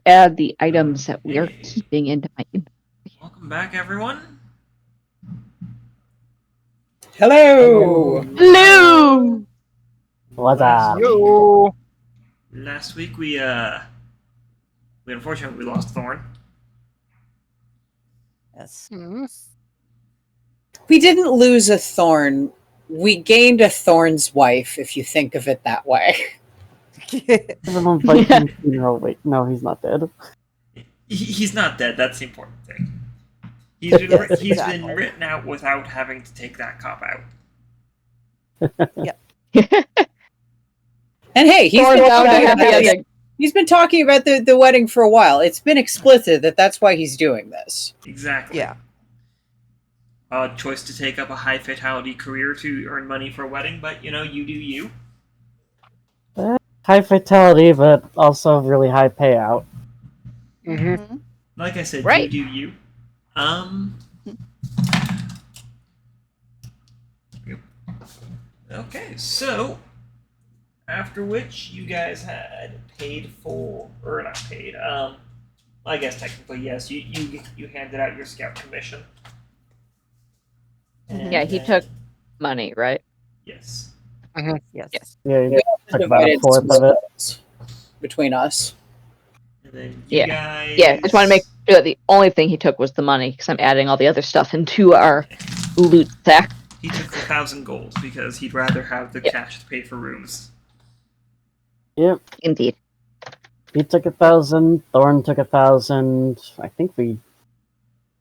add the items that we are keeping into my inventory. Welcome back, everyone. Hello! Hello! What's up? Yo! Last week we unfortunately lost Thorn. Yes. We didn't lose a thorn. We gained a thorn's wife, if you think of it that way. Everyone's like, wait, no, he's not dead. He's not dead. That's the important thing. He's been written out without having to take that cop out. And hey, he's been talking about the wedding for a while. It's been explicit that that's why he's doing this. Exactly. Yeah. Odd choice to take up a high fatality career to earn money for a wedding, but you do you. High fatality, but also really high payout. Mm-hmm. Like I said, Right. you do you. Okay, so after which you guys had paid for, or not paid. I guess technically yes. You handed out your scout commission. And Yeah, he took money, right? Yes. Yes. Yeah, you We took about a divided fourth of it. spoils between us. And then you guys. Yeah, I just want to make sure that the only thing he took was the money, because I'm adding all the other stuff into our loot sack. He took 1,000 gold because he'd rather have the cash to pay for rooms. Yep. Indeed. He took 1,000. Thorn took 1,000. I think we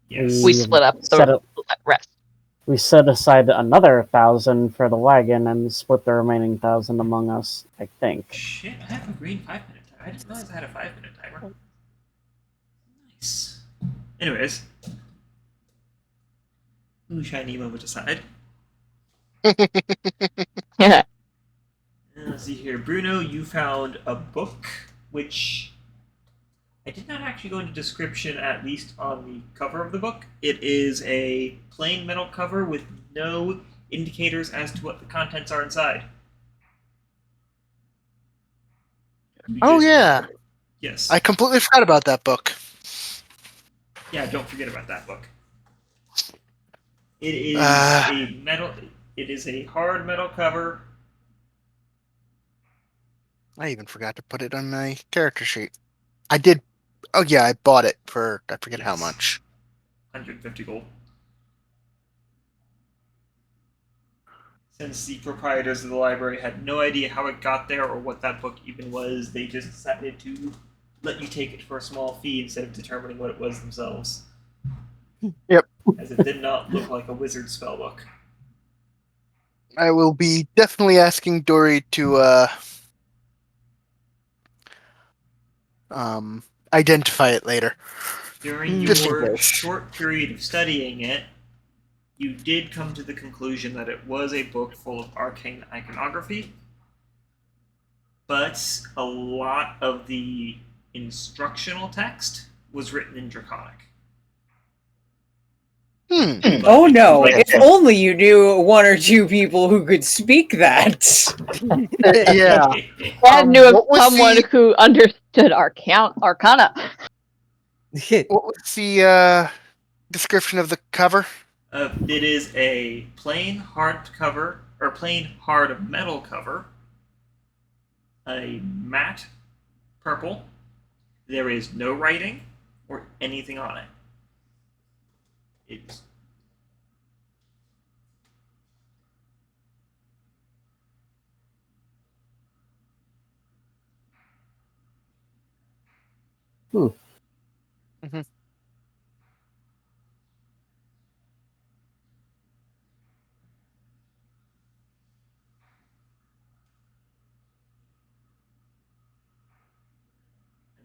Yes. We split up the rest. We set aside another 1,000 for the wagon and split the remaining 1,000 among us. I think. Shit, I have a green 5-minute timer. I didn't realize I had a 5-minute timer. Nice. Anyways. Shiny moment aside. Yeah. Let's see here. Bruno, you found a book, which I did not actually go into description, at least on the cover of the book. It is a plain metal cover with no indicators as to what the contents are inside. Oh, yeah. Yes. I completely forgot about that book. Yeah, don't forget about that book. It is a metal. It is a hard metal cover. I even forgot to put it on my character sheet. I did. Oh yeah, I bought it for I forget how much. 150 gold. Since the proprietors of the library had no idea how it got there or what that book even was, they just decided to let you take it for a small fee instead of determining what it was themselves. Yep. As it did not look like a wizard spellbook. I will be definitely asking Dori to identify it later. During Just in your case. short period of studying it, you did come to the conclusion that it was a book full of arcane iconography, but a lot of the instructional text was written in Draconic. Oh no, if only you knew one or two people who could speak that. Yeah. I knew of what was someone the- who understood Arcana. What was the description of the cover? It is a plain hard cover, or plain hard metal cover, a matte purple. There is no writing or anything on it. It's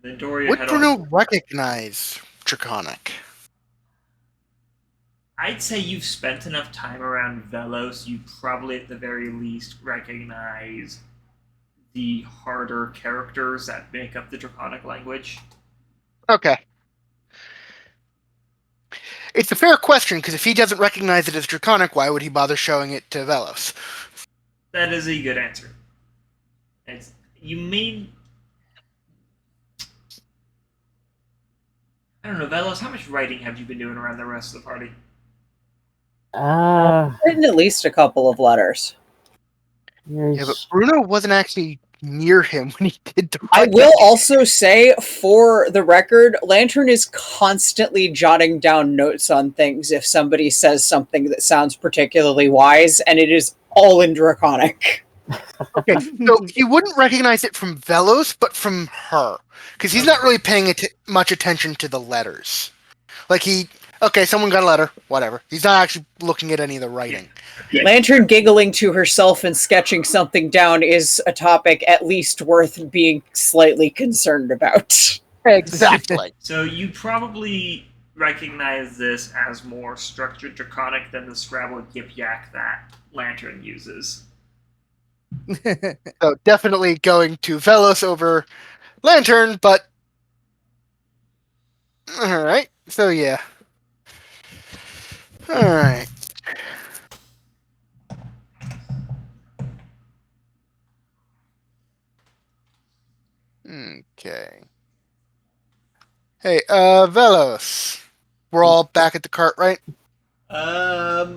then Dori Would had Bruno recognize Draconic? I'd say you've spent enough time around Vellos, you probably at the very least recognize the harder characters that make up the Draconic language. Okay. It's a fair question, because if he doesn't recognize it as Draconic, why would he bother showing it to Vellos? That is a good answer. You mean I don't know, Vellos, how much writing have you been doing around the rest of the party? Written at least a couple of letters. Yeah, but Bruno wasn't actually near him when he did the I writing. will also say, for the record, Lantern is constantly jotting down notes on things if somebody says something that sounds particularly wise, and it is all in Draconic. Okay, so he wouldn't recognize it from Vellos, but from her. Because he's not really paying much attention to the letters. Like someone got a letter, whatever. He's not actually looking at any of the writing. Lantern giggling to herself and sketching something down is a topic at least worth being slightly concerned about. Exactly. So you probably recognize this as more structured Draconic than the Scrabble Yip Yak that Lantern uses. So definitely going to Vellos over Lantern, but alright. So yeah. Alright. Okay. Hey, Vellos. We're all back at the cart, right? I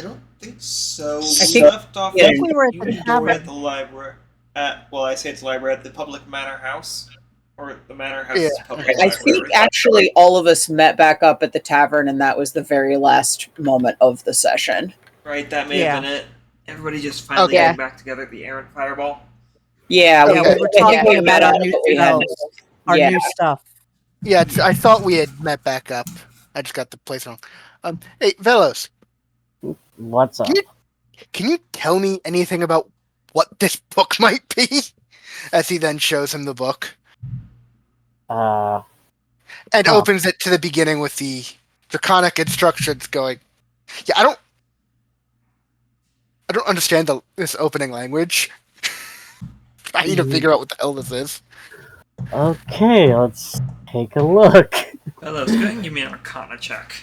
don't think so. We think- left off yeah, with we were at you the and Dori tavern. at the library. I say it's the library at the public manor house, or the manor house Yeah. is public I library. think actually all of us met back up at the tavern, and that was the very last moment of the session. Right, that may Yeah. have been it. Everybody just finally Okay. getting back together at the errant fireball. Yeah, Okay. we were talking about our new spells, our Yeah. new stuff. Yeah, I thought we had met back up. I just got the place wrong. Hey, Vellos, What's up? can you tell me anything about what this book might be? As he then shows him the book. And Huh. opens it to the beginning with the Draconic instructions going, yeah, I don't understand this opening language. I need to figure out what the hell this is. Okay, let's take a look. Vellos, go ahead and give me an Arcana check.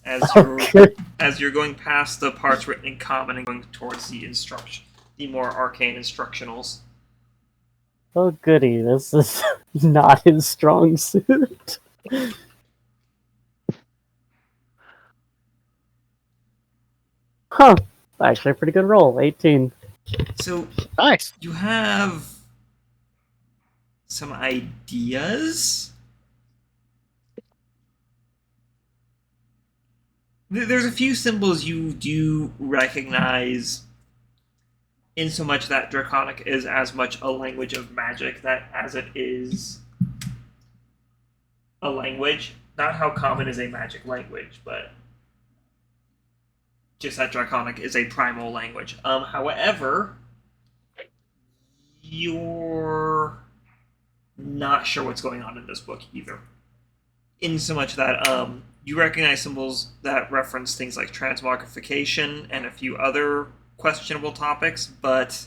As you're Okay. as you're going past the parts written in common and going towards the more arcane instructionals. Oh goody, this is not his strong suit. Huh. Actually a pretty good roll. 18. So Nice. you have some ideas. There's a few symbols you do recognize, in so much that Draconic is as much a language of magic that as it is a language. Not how common is a magic language, but just that Draconic is a primal language. However, you're not sure what's going on in this book either. In so much that you recognize symbols that reference things like transmogrification and a few other questionable topics, but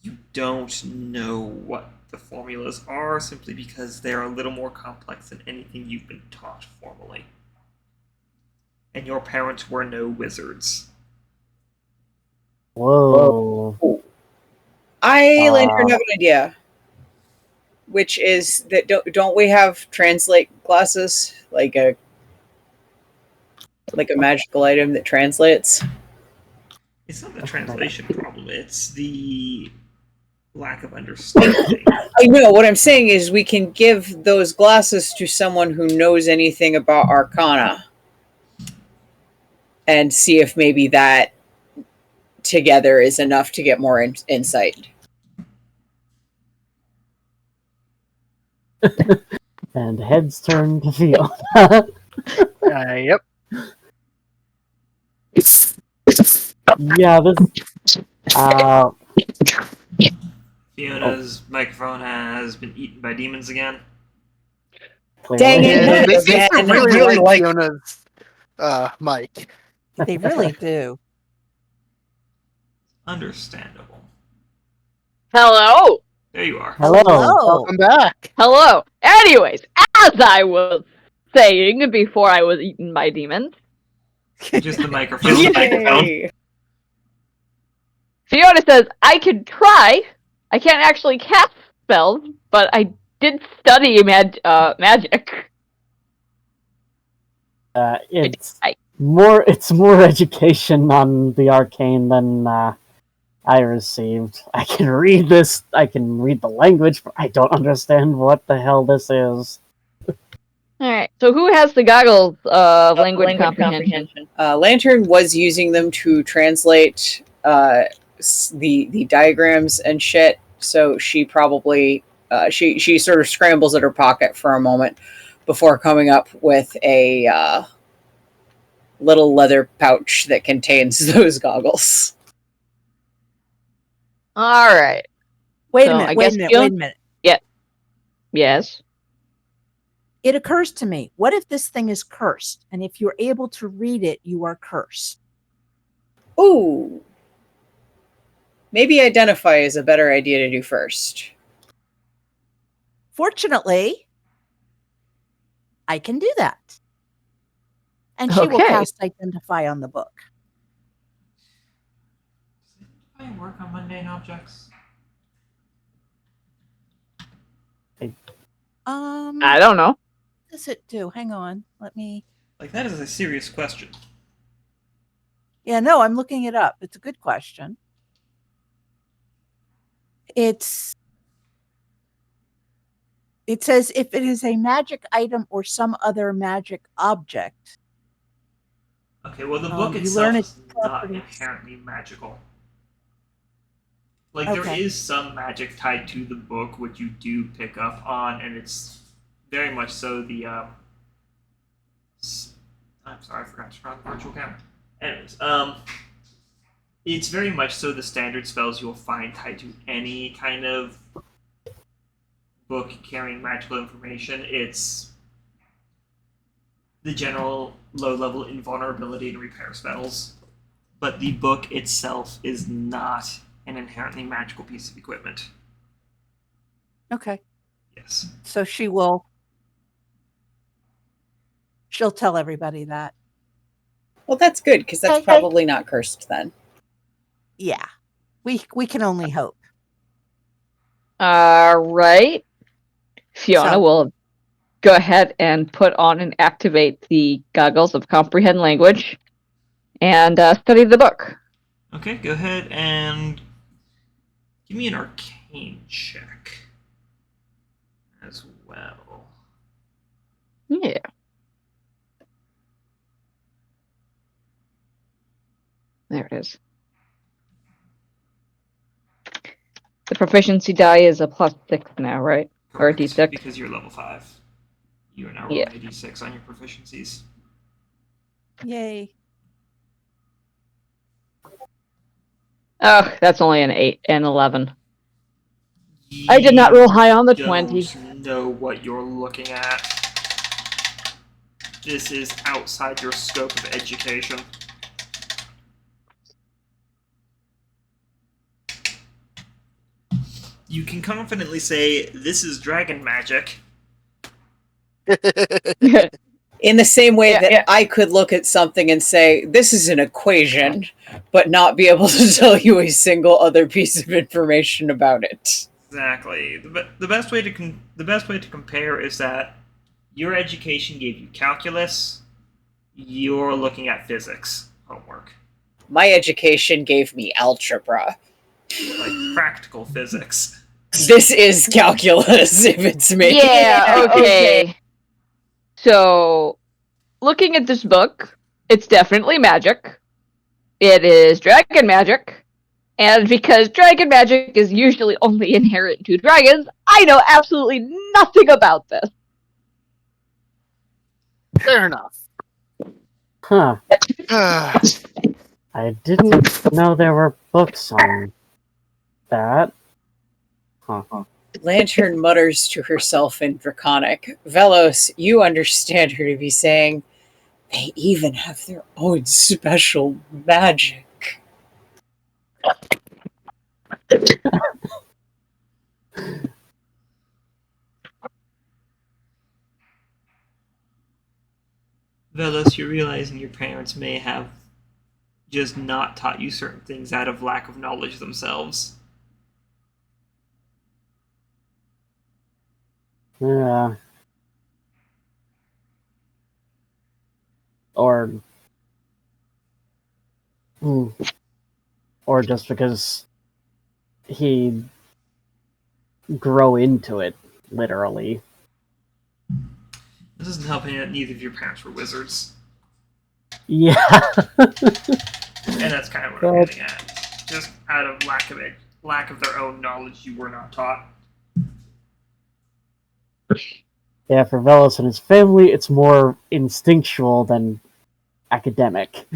you don't know what the formulas are simply because they're a little more complex than anything you've been taught formally. And your parents were no wizards. Whoa. Lantern, have an idea. Which is that don't we have translate glasses, like a magical item that translates? It's not the translation problem, it's the lack of understanding. I know. What I'm saying is we can give those glasses to someone who knows anything about Arcana, and see if maybe that together is enough to get more insight. And heads turn to Fiona. Yep. Yeah, this. Fiona's microphone has been eaten by demons again. Dang it. Yeah, not they seem to again. really like Fiona's mic. They really do. Understandable. Hello. There you are. Hello. Welcome back. Hello. Anyways, as I was saying before I was eaten by demons, Just the microphone. Yay! Fiona says, I could try. I can't actually cast spells, but I did study magic. It's I- it's more education on the arcane than I received. I can read this. I can read the language, but I don't understand what the hell this is. Alright, so who has the goggles of language comprehension? Lantern was using them to translate the diagrams and shit. So she probably she sort of scrambles at her pocket for a moment before coming up with a little leather pouch that contains those goggles. Alright. Wait So, a I minute, wait guess a minute, Fiona- wait a minute. Yes. It occurs to me, what if this thing is cursed? And if you're able to read it, you are cursed. Ooh. Maybe identify is a better idea to do first. Fortunately, I can do that. And she will Okay. cast Identify on the book. Does it work on mundane objects? I don't know. What does it do? Hang on. Let me. Like, that is a serious question. Yeah, no, I'm looking it up. It's a good question. It says if it is a magic item or some other magic object. Okay, well, the book You itself learn is its not properties. inherently magical. Like, there Okay. is some magic tied to the book, which you do pick up on, and it's very much so the, I'm sorry, I forgot to turn on the virtual camera. Anyways, it's very much so the standard spells you'll find tied to any kind of book carrying magical information. It's the general low-level invulnerability and repair spells, but the book itself is not an inherently magical piece of equipment. Okay. Yes. So she'll tell everybody that. Well, that's good, because that's Okay. probably not cursed then. Yeah. We can only hope. Alright. Fiona So- will go ahead and put on and activate the goggles of comprehend language and study the book. Okay, go ahead and give me an arcane check as well. Yeah. There it is. The proficiency die is a +6 now, right? Or a Correct, D6? because you're level 5. You are now Yeah. rolling a D6 on your proficiencies. Yay. Oh, that's only an 8 and 11. I did not roll high on the 20. Don't know what you're looking at. This is outside your scope of education. You can confidently say, this is dragon magic. In the same way Yeah, that yeah. I could look at something and say, this is an equation, but not be able to tell you a single other piece of information about it. Exactly. The best way to compare is that your education gave you calculus. You're looking at physics homework, My education gave me algebra. like practical physics. This is calculus, if it's me. Yeah, okay. So, looking at this book, it's definitely magic. It is dragon magic. And because dragon magic is usually only inherent to dragons, I know absolutely nothing about this. Fair enough. Huh. Ah, I didn't know there were books on that. Huh. Lantern mutters to herself in Draconic. Vellos, you understand her to be saying, they even have their own special magic. Velos, you're realizing your parents may have just not taught you certain things out of lack of knowledge themselves. Yeah. Or or just because he'd grow into it, literally. This doesn't help any that neither of your parents were wizards. Yeah. And that's kind of what I'm But- getting at. Just out of lack of their own knowledge, you were not taught. Yeah, for Vellos and his family, it's more instinctual than academic.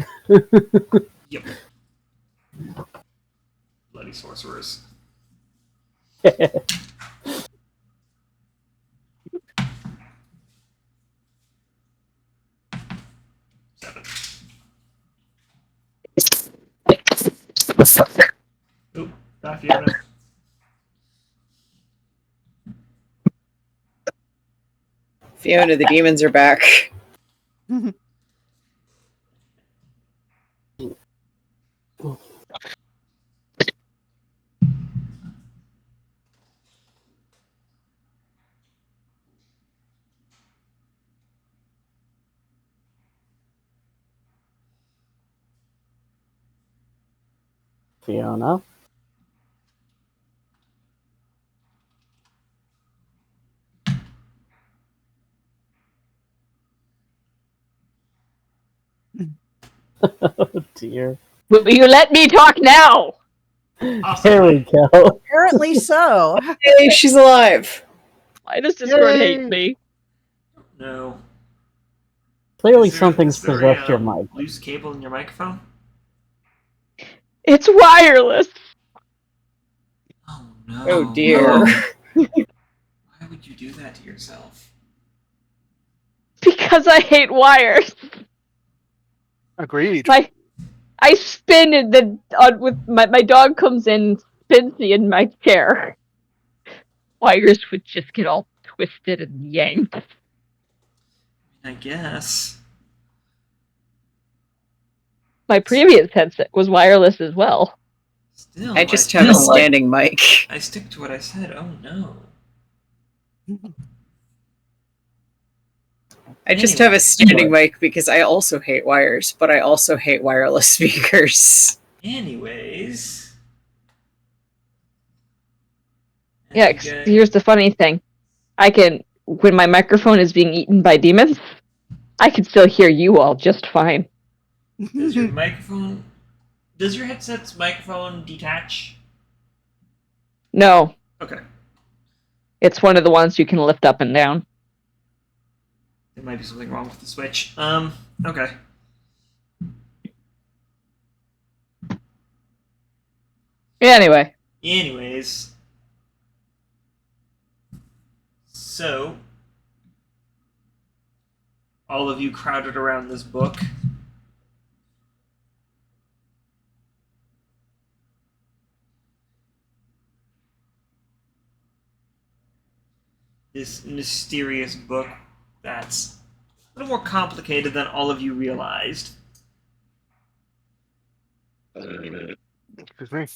Yep. Bloody sorcerers. Seven. Oop, not Fiona. Fiona, the demons are back. Fiona. Oh dear. Will you let me talk now? Awesome. There we go. Apparently so. Hey, she's alive. Why does Discord Yay. hate me? No. Clearly Is there- something's is there possessed a, your mic. loose cable in your microphone? It's wireless. Oh no. Oh dear. Why would you do that to yourself? Because I hate wires. Agreed. I spin and then with my dog comes in, spins me in my chair. Wires would just get all twisted and yanked. I guess. My previous headset was wireless as well. Still, I just have a still, standing mic. I stick to what I said. Oh no. I just have a standing mic because I also hate wires, but I also hate wireless speakers. Anyways. Yeah, here's the funny thing. When my microphone is being eaten by demons, I can still hear you all just fine. Does your headset's microphone detach? No, Okay. it's one of the ones you can lift up and down. There might be something wrong with the switch. Okay. Anyway, Anyways. So, all of you crowded around this book. This mysterious book that's a little more complicated than all of you realized. Excuse me.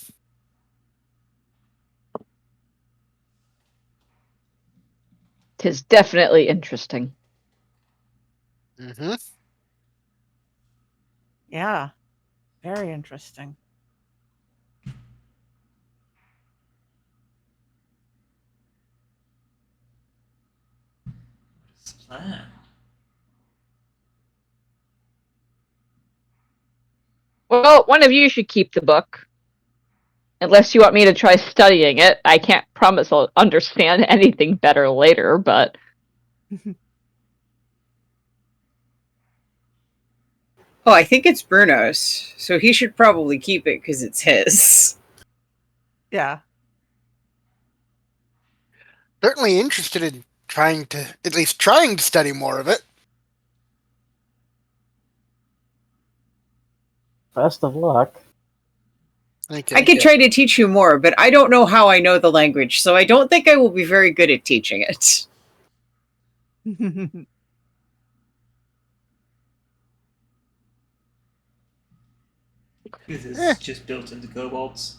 tis definitely interesting. Mm-hmm. Yeah. Very interesting. What's the plan? Well, one of you should keep the book. Unless you want me to try studying it. I can't promise I'll understand anything better later, but... Oh, I think it's Bruno's, so he should probably keep it because it's his. Yeah. Certainly interested in at least trying to study more of it. Best of luck. Okay. I could try to teach you more, but I don't know how I know the language, so I don't think I will be very good at teaching it. This is just built into Kobolds.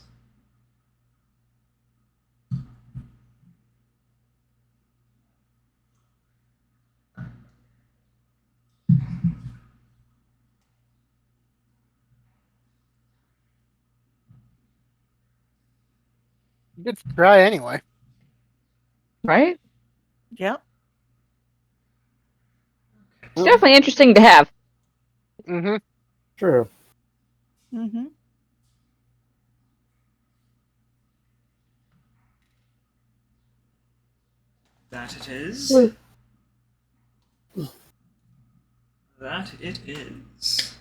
Good try anyway. Right? Yep. It's definitely interesting to have. Mm-hmm. True. Mm-hmm. That it is. That it is.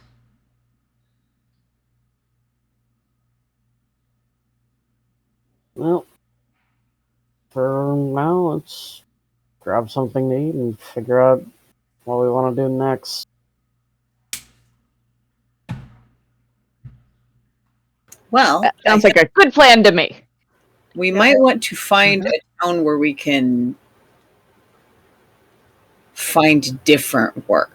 Well, for now, let's grab something to eat and figure out what we want to do next. Well, That sounds like a good plan to me. we might want to find a town where we can find different work.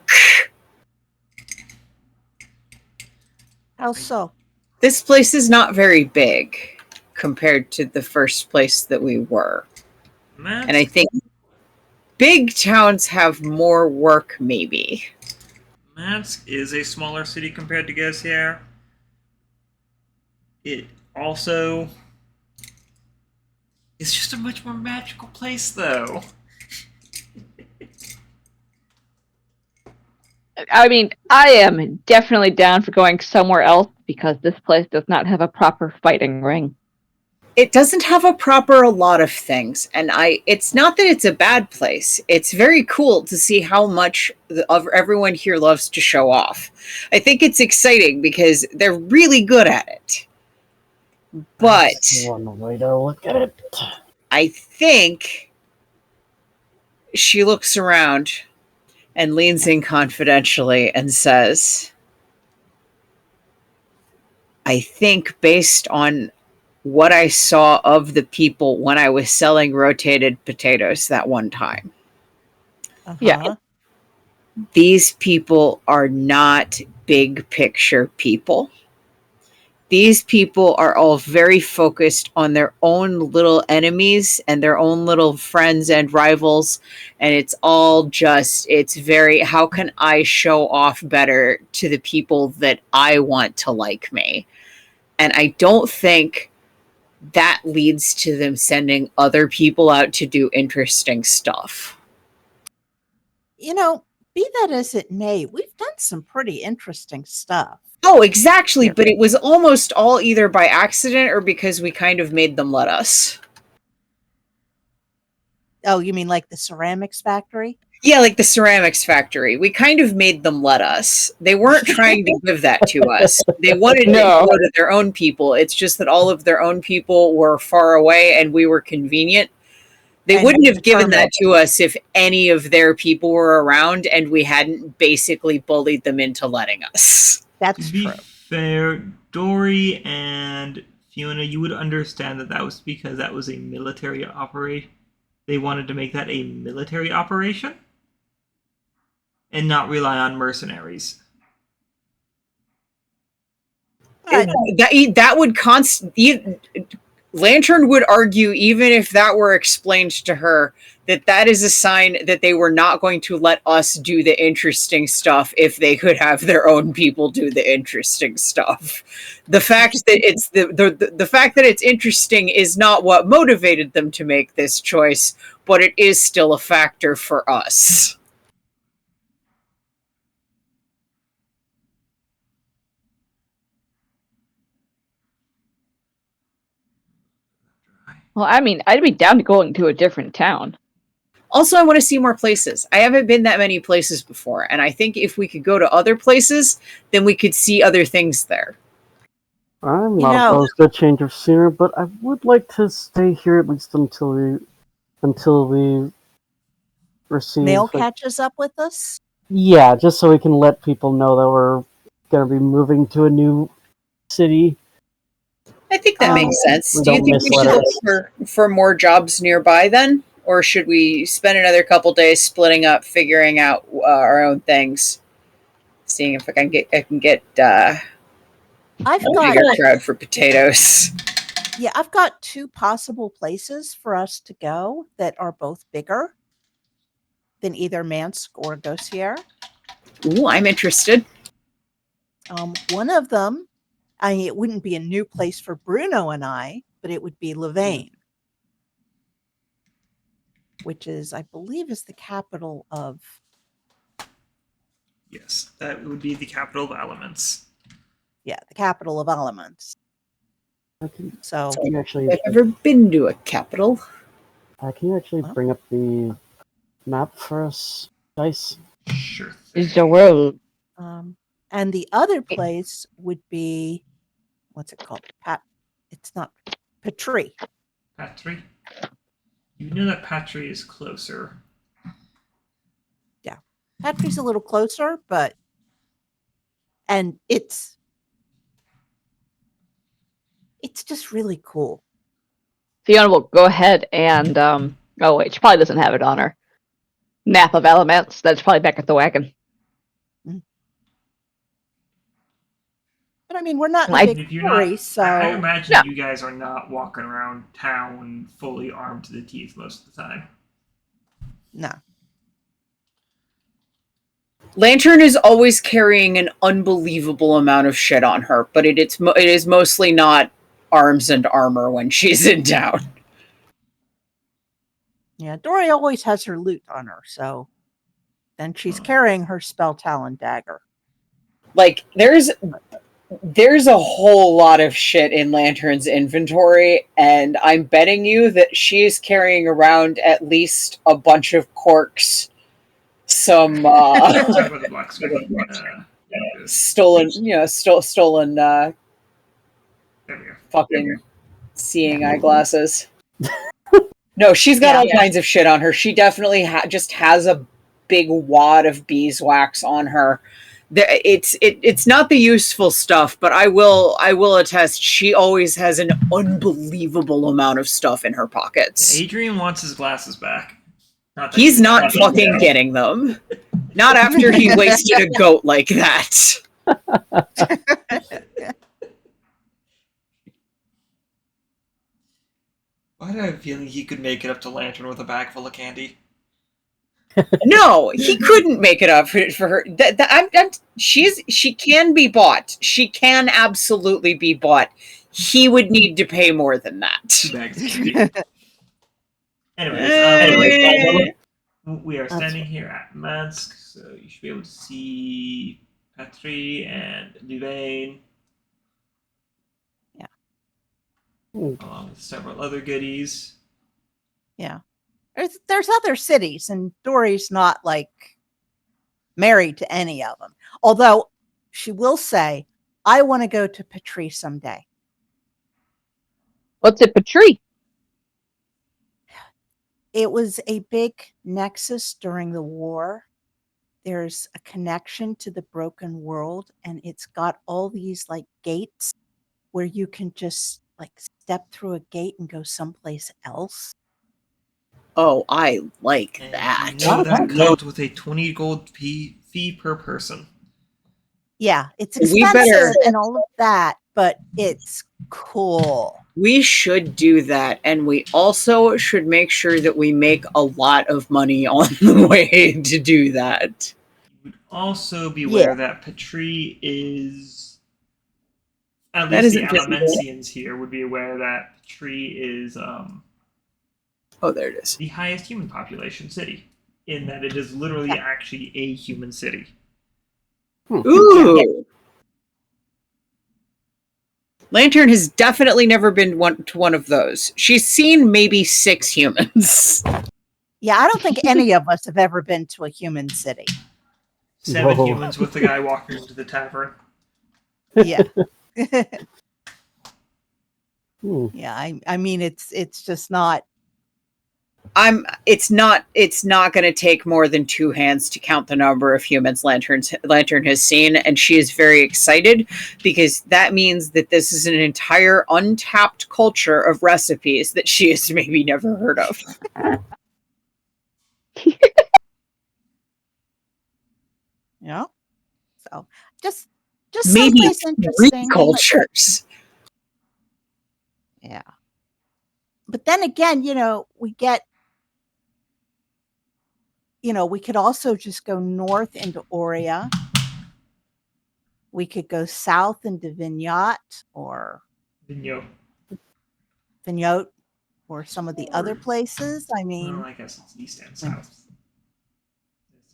How so? This place is not very big compared to the first place that we were. And I think big towns have more work, maybe. Mansque is a smaller city compared to Gezier. It also is just a much more magical place, though. I mean, I am definitely down for going somewhere else because this place does not have a proper fighting ring. It doesn't have a proper lot of things, and it's not that it's a bad place. It's very cool to see how much of everyone here loves to show off. I think it's exciting because they're really good at it. But That's one way to look at it. I think she looks around and leans in confidentially and says, I think based on what I saw of the people when I was selling rotated potatoes that one time, Yeah. these people are not big picture people. These people are all very focused on their own little enemies and their own little friends and rivals. And it's all just, it's very, how can I show off better to the people that I want to like me? And I don't think that leads to them sending other people out to do interesting stuff. You know, be that as it may, we've done some pretty interesting stuff. Oh, exactly. But it was almost all either by accident or because we kind of made them let us. Oh, you mean like the ceramics factory? Yeah, like the ceramics factory. We kind of made them let us. They weren't trying to give that to us. They wanted to go to their own people. It's just that all of their own people were far away and we were convenient. They wouldn't have given that to us if any of their people were around and we hadn't basically bullied them into letting us. That's To be true. fair, Dori and Fiona, you would understand that that was because that was a military operation. They wanted to make that a military operation and not rely on mercenaries. That would Lantern would argue, even if that were explained to her, that is a sign that they were not going to let us do the interesting stuff if they could have their own people do the interesting stuff. The fact that it's the fact that it's interesting is not what motivated them to make this choice, but it is still a factor for us. Well, I mean, I'd be down to going to a different town. Also, I want to see more places. I haven't been that many places before, and I think if we could go to other places, then we could see other things there. I'm not opposed to a change of scenery, but I would like to stay here at least until we receive mail catches up with us. Yeah, just so we can let people know that we're going to be moving to a new city. I think that makes sense. Do you think we should look for more jobs nearby then? Or should we spend another couple days splitting up, figuring out our own things? Seeing if I can get I've a got bigger crowd for potatoes. Yeah, I've got two possible places for us to go that are both bigger than either Mansque or Gossier. Ooh, I'm interested. One of them, I mean, it wouldn't be a new place for Bruno and I, but it would be Louvain, which is, I believe, is the capital of. Yes, that would be the capital of elements. Yeah, the capital of elements. So Can you actually, I've never been to a capital. can you actually Well. bring up the map for us, Dice? Sure. Is the world. and the other place would be, what's it called? It's not Patry. Patry? You know that Patry is closer. Patry's a little closer, and it's just really cool. Fiona will go ahead and oh wait, she probably doesn't have it on her. Map of elements. That's probably back at the wagon. But I mean, we're not in a I- big If you're hurry, not, so I imagine No. you guys are not walking around town fully armed to the teeth most of the time. no. Lantern is always carrying an unbelievable amount of shit on her, but it is mostly not arms and armor when she's in town. Yeah, Dori always has her loot on her, so then she's carrying her spell talon dagger. Like there's a whole lot of shit in Lantern's inventory, and I'm betting you that she is carrying around at least a bunch of corks, some Talk about the blacksmith. stolen, stolen There we go. fucking seeing eyeglasses. No, she's got all kinds of shit on her. She definitely just has a big wad of beeswax on her. It's not the useful stuff, but I will attest she always has an unbelievable amount of stuff in her pockets. Adrian wants his glasses back. He's not fucking getting them. Not after he wasted a goat like that. Why do I have a feeling he could make it up to Lantern with a bag full of candy? No, he couldn't make it up for her. She can be bought. She can absolutely be bought. He would need to pay more than that. 2 bags of candy. Anyways, we are standing here at Mansque, so you should be able to see Patry and Louvain. Yeah. Along with several other goodies. Yeah. There's other cities, and Dori's not like married to any of them. Although she will say, I want to go to Patry someday. What's it, Patry? It was a big nexus during the war. There's a connection to the broken world, and it's got all these like gates where you can just like step through a gate and go someplace else. Oh, I like And that. you know that comes with a 20 gold fee per person. Yeah, it's We expensive better- and all of that, but it's cool. We should do that, and we also should make sure that we make a lot of money on the way to do that. You would also be aware that Patry is, at That least the isn't just- Elementsians here would be aware that Patry is Oh, there it is. the highest human population city, in that it is literally actually a human city. Ooh. Lantern has definitely never been to one of those. She's seen maybe 6 humans. Yeah, I don't think any of us have ever been to a human city. 7 Whoa. humans with the guy walking into the tavern. Yeah. Hmm. I mean it's just not. It's not going to take more than 2 hands to count the number of humans Lantern has seen, and she is very excited because that means that this is an entire untapped culture of recipes that she has maybe never heard of. Yeah. So just Maybe someplace 3 interesting. cultures. Yeah. But then again, we could also just go north into Aurea. We could go south into Vignat or Vigno. Vignote or some of the other places. I mean, Well, I guess it's east and south.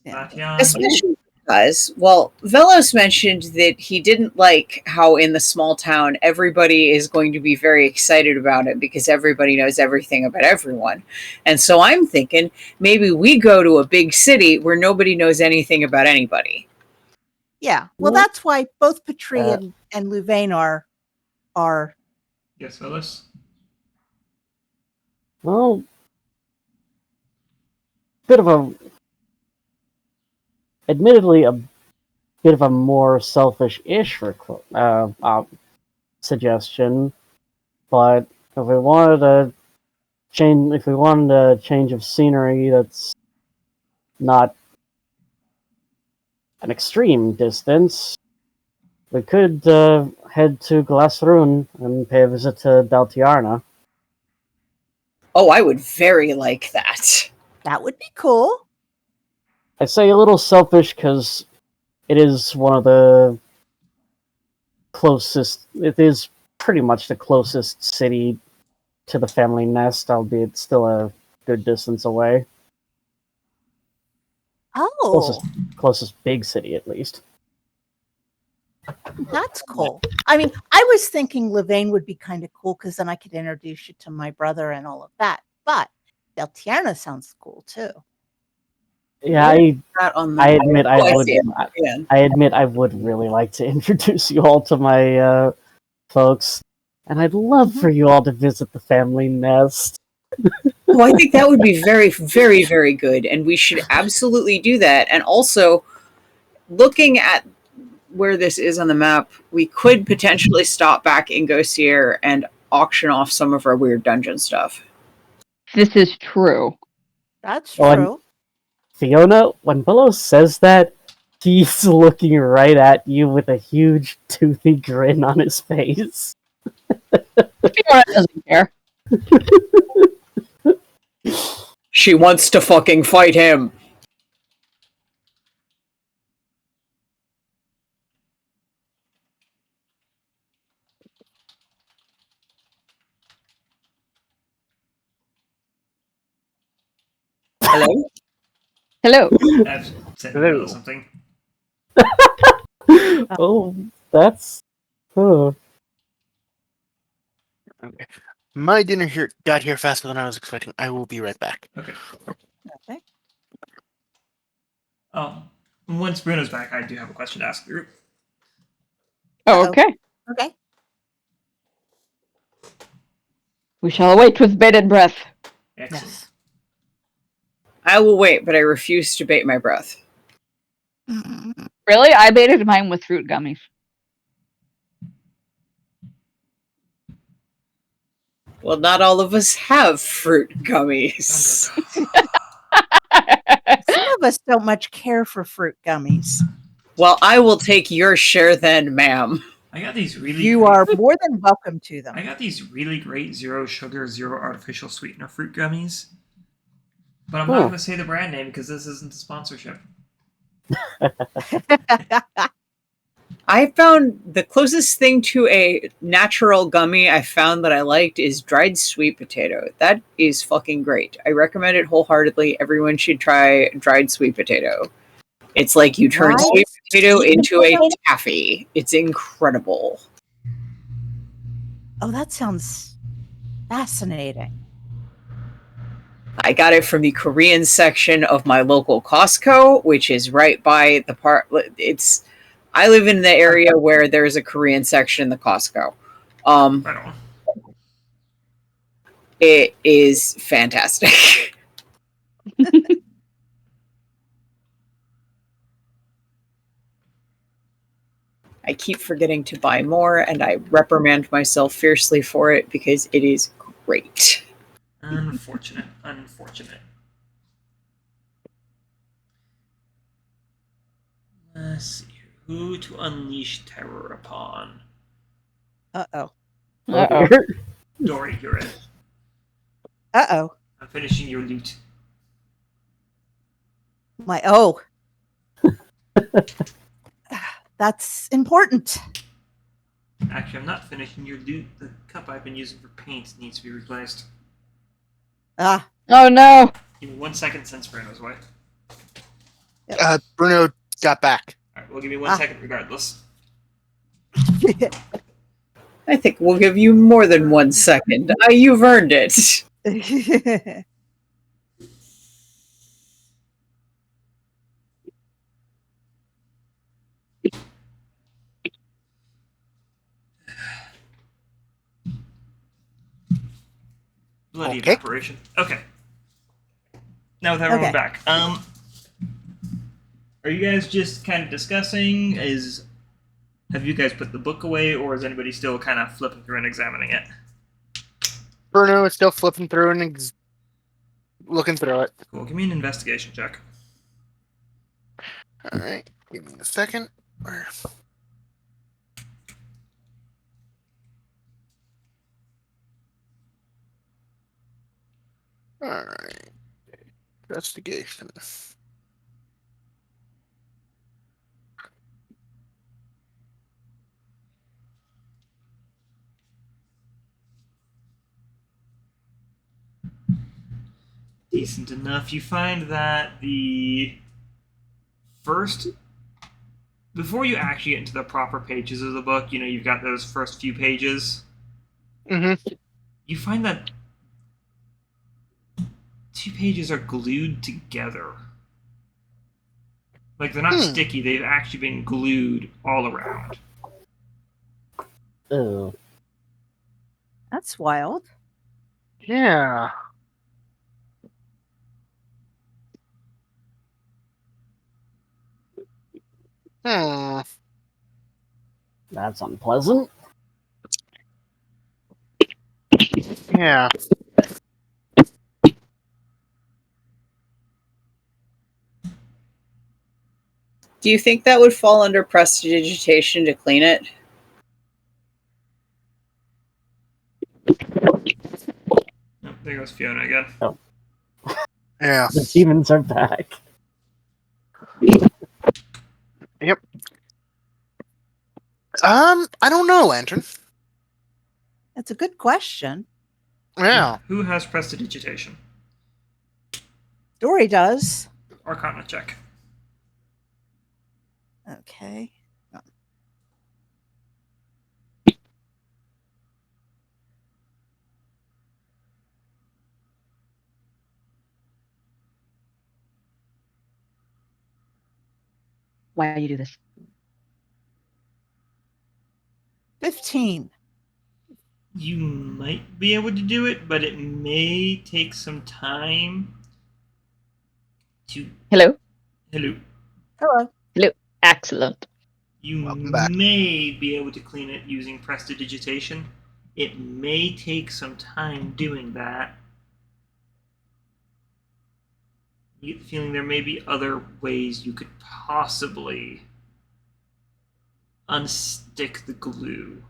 Yeah. Matian. Especially because, well, Velos mentioned that he didn't like how in the small town everybody is going to be very excited about it because everybody knows everything about everyone. And so I'm thinking maybe we go to a big city where nobody knows anything about anybody. yeah. Well, Well, that's why both Patry and Louvain are Yes, Vellos. Well, bit of a, admittedly, a bit of a more selfish-ish suggestion, but if we wanted a change of scenery that's not an extreme distance, we could head to Glasrun and pay a visit to Daltiarna. Oh, I would very like that. that would be cool. I say a little selfish because it is one of the closest. It is pretty much the closest city to the family nest, albeit still a good distance away. Oh, Closest big city, at least. that's cool. I mean, I was thinking Louvain would be kind of cool because then I could introduce you to my brother and all of that. But Deltierna sounds cool too. Yeah, I admit I would. I admit I would really like to introduce you all to my folks, and I'd love for you all to visit the family nest. Well, I think that would be very, very, very good, and we should absolutely do that. And also, looking at where this is on the map, we could potentially stop back in Gossier and auction off some of our weird dungeon stuff. This is true. That's Oh, and true. Fiona, when Vellos says that, he's looking right at you with a huge toothy grin on his face. Fiona doesn't care. She wants to fucking fight him. Hello? Hello. I've sent Hello. Vellos something. Oh, that's. Oh. Okay. My dinner here got here faster than I was expecting. I will be right back. Okay. Okay. Once Bruno's back, I do have a question to ask the group. Oh, okay. Okay. We shall await with bated breath. Excellent. Yes. I will wait, but I refuse to bait my breath. Really? I baited mine with fruit gummies. Well, not all of us have fruit gummies. Some of us don't much care for fruit gummies. Well, I will take your share then, ma'am. I got these really. You great, are more than welcome to them. I got these really great zero sugar, zero artificial sweetener fruit gummies. But I'm not going to say the brand name because this isn't a sponsorship. I found the closest thing to a natural gummy I found that I liked is dried sweet potato. That is fucking great. I recommend it wholeheartedly. Everyone should try dried sweet potato. It's like you turn Dried sweet potato sweet into a potato? taffy. It's incredible. Oh, that sounds fascinating. I got it from the Korean section of my local Costco, which is right by the part. I live in the area where there's a Korean section in the Costco. Right on. It is fantastic. I keep forgetting to buy more, and I reprimand myself fiercely for it because it is great. Unfortunate. Let's see. Who to unleash terror upon? Uh-oh. Uh-oh. Dori, you're in. Uh-oh. I'm finishing your loot. That's important. Actually, I'm not finished, and the cup I've been using for paint needs to be replaced. Ah. Oh no! Give me 1 second since Bruno's away. Bruno got back. Alright, we'll give me 1 second regardless. I think we'll give you more than 1 second. You've earned it. Bloody Okay. evaporation. Okay. Now with everyone back. Are you guys just kind of discussing? Have you guys put the book away, or is anybody still kind of flipping through and examining it? Bruno is still flipping through and looking through it. Cool. Give me an investigation check. All right. Give me a second. All right. Investigation. Decent enough. You find that before you actually get into the proper pages of the book, you've got those first few pages. Mm-hmm. You find that 2 pages are glued together. Like, they're not sticky, they've actually been glued all around. Oh. That's wild. Yeah. That's unpleasant. Yeah. Do you think that would fall under prestidigitation to clean it? Oh, there goes Fiona again. Oh. Yeah. The demons are back. Yep. I don't know, Lantern. That's a good question. Yeah. Who has prestidigitation? Dori does. Arcana check. Okay. Why do you do this? 15. You might be able to do it, but it may take some time to... Hello? Hello. Hello. Hello. Excellent. You Welcome back. may be able to clean it using prestidigitation. It may take some time doing that. You get the feeling there may be other ways you could possibly unstick the glue.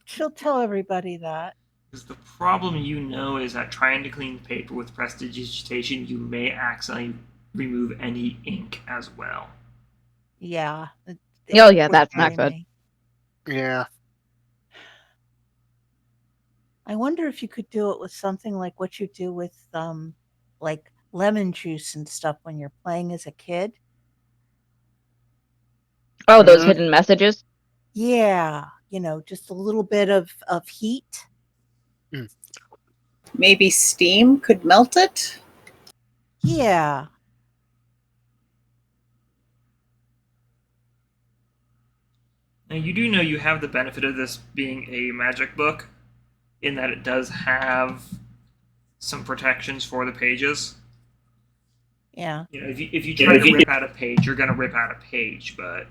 She'll tell everybody that. Because the problem is that trying to clean paper with prestidigitation, you may accidentally remove any ink as well. Yeah. Oh, yeah, that's not good. Yeah. I wonder if you could do it with something like what you do with like lemon juice and stuff when you're playing as a kid. Oh, those hidden messages? Yeah. Just a little bit of heat. Maybe steam could melt it? Yeah. Now, you do know you have the benefit of this being a magic book, in that it does have some protections for the pages. Yeah. If you try to rip out a page, you're going to rip out a page, but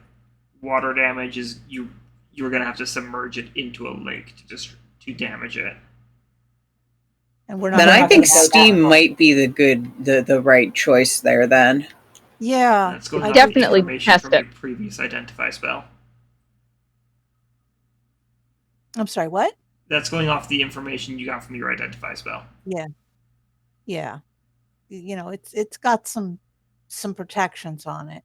water damage is you're going to have to submerge it into a lake to damage it. And we're not. Then I think gonna go steam that might be the right choice there. Then Yeah. That's going I off definitely information test from it. your previous identify spell. I'm sorry, what? That's going off the information you got from your identify spell. Yeah. It's got some protections on it.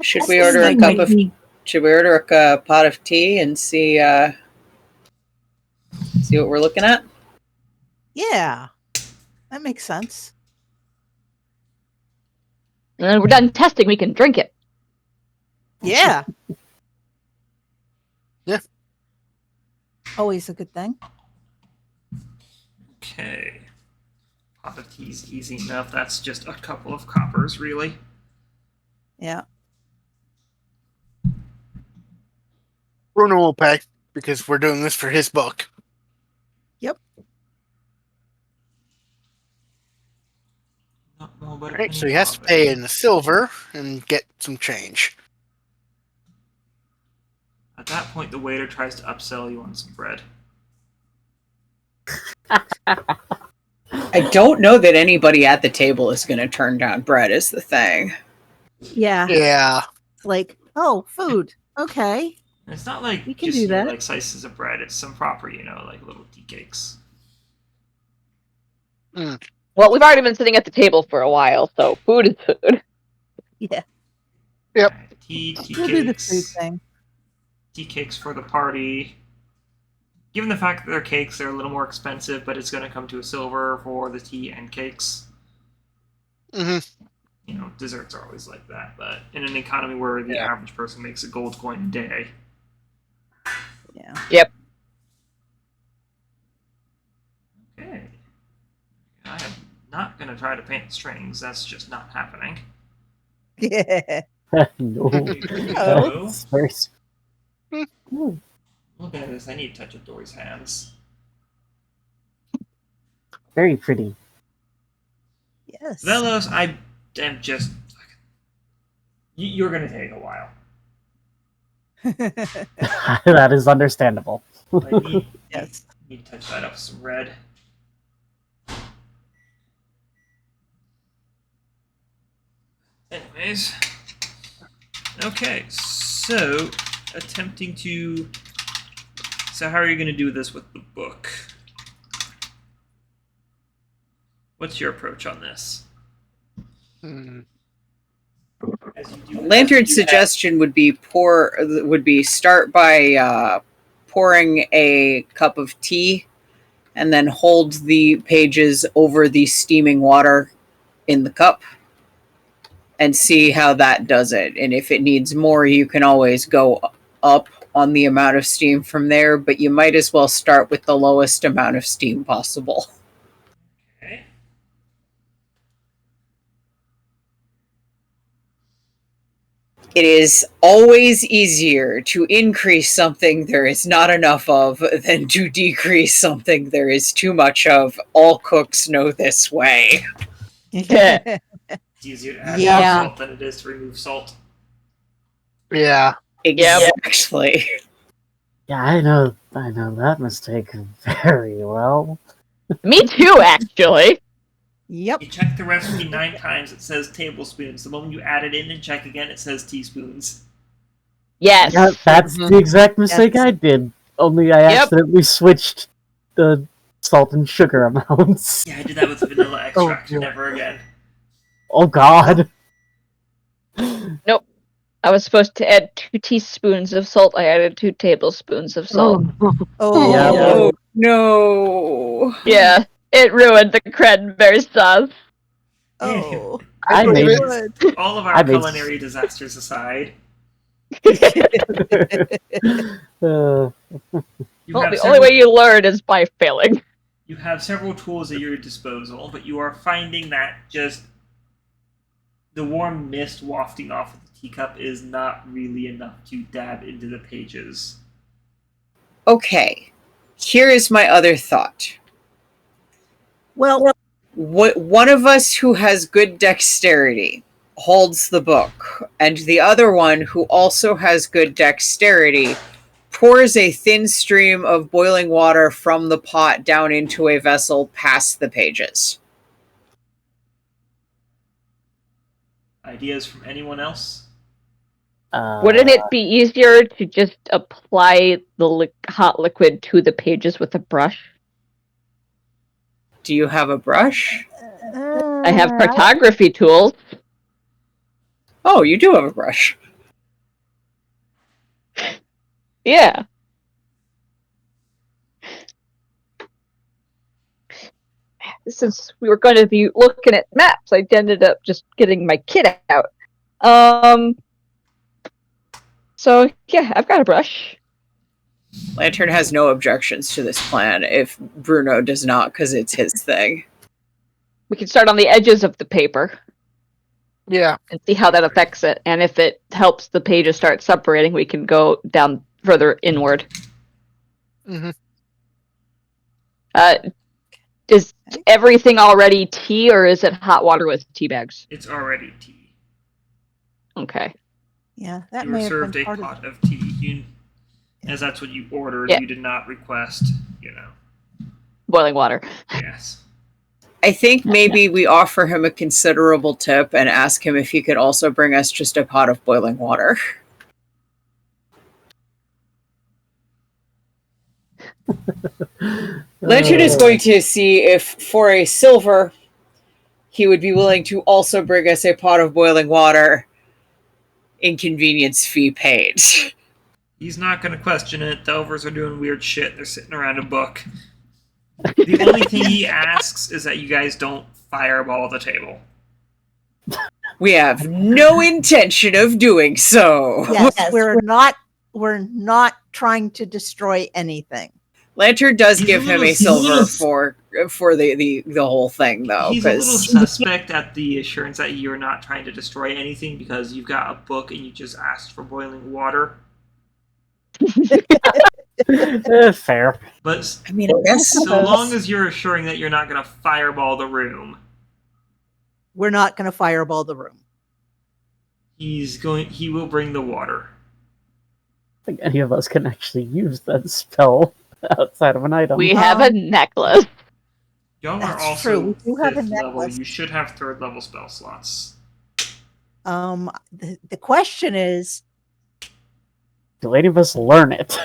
Should we order a pot of tea and see what we're looking at? Yeah, that makes sense. And then we're done testing, we can drink it. Yeah. Yeah. Always a good thing. Okay. Pot of tea's easy enough. That's just a couple of coppers, really. Yeah. Bruno will pay because we're doing this for his book. Yep. Right, so he has to pay in the silver and get some change. At that point, the waiter tries to upsell you on some bread. I don't know that anybody at the table is going to turn down bread, is the thing. Yeah. Yeah. Like, oh, food. Okay. And it's not like We can just do that. like slices of bread. It's some proper, like little tea cakes. Well, we've already been sitting at the table for a while, so food is food. Yeah. Yep. Right, tea We'll do the food cakes. thing. Tea cakes for the party. Given the fact that they're cakes, they're a little more expensive, but it's going to come to a silver for the tea and cakes. Mm-hmm. Desserts are always like that, but in an economy where the average person makes a gold coin a day. Yeah. Yep. Okay. I am not going to try to paint strings. That's just not happening. Yeah. No. Oh. That's very Look at this. I need a touch of Dori's hands. very pretty. Yes. Vellos, I am just... You're going to take a while. That is understandable. I need, Yes. need to touch that up with some red. Anyways. Okay, so attempting to... So how are you going to do this with the book? What's your approach on this? As you do Lantern's suggestion would be start by pouring a cup of tea and then hold the pages over the steaming water in the cup and see how that does it. And if it needs more, you can always go up on the amount of steam from there, but you might as well start with the lowest amount of steam possible. Okay. It is always easier to increase something there is not enough of than to decrease something there is too much of. All cooks know this way. Yeah. It's easier to add Yeah. salt than it is to remove salt. Yeah. Exactly. Yeah, I know that mistake very well. Me too, actually. Yep. You check the recipe 9 times, it says tablespoons. The moment you add it in and check again, it says teaspoons. Yes. Yeah, that's the exact mistake Yes. I did. Only I accidentally switched the salt and sugar amounts. Yeah, I did that with vanilla extract. dear. Never again. Oh god. Nope. I was supposed to add 2 teaspoons of salt. I added 2 tablespoons of salt. Oh. Yeah, Oh, no. Yeah. It ruined the cranberry sauce. Oh. I believe made it. Good. All of I our made- culinary disasters aside, uh, Well, the only way you learn is by failing. you have several tools at your disposal, but you are finding that just the warm mist wafting off of the teacup is not really enough to dab into the pages. Okay. Here is my other thought. Well, One of us who has good dexterity holds the book, and the other one who also has good dexterity pours a thin stream of boiling water from the pot down into a vessel past the pages. Ideas from anyone else? Wouldn't it be easier to just apply the hot liquid to the pages with a brush? Do you have a brush? I have cartography tools. Oh, you do have a brush. Yeah. Since we were going to be looking at maps, I ended up just getting my kit out. So, yeah, I've got a brush. Lantern has no objections to this plan if Bruno does not, because it's his thing. We can start on the edges of the paper. Yeah. And see how that affects it. And if it helps the pages start separating, we can go down further inward. Mm-hmm. Is everything already tea, or is it hot water with tea bags? It's already tea. Okay. Yeah, that You may were have served been a part of pot of tea. As that's what you ordered, Yeah. you did not request, Boiling water. Yes. I think maybe we offer him a considerable tip and ask him if he could also bring us just a pot of boiling water. Lantern is going to see if, for a silver, he would be willing to also bring us a pot of boiling water, inconvenience fee paid. He's not going to question it. The elves are doing weird shit. They're sitting around a book. The only thing he asks is that you guys don't fireball the table. We have no intention of doing so. Yes, we're not trying to destroy anything. Lantern does He's give him a silver for the whole thing, though. He's a little suspect at the assurance that you're not trying to destroy anything because you've got a book and you just asked for boiling water. Fair. But I mean, I guess so long as you're assuring that you're not going to fireball the room, We're not going to fireball the room. he will bring the water. I think any of us can actually use that spell outside of an item. We have a necklace. Y'all are That's also true. We do have a 5th level. necklace. You should have 3rd level spell slots. The question is, Do any of us learn it?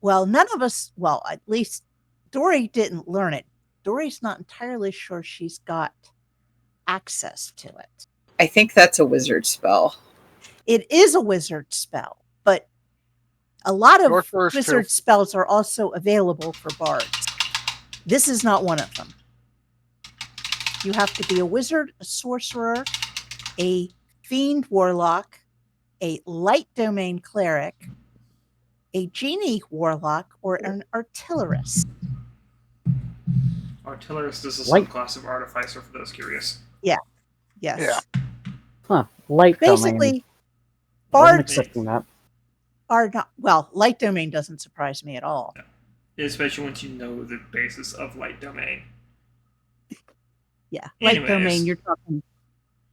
well, none of us, well, at least Dori didn't learn it. Dori's not entirely sure she's got access to it. I think that's a wizard spell. It is a wizard spell, but a lot of wizard spells are also available for bards. This is not one of them. You have to be a wizard, a sorcerer, a fiend warlock, a light domain cleric, a genie warlock, or an artillerist. Artillerist is a Light. subclass of artificer for those curious. Yes. Yeah. Huh. Light Basically, domain. Wasn't bards expecting that. are not, well, light domain doesn't surprise me at all. Especially once you know the basis of light domain. Yeah. Light Anyways. domain, you're talking.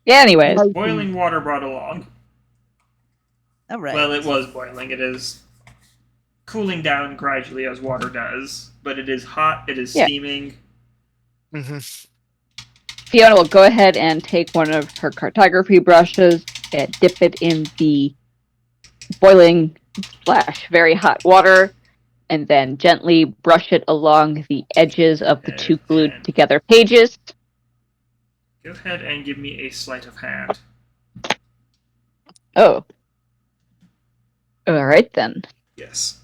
Yeah, anyways. Boiling water brought along. All right. Well, it was boiling. It is cooling down gradually as water does, but it is hot. It is steaming. Mm-hmm. Fiona will go ahead and take one of her cartography brushes and dip it in the boiling / very hot water, and then gently brush it along the edges of the two glued together pages. Go ahead and give me a sleight of hand. Oh. All right, then. Yes.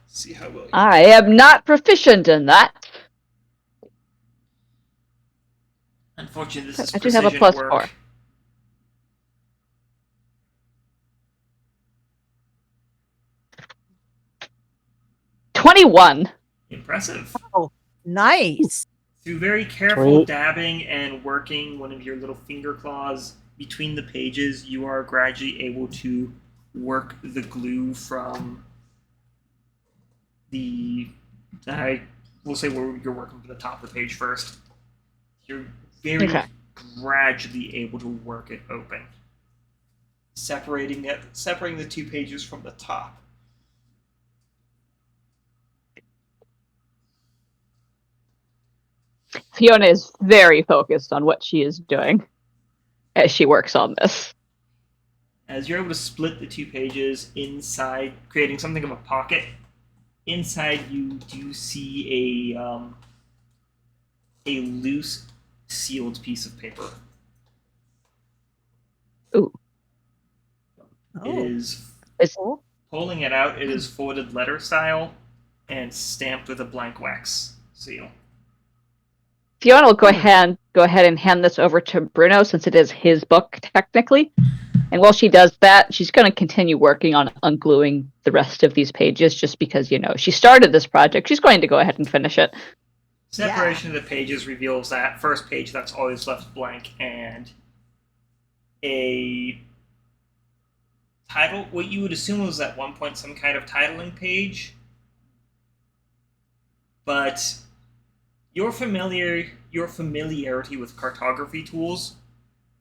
See how well you I am not proficient in that. Unfortunately, this is I do have a precision +4. work. +21. Impressive. Oh, nice. Through very careful Sweet. dabbing and working one of your little finger claws between the pages, you are gradually able to work the glue from the... we'll say where you're working from the top of the page first. You're very gradually able to work it open. Separating the two pages from the top. Fiona is very focused on what she is doing as she works on this. As you're able to split the 2 pages inside, creating something of a pocket, inside you do see a loose, sealed piece of paper. Ooh. It is, Oh. pulling it out, it is folded letter style and stamped with a blank wax seal. Fiona will go ahead and hand this over to Bruno, since it is his book technically. And while she does that, she's going to continue working on ungluing the rest of these pages, just because, she started this project. She's going to go ahead and finish it. Separation of the pages reveals that first page that's always left blank, and a title, what you would assume was at one point some kind of titling page, but your familiarity with cartography tools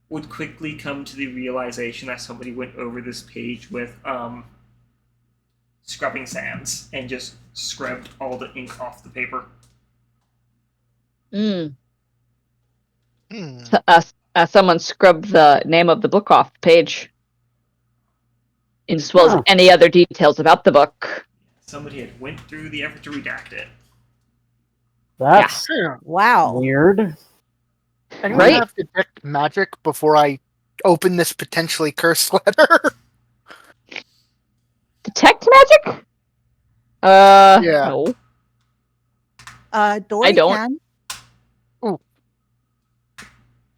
would quickly come to the realization that somebody went over this page with scrubbing sands and just scrubbed all the ink off the paper. Someone scrubbed the name of the book off the page, as well as any other details about the book. Somebody had went through the effort to redact it. That's Wow. weird. I'm gonna have to detect magic before I open this potentially cursed letter. Detect magic? Yeah. No. Dori I don't. can. Ooh.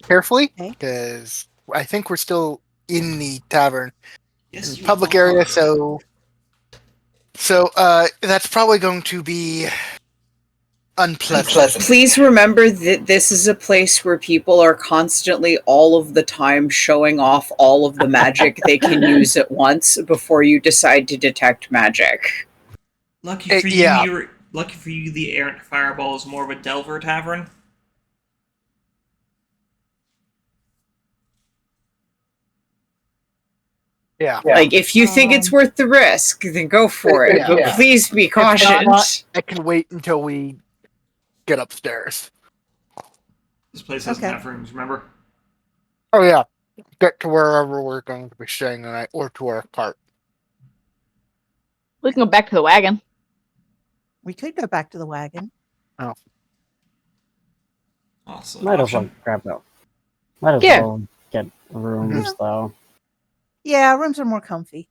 Carefully, Okay. because I think we're still in the tavern. Yes, you Public are. area, so that's probably going to be unpleasant. Please remember that this is a place where people are constantly all of the time showing off all of the magic they can use at once before you decide to detect magic. Lucky for you, the errant fireball is more of a Delver tavern. Yeah. Like, if you think it's worth the risk, then go for it. But please be cautious. I can wait until we get upstairs. This place doesn't have rooms, remember? Oh yeah. Get to wherever we're going to be staying tonight, or to our cart. We can go back to the wagon. We could go back to the wagon. Oh. Awesome. Might as well grab that. Might as well get rooms, though. Yeah, rooms are more comfy.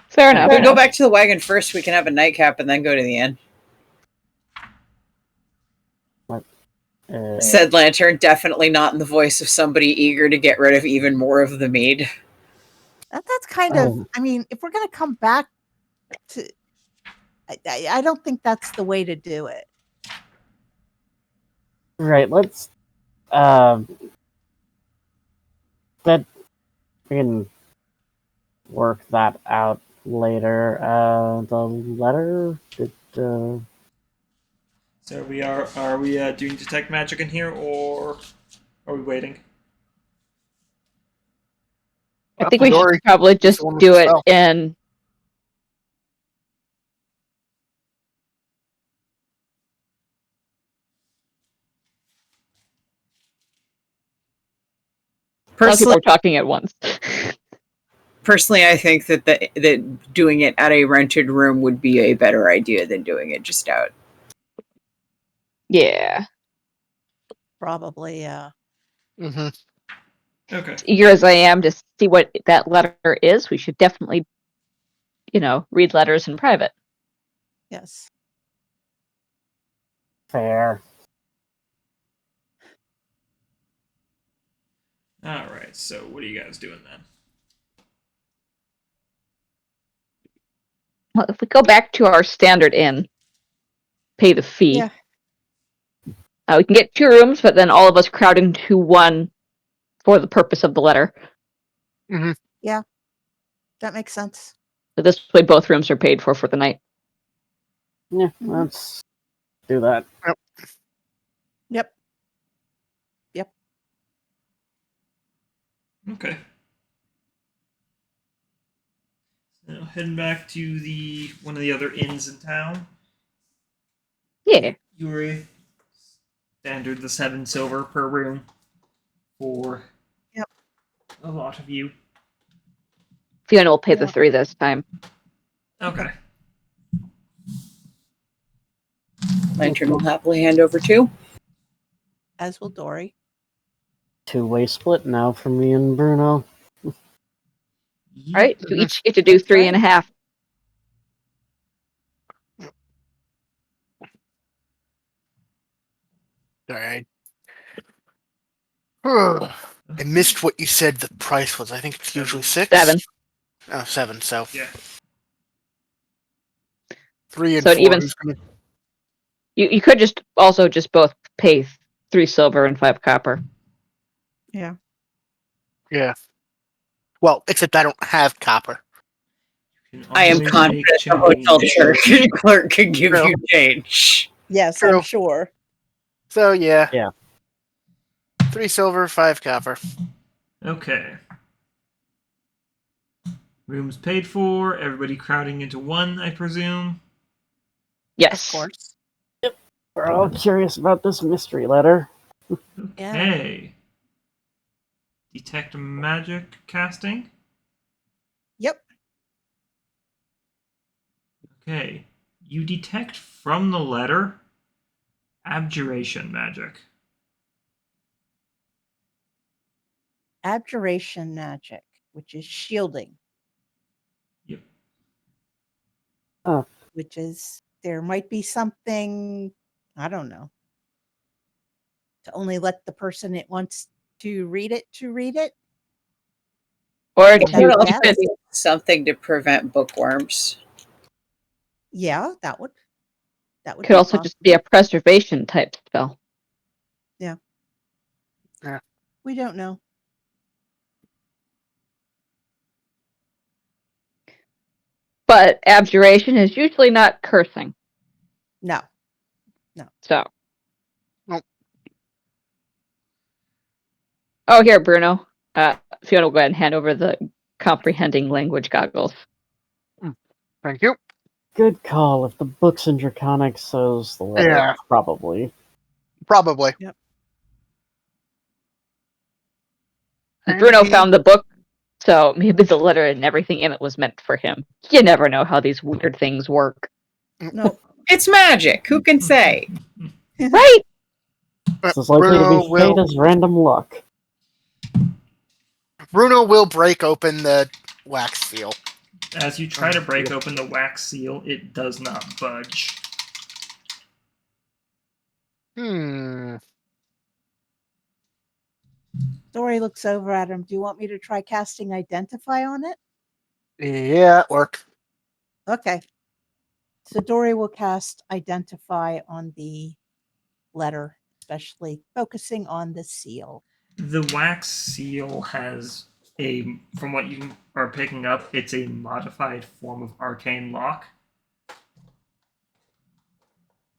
Fair enough. We go back to the wagon first. We can have a nightcap and then go to the inn. Said Lantern, definitely not in the voice of somebody eager to get rid of even more of the mead. That's kind of. I mean, if we're going to come back to, I don't think that's the way to do it. Right. Let's. That we can work that out later. The letter. So are we doing detect magic in here, or are we waiting? I think we should probably just do it in. Personally, people are talking at once. Personally, I think that doing it at a rented room would be a better idea than doing it just out. Yeah. Probably, yeah. Mm-hmm. Okay. As eager as I am to see what that letter is, we should definitely, read letters in private. Yes. Fair. All right. So what are you guys doing then? Well, if we go back to our standard inn, pay the fee. Yeah. We can get 2 rooms, but then all of us crowd into one for the purpose of the letter. Mm-hmm. Yeah, that makes sense. So this way, both rooms are paid for the night. Yeah, let's do that. Yep. Okay. So heading back to one of the other inns in town. Yeah. Yuri, standard the 7 silver per room for a lot of you. Fiona will pay the Yeah. 3 this time. Okay. Lantern will happily hand over 2. As will Dori. Two-way split now for me and Bruno. Alright, so each get to do That's 3.5. Alright. I missed what you said the price was. I think it's usually 6. 7. Oh, 7, so. Yeah. 3 and So 4. even Who's gonna... you could just also just both pay 3 silver and 5 copper. Yeah. Yeah. Well, except I don't have copper. I am Always confident make the hotel change. clerk can give True. you change. Yes, True. I'm sure. So, yeah. Yeah. 3 silver, 5 copper. Okay. Rooms paid for. Everybody crowding into one, I presume. Yes. Of course. We're all curious about this mystery letter. Okay. Detect magic casting. Yep. Okay. You detect from the letter abjuration magic. Abjuration magic, which is shielding. Yep. Which is, there might be something, I don't know, to only let the person it wants to read it. Or Which I you would keep guess. it, Something to prevent bookworms. Yeah, that would could be also just be a possible. preservation type spell. We don't know. But abjuration is usually not cursing. No. So. Nope. Oh, here, Bruno. Fiona will go ahead and hand over the comprehending language goggles. Thank you. Good call. If the book's in Draconic, so's the letter. Yeah. Probably. Probably. Yep. Bruno found the book, so maybe the letter and everything in it was meant for him. You never know how these weird things work. No. It's magic. Who can say? Right? It's as likely to Bruno be fate will, as random luck. Bruno will break open the wax seal. As you try to break open the wax seal, it does not budge. Dori looks over at him. Do you want me to try casting Identify on it? Yeah, work. Okay. So Dori will cast Identify on the letter, especially focusing on the seal. The wax seal has from what you are picking up, it's a modified form of arcane lock.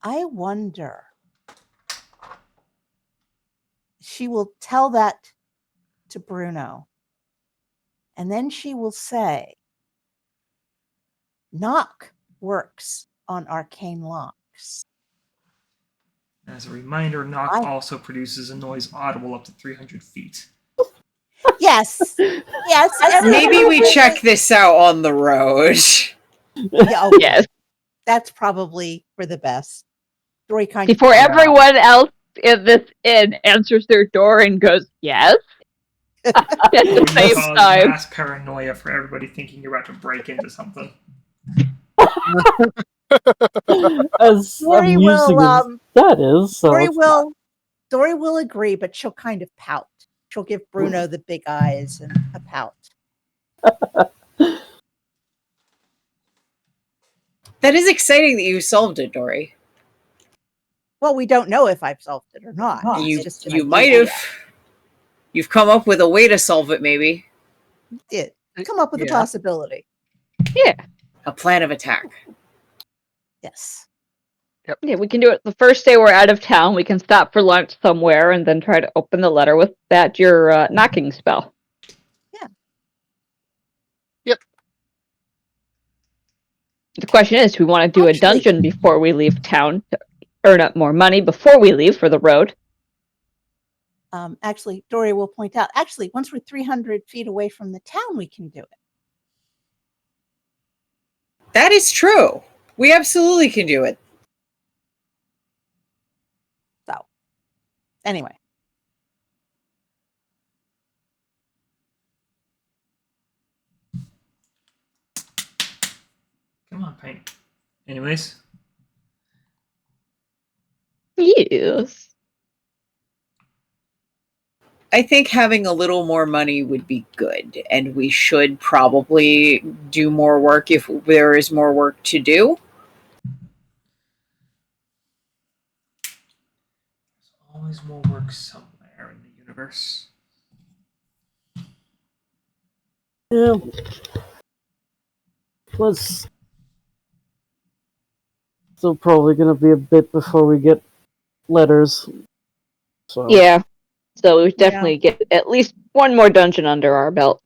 I wonder. She will tell that to Bruno. And then she will say, knock works on arcane locks. As a reminder, knock also produces a noise audible up to 300 feet. Yes. Yes. Maybe we check this out on the road. Yeah, okay. Yes. That's probably for the best. Dori kind Before of everyone else in this inn answers their door and goes, yes? At the You same cause time. mass paranoia for everybody thinking you're about to break into something. As Dori amusing will, as that is, so Dori will agree, but she'll kind of pout. She'll give Bruno the big eyes and a pout. That is exciting that you solved it, Dori. Well, we don't know if I've solved it or not. You It's just an you might idea. have. You've come up with a way to solve it, maybe. Did come up with a possibility. Yeah. A plan of attack. Yes. Yeah, we can do it the first day we're out of town. We can stop for lunch somewhere and then try to open the letter with your knocking spell. Yeah. Yep. The question is, do we want to do a dungeon before we leave town to earn up more money before we leave for the road? Actually, Dori will point out, actually, once we're 300 feet away from the town, we can do it. That is true. We absolutely can do it. So, anyway. Come on, Pint. Anyways. Yes. I think having a little more money would be good, and we should probably do more work if there is more work to do. There's always more work somewhere in the universe. Yeah. Plus, still probably gonna be a bit before we get letters. So Yeah. So we definitely get at least one more dungeon under our belt.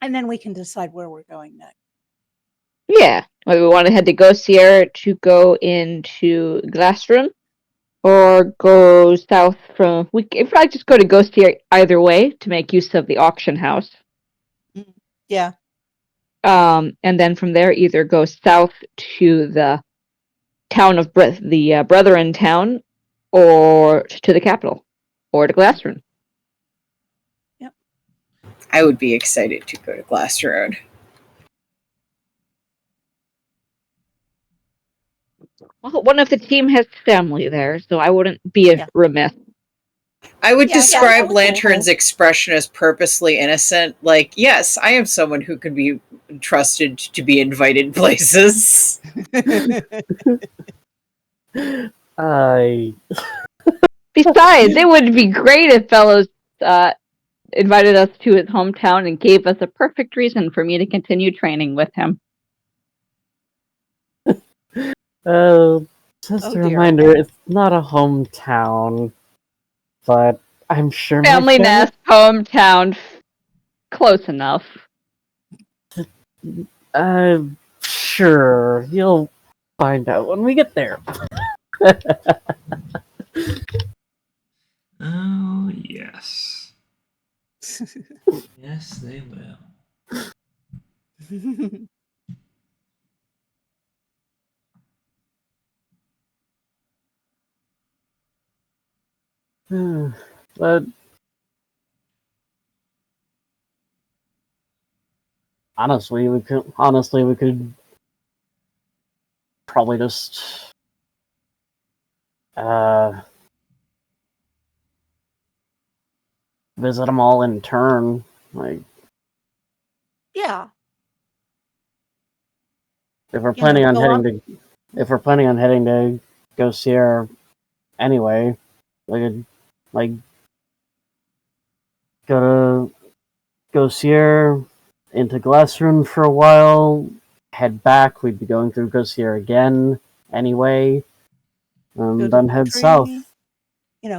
And then we can decide where we're going next. Yeah. Whether we want to head to Gossier to go into Glassroom, or go south from... We could probably just go to Gossier either way to make use of the auction house. Yeah. And then from there, either go south to the town of the Brethren town, or to the capital, or to Glassroom. Yep. I would be excited to go to Glass Road. Well, one of the team has family there, so I wouldn't be remiss. I would Yeah, describe that would be Lantern's cool. expression as purposely innocent. Like, yes, I am someone who can be trusted to be invited places. Besides, it would be great if Vellos invited us to his hometown and gave us a perfect reason for me to continue training with him. Just a reminder, it's not a hometown, but I'm sure Family nest, hometown, close enough. Sure, you'll find out when we get there. Oh, yes. Yes, they will. But honestly, we could probably just visit them all in turn. Like, Yeah. if we're planning on heading to go see her anyway, we could go see her into Glassroom for a while, head back. We'd be going through Gossier again anyway, then head south.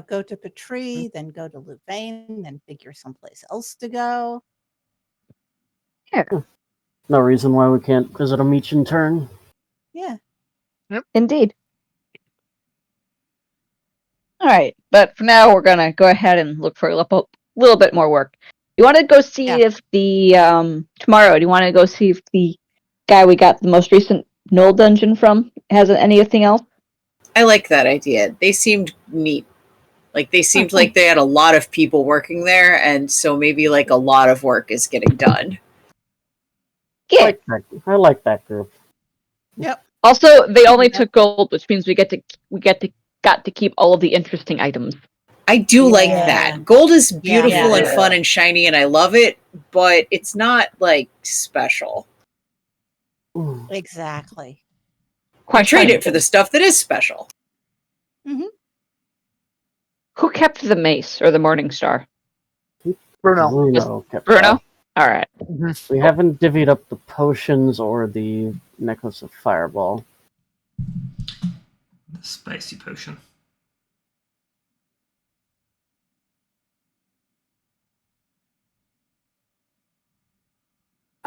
Go to Petrie, then go to Louvain, then figure someplace else to go. Yeah. No reason why we can't visit them each in turn. Yeah. Yep. Indeed. All right, but for now, we're gonna go ahead and look for a little bit more work. You want to go see if the tomorrow? Do you want to go see if the guy we got the most recent Null dungeon from has anything else? I like that idea. They seemed neat. Like, they seemed like they had a lot of people working there, and so maybe like a lot of work is getting done. Yeah, I like that group. Yep. Also, they only took gold, which means we got to keep all of the interesting items. I do like that. Gold is beautiful and fun and shiny, and I love it, but it's not like special. Exactly. I trade it for the stuff that is special. Mm-hmm. Who kept the mace or the Morning Star? Bruno. Bruno? All right. We haven't divvied up the potions or the necklace of fireball. The spicy potion.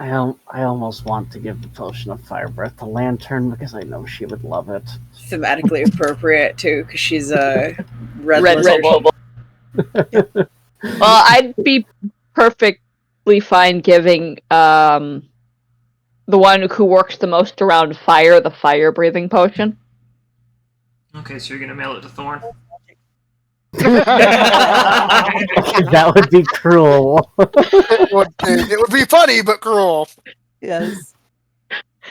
I almost want to give the potion of fire breath to Lantern because I know she would love it. Thematically appropriate too, because she's a red Kobold. Well, I'd be perfectly fine giving the one who works the most around fire the fire breathing potion. Okay, so you're gonna mail it to Thorn. That would be cruel. It would be funny, but cruel. Yes.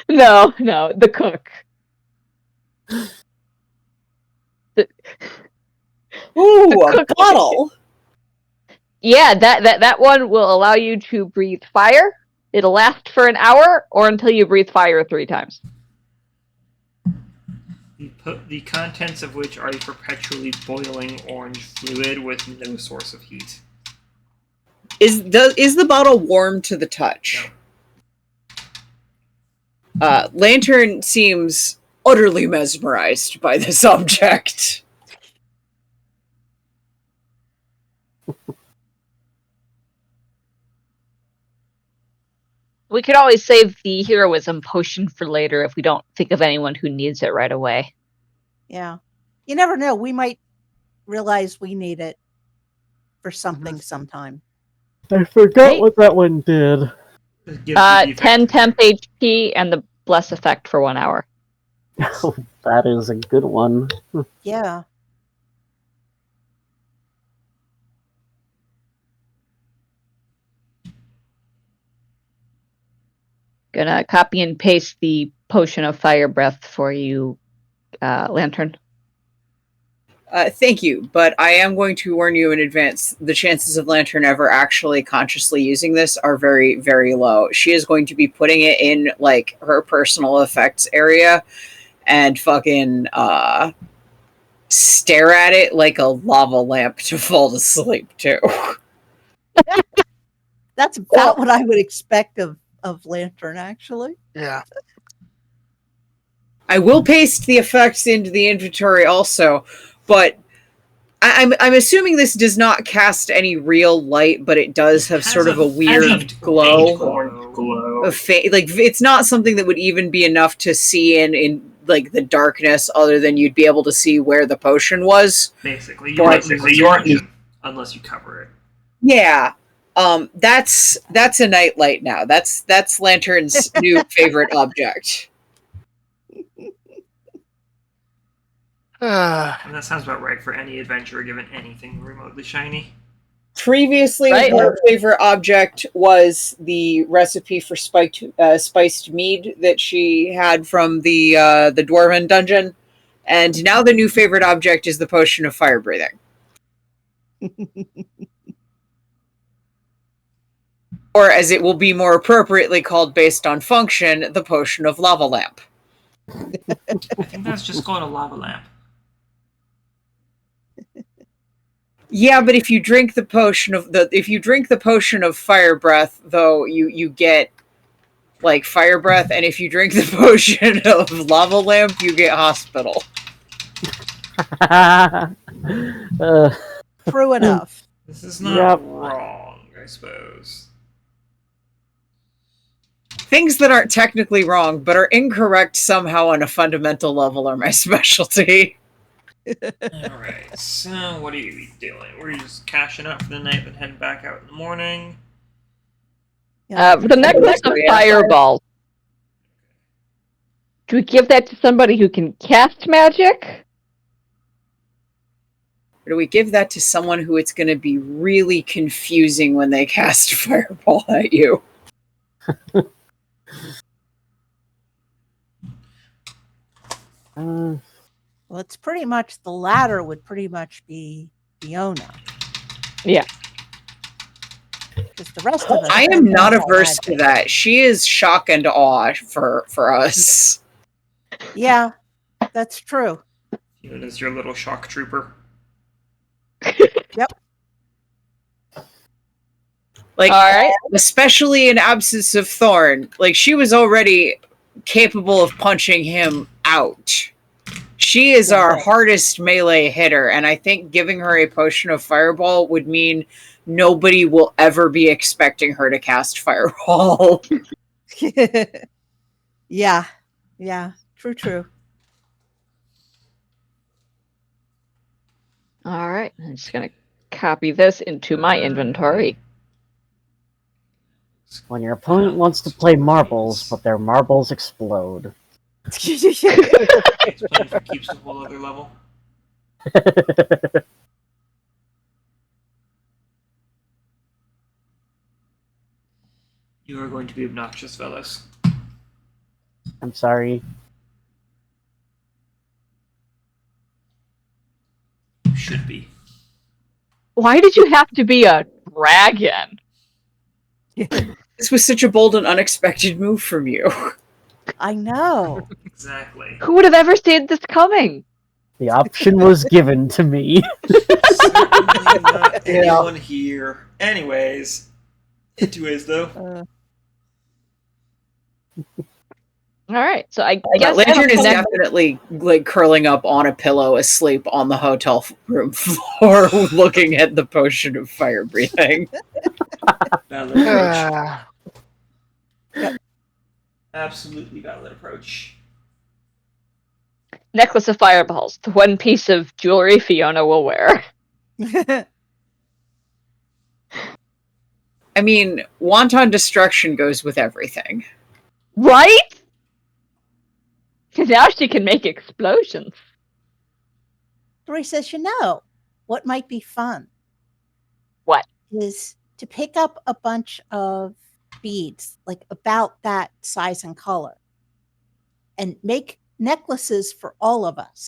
No, the cook. Ooh, a bottle. Yeah, that one will allow you to breathe fire. It'll last for an hour or until you breathe fire 3 times. The contents of which are a perpetually boiling orange fluid with no source of heat. Is the bottle warm to the touch? No. Lantern seems utterly mesmerized by this object. We could always save the heroism potion for later if we don't think of anyone who needs it right away. Yeah. You never know. We might realize we need it for something sometime. I forgot what that one did. 10 temp HP and the bless effect for 1 hour. Oh, that is a good one. Yeah. Gonna copy and paste the potion of fire breath for you, Lantern. Thank you, but I am going to warn you in advance. The chances of Lantern ever actually consciously using this are very, very low. She is going to be putting it in, like, her personal effects area and fucking, stare at it like a lava lamp to fall to sleep, too. That's about what I would expect of Lantern, actually. Yeah. I will paste the effects into the inventory also, but I'm assuming this does not cast any real light, but it does have sort of a weird glow. Like, it's not something that would even be enough to see in like the darkness, other than you'd be able to see where the potion was. Basically, you aren't unless you cover it. Yeah. That's a nightlight now. That's Lantern's new favorite object. And that sounds about right for any adventurer given anything remotely shiny. Previously, her favorite object was the recipe for spiced mead that she had from the Dwarven dungeon, and now the new favorite object is the potion of fire breathing. Or, as it will be more appropriately called based on function, the potion of lava lamp. I think that's just called a lava lamp. Yeah, but if you drink the potion of fire breath, though, you get like fire breath, and if you drink the potion of lava lamp, you get hospital. True enough. This is not wrong, I suppose. Things that aren't technically wrong, but are incorrect somehow on a fundamental level, are my specialty. Alright, so what are you doing? We're just cashing up for the night, then heading back out in the morning. For the necklace of fireball, do we give that to somebody who can cast magic? Or do we give that to someone who it's going to be really confusing when they cast fireball at you? Well, it's pretty much the latter would pretty much be Fiona. Yeah. Because the rest of us. I am not averse to that. She is shock and awe for us. Yeah, that's true. Fiona's your little shock trooper. Yep. Like, all right. Especially in absence of Thorn. Like, she was already capable of punching him out. She is our hardest melee hitter, and I think giving her a potion of fireball would mean nobody will ever be expecting her to cast fireball. Yeah. True. All right, I'm just gonna copy this into my inventory. When your opponent wants to play marbles, but their marbles explode. It's playing for keeps a whole other level. You are going to be obnoxious, Vellos. I'm sorry. You should be. Why did you have to be a dragon? This was such a bold and unexpected move from you. I know. Exactly. Who would have ever seen this coming? The option was given to me. Certainly not anyone here. Anyways, though. All right, so I guess Lantern is definitely like curling up on a pillow, asleep on the hotel room floor, looking at the potion of fire breathing. Valid approach. Absolutely valid approach. necklace of fireballs, the one piece of jewelry Fiona will wear. I mean, wanton destruction goes with everything. Right? Because now she can make explosions. Dori says, what might be fun? What? Is to pick up a bunch of beads, like about that size and color, and make necklaces for all of us.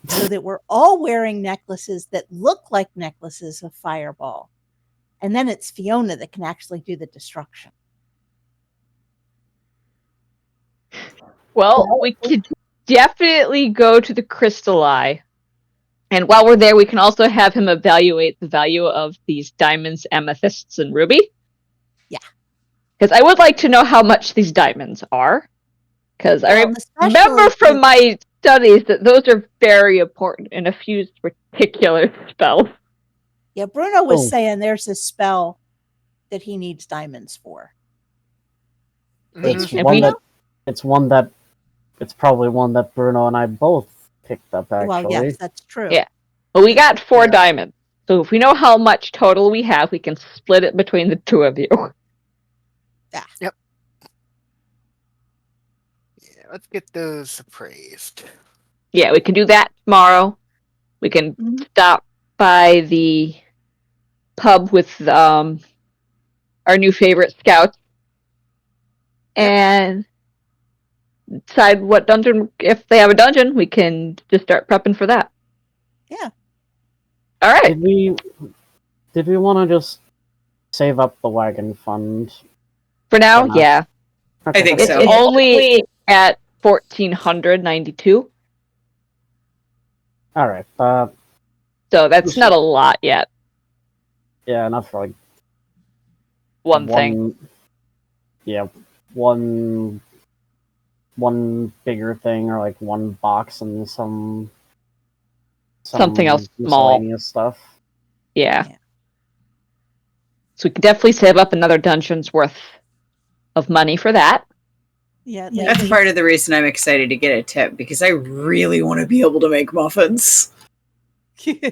So that we're all wearing necklaces that look like necklaces of fireball. And then it's Fiona that can actually do the destruction. Well, we could definitely go to the Crystal Eye. And while we're there, we can also have him evaluate the value of these diamonds, amethysts, and ruby. Yeah. Because I would like to know how much these diamonds are. Because I remember from my studies that those are very important in a few particular spells. Yeah, Bruno was saying there's a spell that he needs diamonds for. It's probably one that Bruno and I both picked up, actually. Well, yes, that's true. Yeah. Well, we got 4 diamonds. So if we know how much total we have, we can split it between the 2 of you. Yeah. Yep. Yeah, let's get those appraised. Yeah, we can do that tomorrow. We can stop by the pub with our new favorite scouts and decide what dungeon. If they have a dungeon, we can just start prepping for that. Yeah. All right. Did we want to just save up the wagon fund for now? Yeah. Okay. I think so. It's only at 1,492. All right. So that's not a lot yet. Yeah, enough for like one thing. Yeah, one bigger thing, or like one box and some something else small stuff. Yeah. So we could definitely save up another dungeon's worth of money for that. Yeah, that's part of the reason I'm excited to get a tip, because I really want to be able to make muffins. Yeah,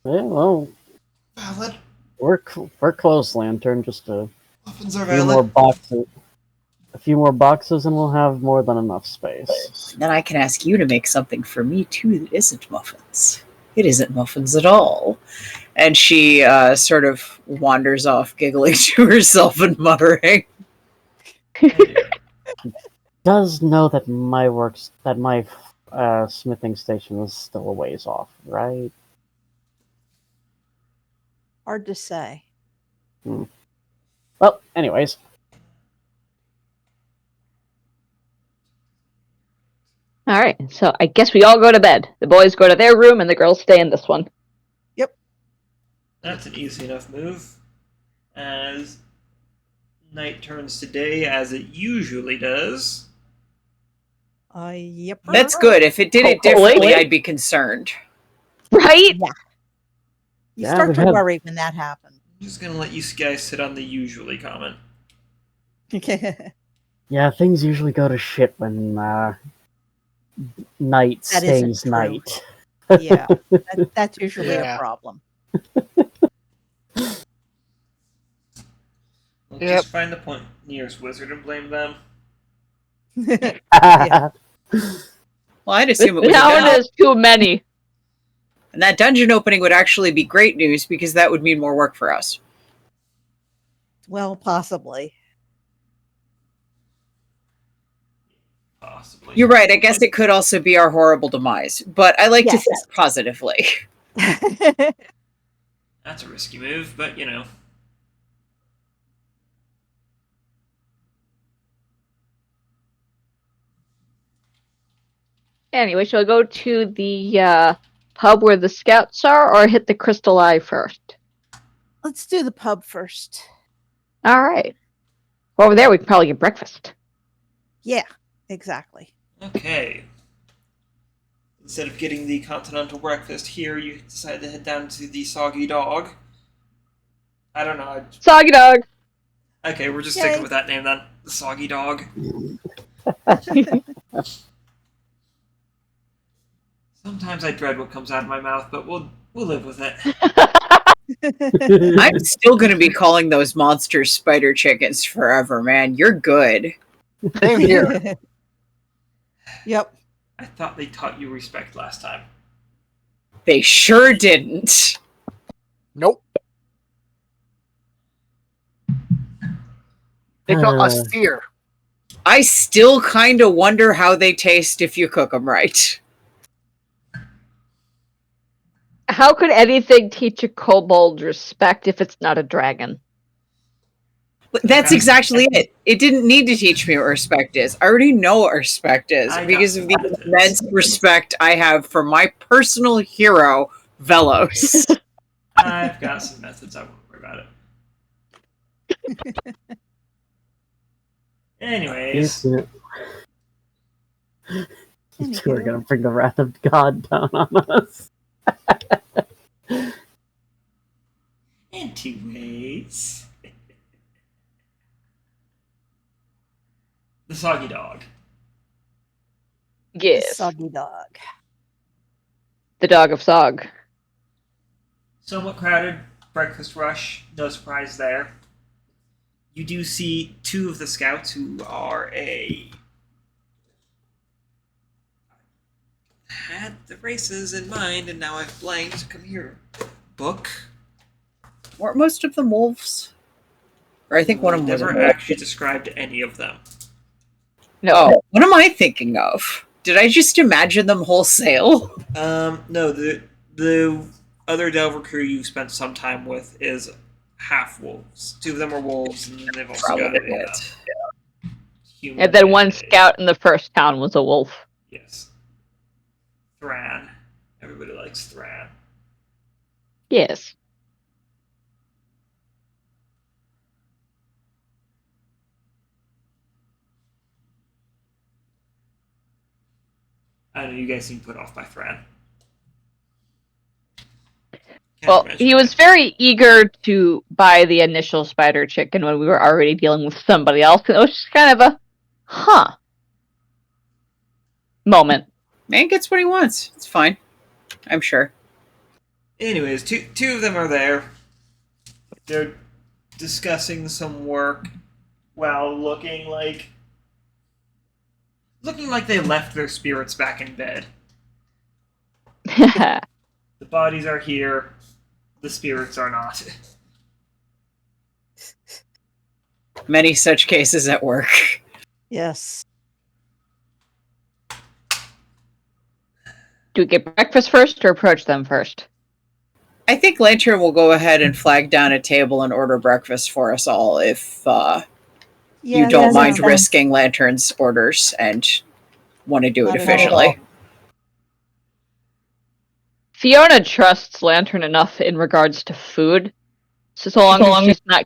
well, valid. We're close, Lantern. Just muffins are valid. A few more boxes, and we'll have more than enough space. Then I can ask you to make something for me too that isn't muffins. It isn't muffins at all. And she sort of wanders off, giggling to herself and muttering. Does know that my smithing station is still a ways off, right? Hard to say. Well, anyways. All right, so I guess we all go to bed. The boys go to their room, and the girls stay in this one. Yep. That's an easy enough move. As night turns to day, as it usually does, Yep. That's good. If it did it differently, I'd be concerned. Right? Yeah. You Yeah, start we've to had- worry when that happens. I'm just gonna let you guys sit on the usually comment. Yeah, things usually go to shit when night That isn't stays true. night. Yeah, that's usually Yeah. a problem. Well, Yep. just find the point nearest wizard and blame them. Yeah. Well, I'd assume it was Now a it is too many. And that dungeon opening would actually be great news because that would mean more work for us. Well, possibly. Possibly. You're right. I guess it could also be our horrible demise, but I like to Yes. think positively. That's a risky move, but you know. Anyway, shall I go to the pub where the scouts are, or hit the Crystal Eye first? Let's do the pub first. All right. Well, over there, we can probably get breakfast. Yeah, exactly. Okay. Instead of getting the continental breakfast here, you decide to head down to the Soggy Dog. I don't know. Soggy Dog! Okay, we're just Yay. sticking with that name then. The Soggy Dog. Sometimes I dread what comes out of my mouth, but we'll live with it. I'm still going to be calling those monsters spider chickens forever, man. You're good. Same here. Yep. I thought they taught you respect last time. They sure didn't. Nope. They taught us fear. I still kind of wonder how they taste if you cook them right. How could anything teach a kobold respect if it's not a dragon? That's exactly it. It didn't need to teach me what respect is. I already know what respect is I because got of the methods. immense respect I have for my personal hero, Vellos. I've got some methods, I won't worry about it. Anyways, You two are gonna bring the wrath of God down on us. anyways. The Soggy Dog. Yes. Soggy dog. The dog of Sog. Somewhat crowded, breakfast rush, no surprise there. You do see two of the scouts who are had the races in mind, and now I've blanked. Come here, book. Weren't most of them wolves? Or I think one of them was a Never wolf. actually described any of them. No. Oh, what am I thinking of? Did I just imagine them wholesale? No, the other Delver crew you've spent some time with is half wolves. Two of them are wolves, and they've also Probably got it. human. And then one scout in the first town was a wolf. Yes. Thran. Everybody likes Thran. Yes. I know you guys seem put off by Thran. Well, he was very eager to buy the initial spider chicken when we were already dealing with somebody else. It was just kind of a, moment. Man gets what he wants. It's fine. I'm sure. Anyways, two of them are there. They're discussing some work while looking like they left their spirits back in bed. The bodies are here. The spirits are not. Many such cases at work. Yes. Do we get breakfast first or approach them first? I think Lantern will go ahead and flag down a table and order breakfast for us all if you don't mind risking Lantern's orders and want to do it efficiently. Fiona trusts Lantern enough in regards to food, so long as she's not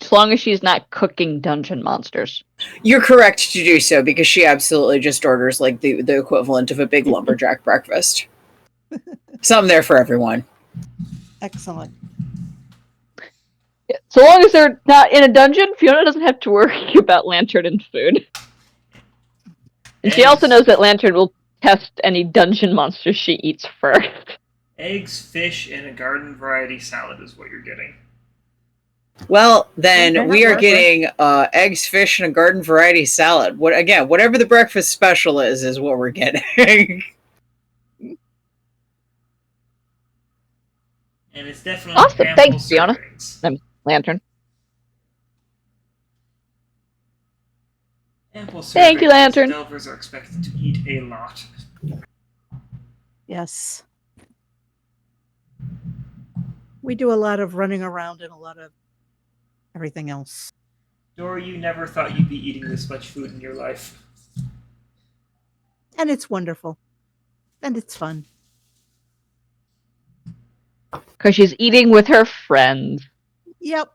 As long as she's not cooking dungeon monsters. You're correct to do so, because she absolutely just orders like the equivalent of a big lumberjack breakfast. Something there for everyone. Excellent. Yeah, so long as they're not in a dungeon, Fiona doesn't have to worry about Lantern and food. And she also knows that Lantern will test any dungeon monsters she eats first. Eggs, fish, and a garden variety salad is what you're getting. Well, then we are work, getting eggs, fish, and a garden variety salad. Whatever the breakfast special is what we're getting. And it's definitely Awesome. ample Thanks, Fiona. servings. Lantern. Ample servings. Thank you, Lantern. Delvers are expected to eat a lot. Yes. We do a lot of running around and a lot of everything else. Dori, you never thought you'd be eating this much food in your life. And it's wonderful. And it's fun. Because she's eating with her friends. Yep.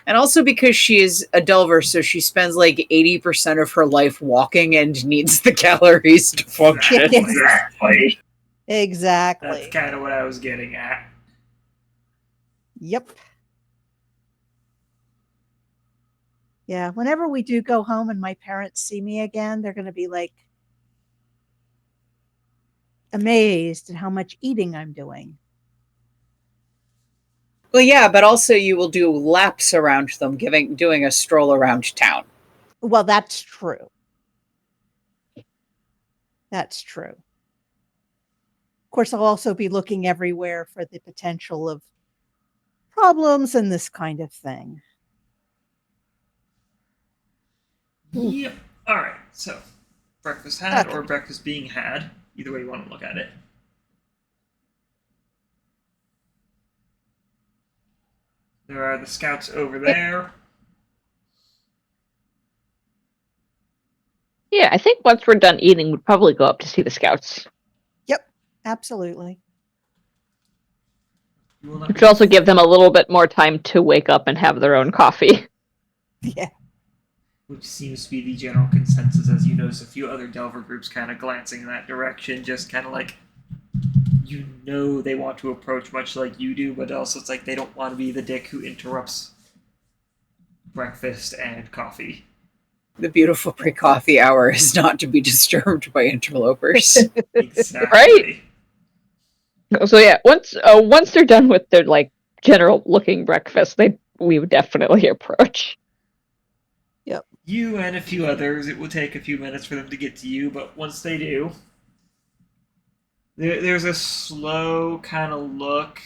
And also because she is a delver, so she spends like 80% of her life walking and needs the calories to function. Exactly. That's kind of what I was getting at. Yep. Yeah, whenever we do go home and my parents see me again, they're going to be like amazed at how much eating I'm doing. Well, yeah, but also you will do laps around them, doing a stroll around town. Well, that's true. That's true. Of course, I'll also be looking everywhere for the potential of problems and this kind of thing. Yep. Alright, so breakfast had or breakfast being had. Either way you want to look at it. There are the scouts over there. Yeah, I think once we're done eating, we'd probably go up to see the scouts. Yep, absolutely. Which will also give them a little bit more time to wake up and have their own coffee. Yeah. Which seems to be the general consensus, as you notice a few other Delver groups kind of glancing in that direction, just kind of like, you know they want to approach much like you do, but also it's like they don't want to be the dick who interrupts breakfast and coffee. The beautiful pre-coffee hour is not to be disturbed by interlopers. Exactly. Right? So yeah, once they're done with their like general looking breakfast, we would definitely approach. Yep. You and a few others, it will take a few minutes for them to get to you, but once they do, there's a slow kind of look,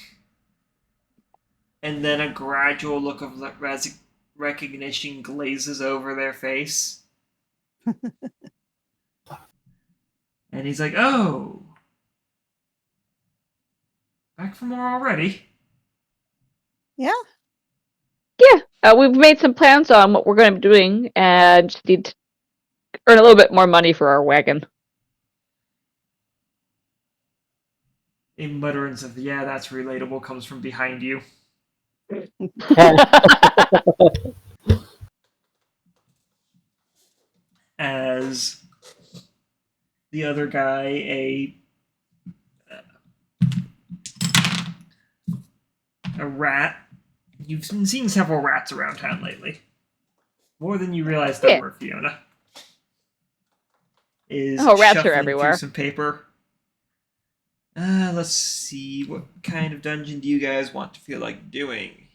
and then a gradual look of recognition glazes over their face. And he's like, oh, back for more already? Yeah. Yeah, we've made some plans on what we're going to be doing, and just need to earn a little bit more money for our wagon. A mutterance of, yeah, that's relatable, comes from behind you. As the other guy, a rat. You've been seeing several rats around town lately. More than you realized there were, Fiona. Rats are shuffling everywhere. Through some paper. Let's see. What kind of dungeon do you guys want to feel like doing?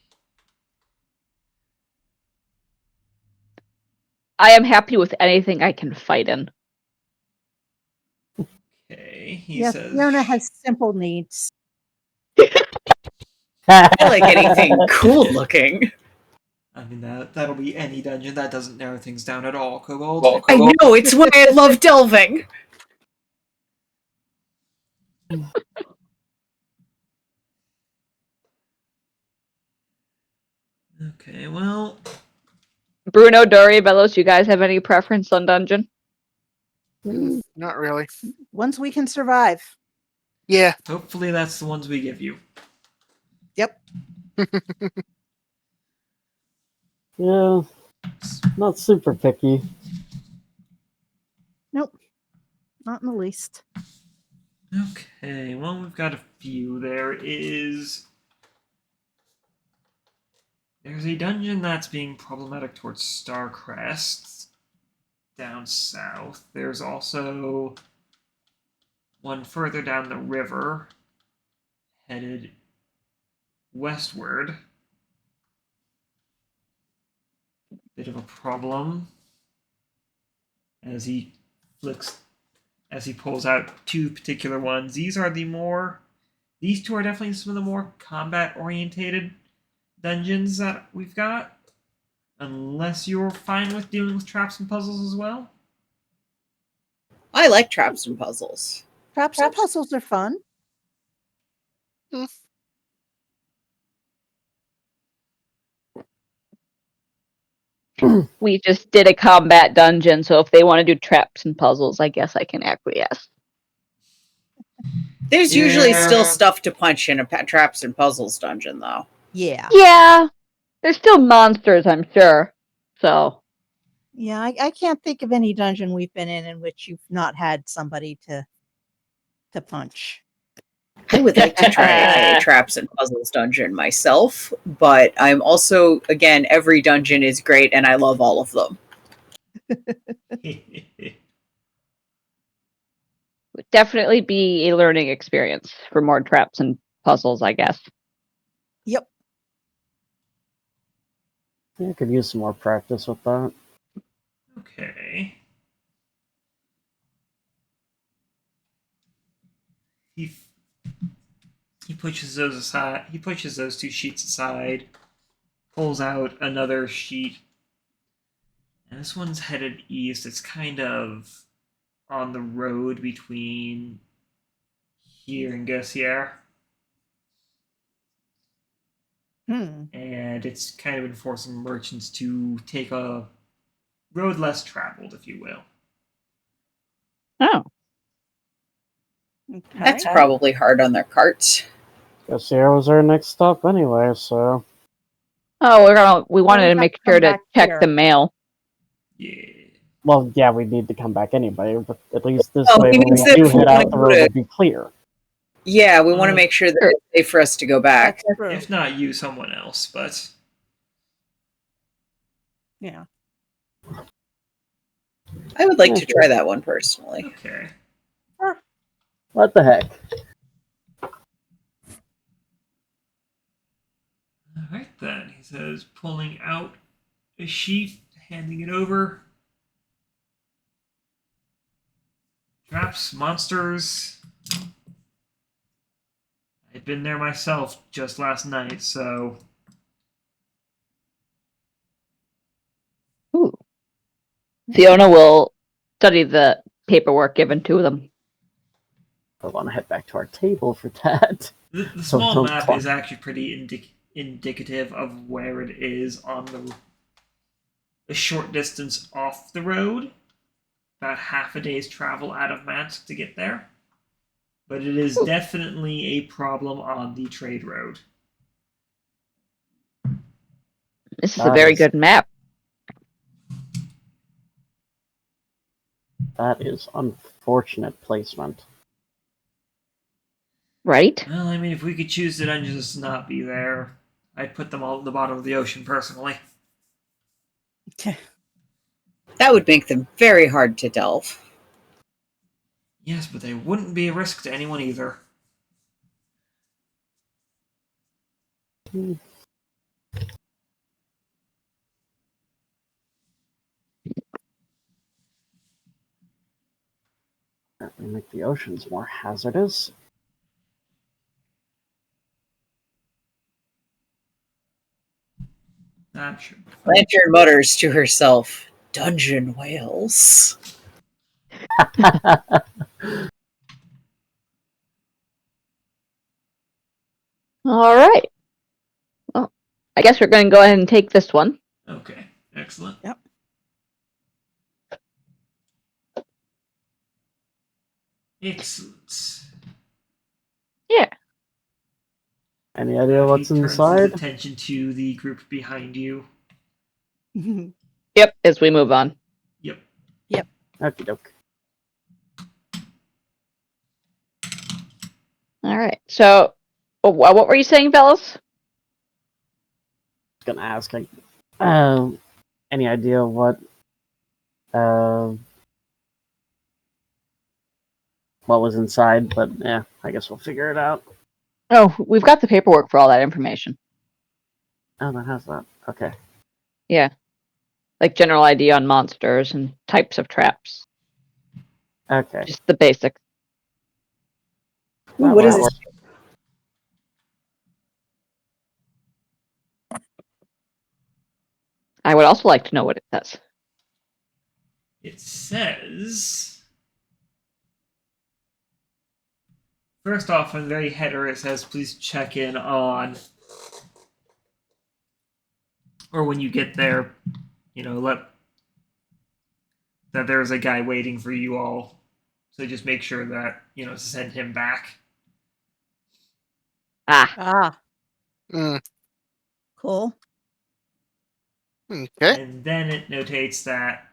I am happy with anything I can fight in. Okay, he Yes, says. Fiona has simple needs. I like anything cool looking. I mean, that'll be any dungeon. That doesn't narrow things down at all, Kobold. I know, it's why I love delving. Okay, well. Bruno, Dori, Vellos, you guys have any preference on dungeon? Not really. Ones we can survive. Yeah. Hopefully that's the ones we give you. Yep. Yeah, not super picky. Nope, not in the least. Okay, well, we've got a few. There's a dungeon that's being problematic towards Starcrest down south. There's also one further down the river, headed westward. Bit of a problem as he pulls out two particular ones. These two are definitely some of the more combat orientated dungeons that we've got. Unless you're fine with dealing with traps and puzzles as well. I like traps and puzzles. Traps and puzzles are fun. We just did a combat dungeon, so if they want to do traps and puzzles, I guess I can acquiesce. There's usually still stuff to punch in a traps and puzzles dungeon, though. Yeah. Yeah. There's still monsters, I'm sure. So. Yeah, I can't think of any dungeon we've been in which you've not had somebody to punch. I would like to try a traps and puzzles dungeon myself, but I'm also, again, every dungeon is great and I love all of them. Would definitely be a learning experience for more traps and puzzles, I guess. Yep. Yeah, I could use some more practice with that. Okay. He pushes those aside. He pushes those two sheets aside, pulls out another sheet, and this one's headed east. It's kind of on the road between here and Gossier. And it's kind of enforcing merchants to take a road less traveled, if you will. Oh. Okay. That's probably hard on their carts. Gossier was our next stop anyway, so... Oh, we wanted to make sure to check the mail. Yeah. Well, yeah, we need to come back anyway, but at least this Well, way he when means we that do if we head wanna out, the go road to- will be clear. Yeah, we want to make sure that it's safe for us to go back. That's true. If not you, someone else, but... Yeah. I would like to try that one personally. Okay. What the heck? Alright then, he says, pulling out a sheet, handing it over. Traps, monsters. I'd been there myself just last night, so... Ooh. Fiona will study the paperwork given to them. I want to head back to our table for that. The So small don't map clock. is actually pretty indicative of where it is on the short distance off the road. About half a day's travel out of Mansque to get there. But it is definitely a problem on the trade road. This is a very good map. That is unfortunate placement. Right? Well, I mean, if we could choose the dungeons to not be there, I'd put them all at the bottom of the ocean, personally. That would make them very hard to delve. Yes, but they wouldn't be a risk to anyone either. That may make the oceans more hazardous. That should be fun. Lantern mutters to herself, "Dungeon whales." All right. Well, I guess we're going to go ahead and take this one. Okay, excellent. Yep. Excellent. Yeah. Any idea what's He turns his inside? attention to the group behind you. Yep, as we move on. Yep. Okie doke. All right. So, what were you saying, Vellos? I was gonna ask, any idea what was inside? But yeah, I guess we'll figure it out. Oh, we've got the paperwork for all that information. Oh, that has that. Okay. Yeah. Like general ID on monsters and types of traps. Okay. Just the basics. Ooh, what is this? I would also like to know what it says. It says... First off, in the very header, it says, please check in on... Or when you get there, let that there's a guy waiting for you all. So just make sure that, send him back. Ah. Cool. Okay. And then it notates that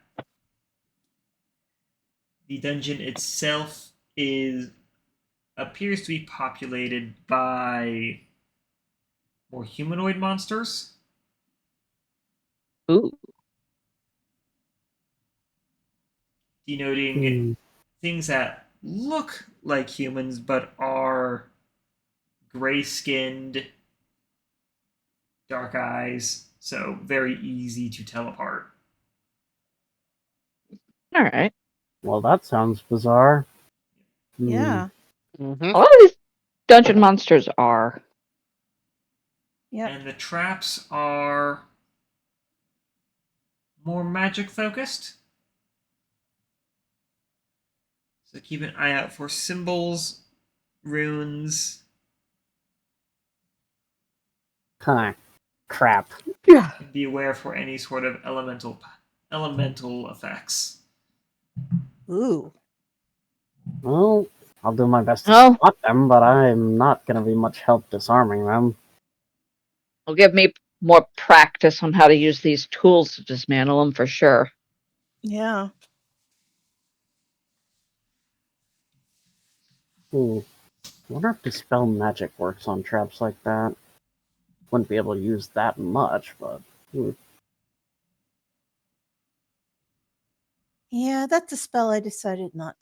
the dungeon itself appears to be populated by more humanoid monsters. Ooh. Denoting things that look like humans but are gray-skinned, dark eyes, so very easy to tell apart. All right. Well, that sounds bizarre. Yeah. Mm-hmm. A lot of these dungeon monsters are. Yep. And the traps are more magic focused. So keep an eye out for symbols, runes. Kind of crap. Yeah. And be aware for any sort of elemental effects. Ooh. Well, I'll do my best to Oh. spot them, but I'm not going to be much help disarming them. Will give me more practice on how to use these tools to dismantle them for sure. Yeah. I wonder if dispel magic works on traps like that. Wouldn't be able to use that much, but... Yeah, that's a spell I decided not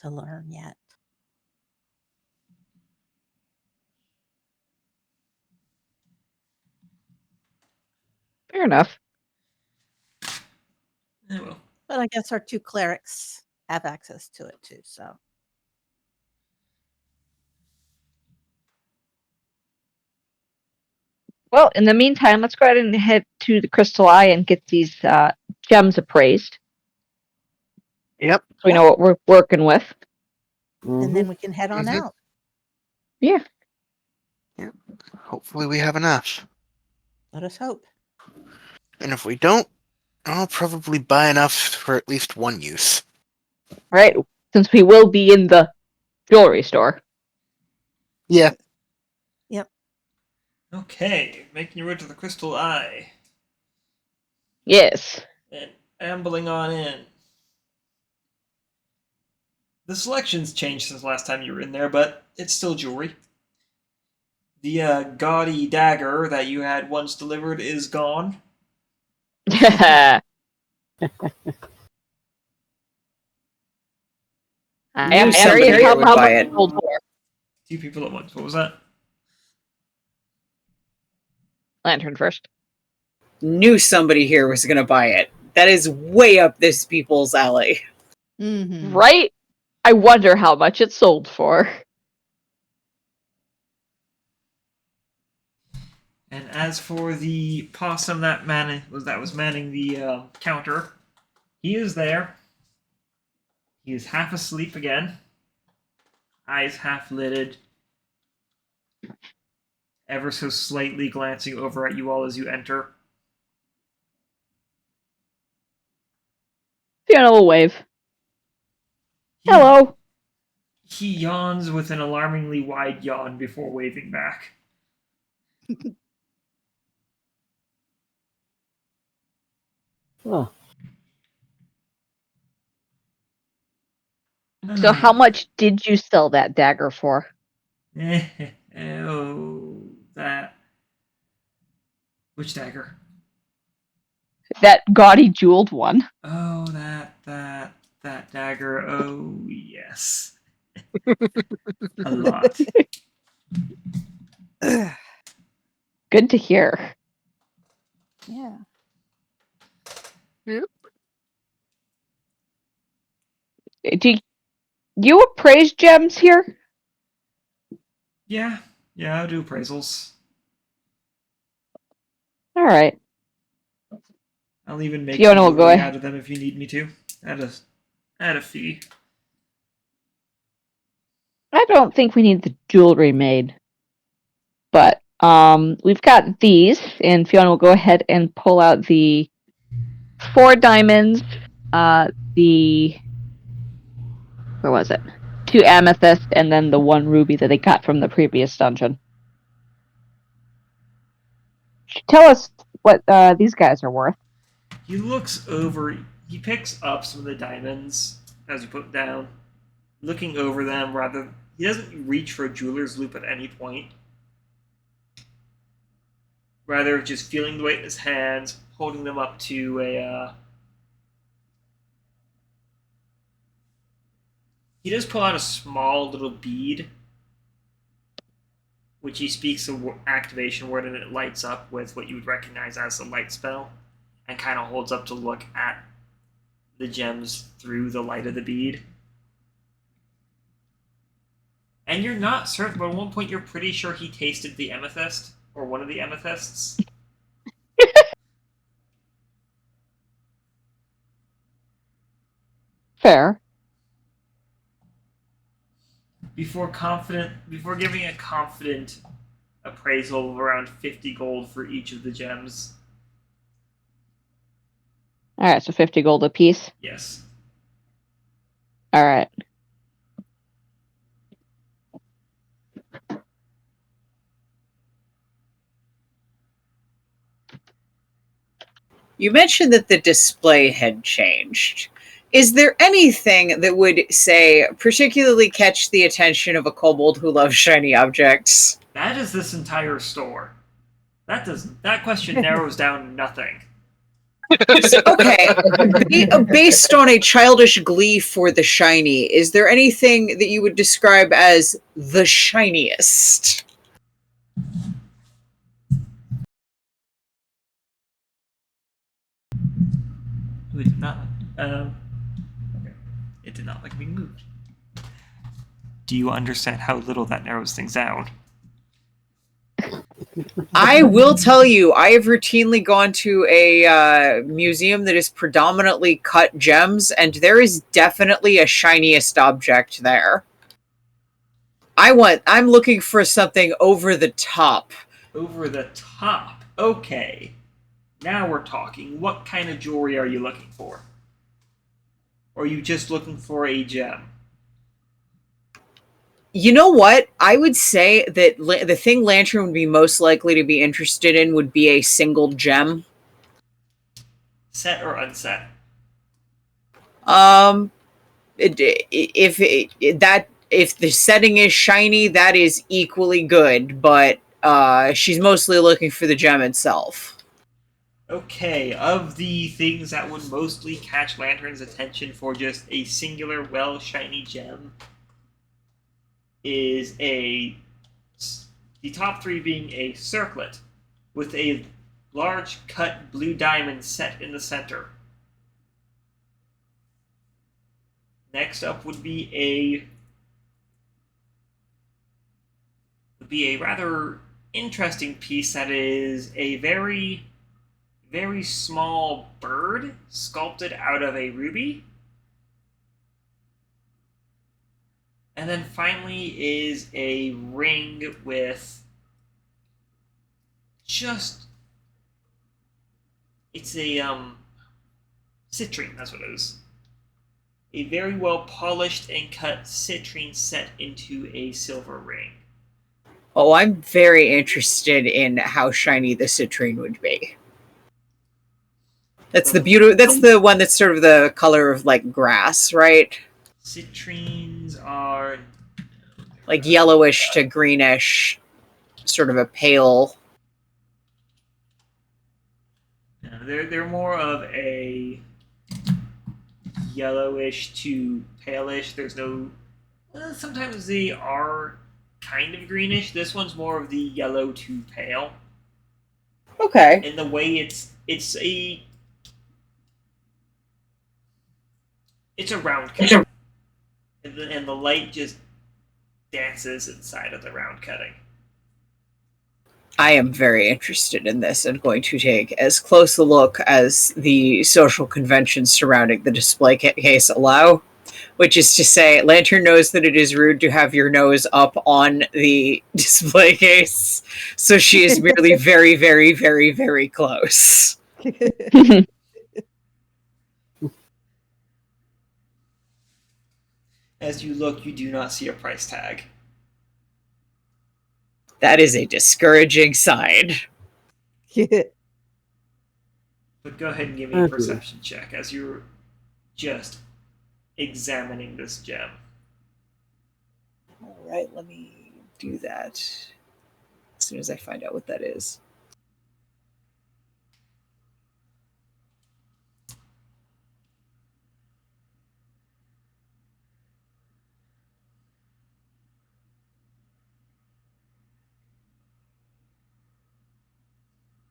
to learn yet. Fair enough. Oh, well. But I guess our two clerics have access to it too, so. Well, in the meantime, let's go ahead and head to the Crystal Eye and get these gems appraised. Yep. So we know what we're working with. And then we can head on out. Yeah. Hopefully we have enough. Let us hope. And if we don't, I'll probably buy enough for at least one use. Right. Since we will be in the jewelry store. Yeah. Yep. Okay, making your way to the Crystal Eye. Yes. And ambling on in. The selection's changed since last time you were in there, but it's still jewelry. The gaudy dagger that you had once delivered is gone. I am somebody curious here how would buy much it. sold for. 2 people at once. What was that? Lantern first. Knew somebody here was going to buy it. That is way up this people's alley. Mm-hmm. Right? I wonder how much it sold for. And as for the possum that was manning the counter, he is there. He is half asleep again, eyes half lidded, ever so slightly glancing over at you all as you enter. Fiona will wave. Hello. He yawns with an alarmingly wide yawn before waving back. Huh. So how much did you sell that dagger for? Oh, that. Which dagger? That gaudy jeweled one. Oh, that dagger. Oh, yes. A lot. Good to hear. Yeah. Yep. Do you appraise gems here? Yeah, I'll do appraisals. All right. I'll even make Fiona some will go jewelry ahead. out of them if you need me to. At a fee. I don't think we need the jewelry made. But we've got these, and Fiona will go ahead and pull out the 4 diamonds, where was it? 2 amethyst, and then the 1 ruby that they got from the previous dungeon. Tell us what these guys are worth. He looks over. He picks up some of the diamonds as you put them down, looking over them. Rather, he doesn't reach for a jeweler's loop at any point. Rather, just feeling the weight in his hands, holding them up to a. He does pull out a small little bead, which he speaks an activation word, and it lights up with what you would recognize as a light spell, and kind of holds up to look at the gems through the light of the bead. And you're not certain, but at one point you're pretty sure he tasted the amethyst, or one of the amethysts. Fair. Before giving a confident appraisal of around 50 gold for each of the gems. All right, so 50 gold apiece. Yes. All right. You mentioned that the display had changed. Is there anything that would, say, particularly catch the attention of a kobold who loves shiny objects? That is this entire store. That question narrows down nothing. Okay, based on a childish glee for the shiny, is there anything that you would describe as the shiniest? It did not. Okay. It did not like being moved. Do you understand how little that narrows things down? I will tell you, I have routinely gone to a museum that is predominantly cut gems, and there is definitely a shiniest object there. I'm looking for something over the top. Over the top. Okay. Now we're talking. What kind of jewelry are you looking for? Or are you just looking for a gem? You know what? I would say that the thing Lantern would be most likely to be interested in would be a single gem. Set or unset? If the setting is shiny, that is equally good, but she's mostly looking for the gem itself. Okay, of the things that would mostly catch Lantern's attention for just a singular, shiny gem, is the top 3 being a circlet with a large cut blue diamond set in the center. Next up would be a rather interesting piece that is a very, very small bird sculpted out of a ruby. And then finally is a ring with it's a citrine, that's what it is. A very well polished and cut citrine set into a silver ring. Oh, I'm very interested in how shiny the citrine would be. That's That's the one that's sort of the color of like grass, right? Citrines are like yellowish to greenish, sort of a pale. No, they're more of a yellowish to palish. There's no. Sometimes they are kind of greenish. This one's more of the yellow to pale. Okay. And the way it's a round cutting, and the light just dances inside of the round cutting. I am very interested in this and going to take as close a look as the social conventions surrounding the display case allow, which is to say, Lantern knows that it is rude to have your nose up on the display case, so she is merely very, very, very, very close. As you look, you do not see a price tag. That is a discouraging sign. But go ahead and give me a perception check as you're just examining this gem. All right, let me do that as soon as I find out what that is.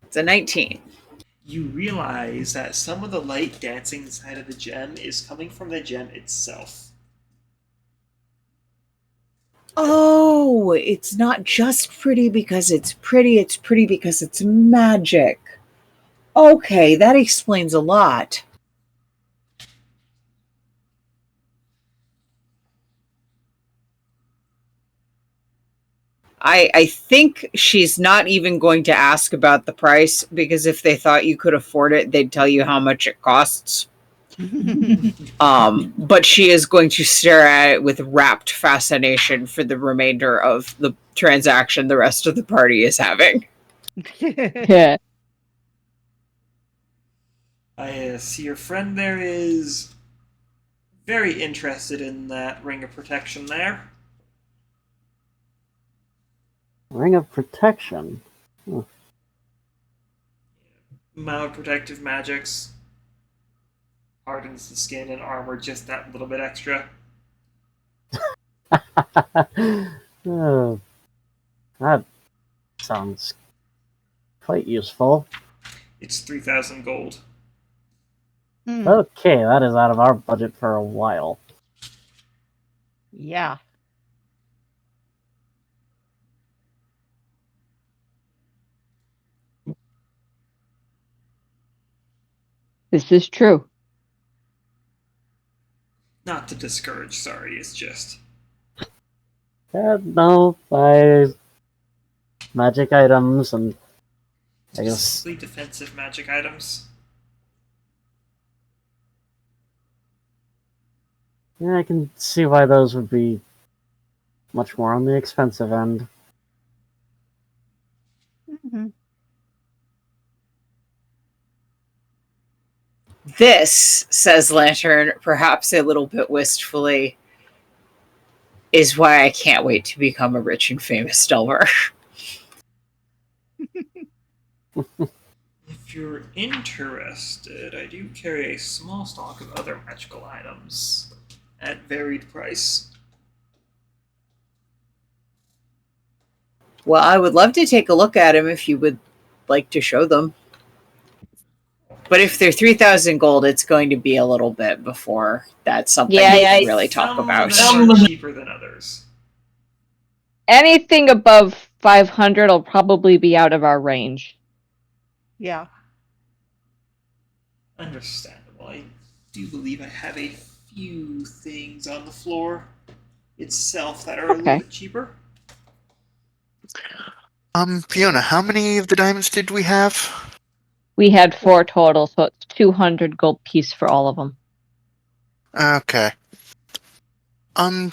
It's a 19. You realize that some of the light dancing inside of the gem is coming from the gem itself. Oh, it's not just pretty because it's pretty because it's magic. Okay, that explains a lot. I think she's not even going to ask about the price, because if they thought you could afford it, they'd tell you how much it costs. But she is going to stare at it with rapt fascination for the remainder of the transaction the rest of the party is having. Yeah. I see your friend there is very interested in that ring of protection there. Ring of protection? Huh. Mild protective magics. Hardens the skin and armor just that little bit extra. Oh, that sounds quite useful. It's 3,000 gold. Okay, that is out of our budget for a while. Yeah. This is true. Not to discourage, sorry, it's just... No, magic items and I guess specifically defensive magic items. yeah, I can see why those would be much more on the expensive end. Mm-hmm. This, says Lantern, perhaps a little bit wistfully, is why I can't wait to become a rich and famous Delver. If you're interested, I do carry a small stock of other magical items at varied price. Well, I would love to take a look at them if you would like to show them. But if they're 3,000 gold, it's going to be a little bit before that's something we can really talk about. Some are cheaper than others. Anything above 500 will probably be out of our range. Yeah. Understandable. I do believe I have a few things on the floor itself that are a little bit cheaper. Fiona, how many of the diamonds did we have? We had 4 total, so it's 200 gold piece for all of them. Okay. Do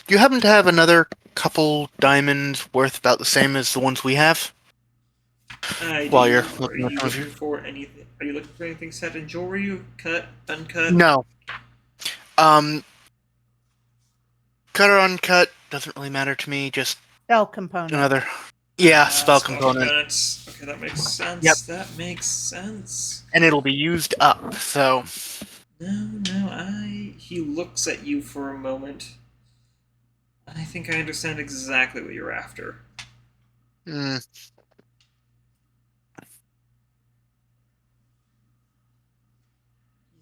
you happen to have another couple diamonds worth about the same as the ones we have? While you're Are you looking for anything? Are you looking for anything set in jewelry, cut, uncut? No. Cut or uncut doesn't really matter to me. Just Spell component. another. Spell component. Components. Okay, that makes sense. Yep. That makes sense. And it'll be used up, so. No, he looks at you for a moment. I think I understand exactly what you're after. Hmm.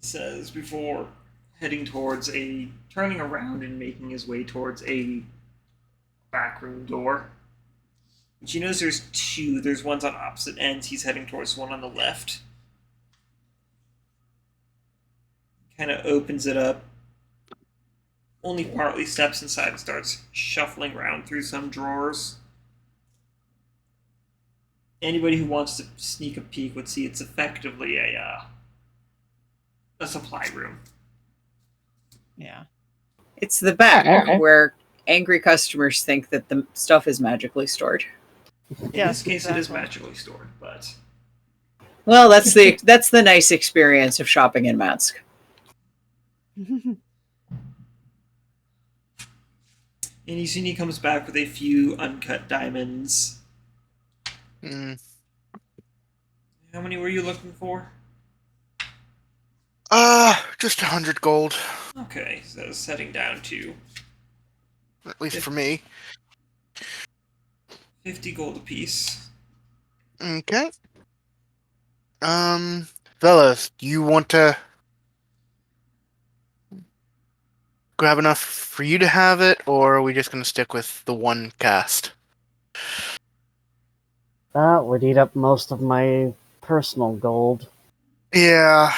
He says before turning around and making his way towards a backroom door. But he knows there's two. There's ones on opposite ends. He's heading towards one on the left. Kind of opens it up. Only partly steps inside and starts shuffling around through some drawers. Anybody who wants to sneak a peek would see it's effectively a supply room. Yeah. It's the back where angry customers think that the stuff is magically stored. In this case, it is magically stored, but... Well, that's the nice experience of shopping in Mansque. And he comes back with a few uncut diamonds. Mm. How many were you looking for? Just 100 gold. Okay, so setting down to... At least for me. 50 gold apiece. Okay. Vellos, do you want to grab enough for you to have it, or are we just going to stick with the one cast? That would eat up most of my personal gold. Yeah,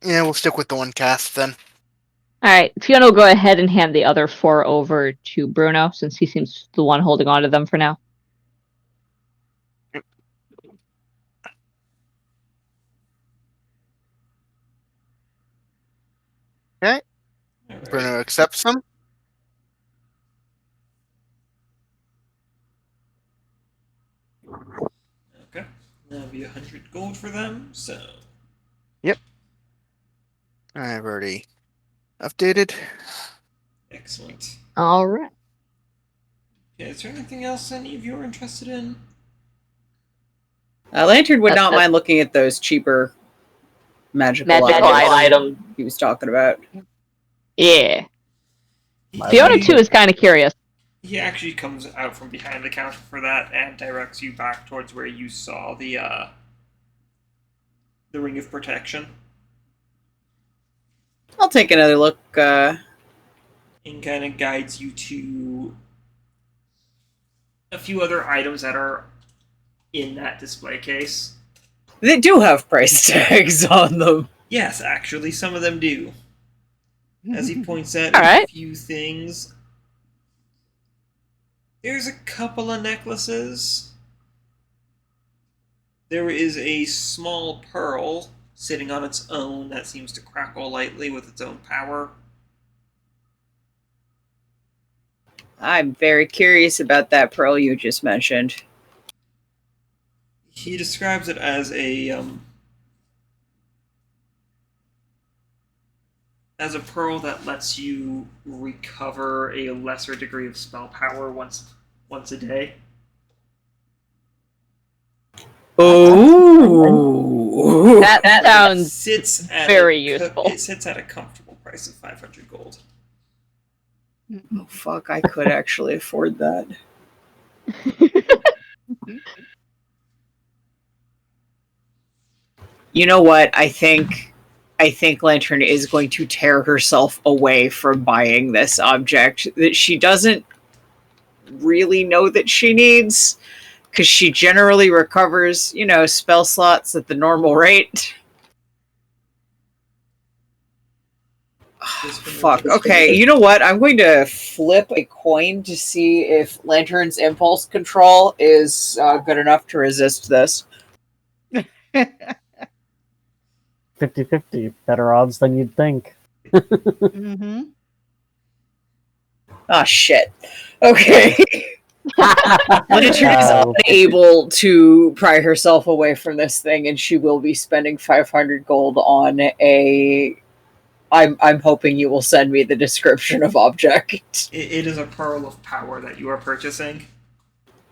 we'll stick with the one cast then. Alright, Fiona will go ahead and hand the other 4 over to Bruno, since he seems the one holding on to them for now. Okay. Right. Bruno accepts them. Okay. That'll be 100 gold for them, so... Yep. I've already updated. Excellent. Alright. Okay, is there anything else any of you are interested in? Lantern would not mind looking at those cheaper magical items he was talking about. Yeah. Fiona, too, is kind of curious. He actually comes out from behind the counter for that and directs you back towards where you saw the Ring of Protection. I'll take another look. And kind of guides you to a few other items that are in that display case. They do have price tags on them. Yes, actually, some of them do. As he points out a few things. There's a couple of necklaces. There is a small pearl sitting on its own that seems to crackle lightly with its own power. I'm very curious about that pearl you just mentioned. He describes it as a pearl that lets you recover a lesser degree of spell power once a day. Oh, that sounds very useful. It sits at a comfortable price of 500 gold. Oh, fuck, I could actually afford that. You know what? I think Lantern is going to tear herself away from buying this object that she doesn't really know that she needs, because she generally recovers, spell slots at the normal rate. Fuck. Okay, you know what? I'm going to flip a coin to see if Lantern's impulse control is good enough to resist this. 50-50. Better odds than you'd think. Mm-hmm. Ah, shit. Okay. Lantern is unable to pry herself away from this thing, and she will be spending 500 gold on a... I'm hoping you will send me the description of object. It is a pearl of power that you are purchasing.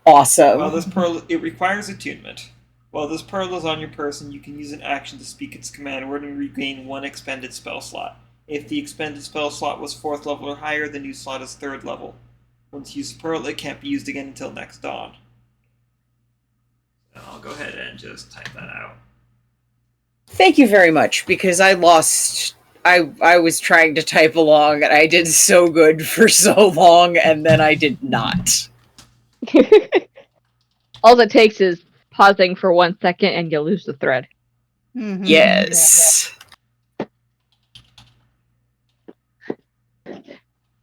Awesome. While this pearl, it requires attunement. While this pearl is on your person, you can use an action to speak its command word and regain 1 expended spell slot. If the expended spell slot was 4th level or higher, the new slot is 3rd level. Once you use the pearl, it can't be used again until next dawn. So I'll go ahead and just type that out. Thank you very much, because I lost... I was trying to type along, and I did so good for so long, and then I did not. All it takes is pausing for 1 second, and you'll lose the thread. Mhm. Yes.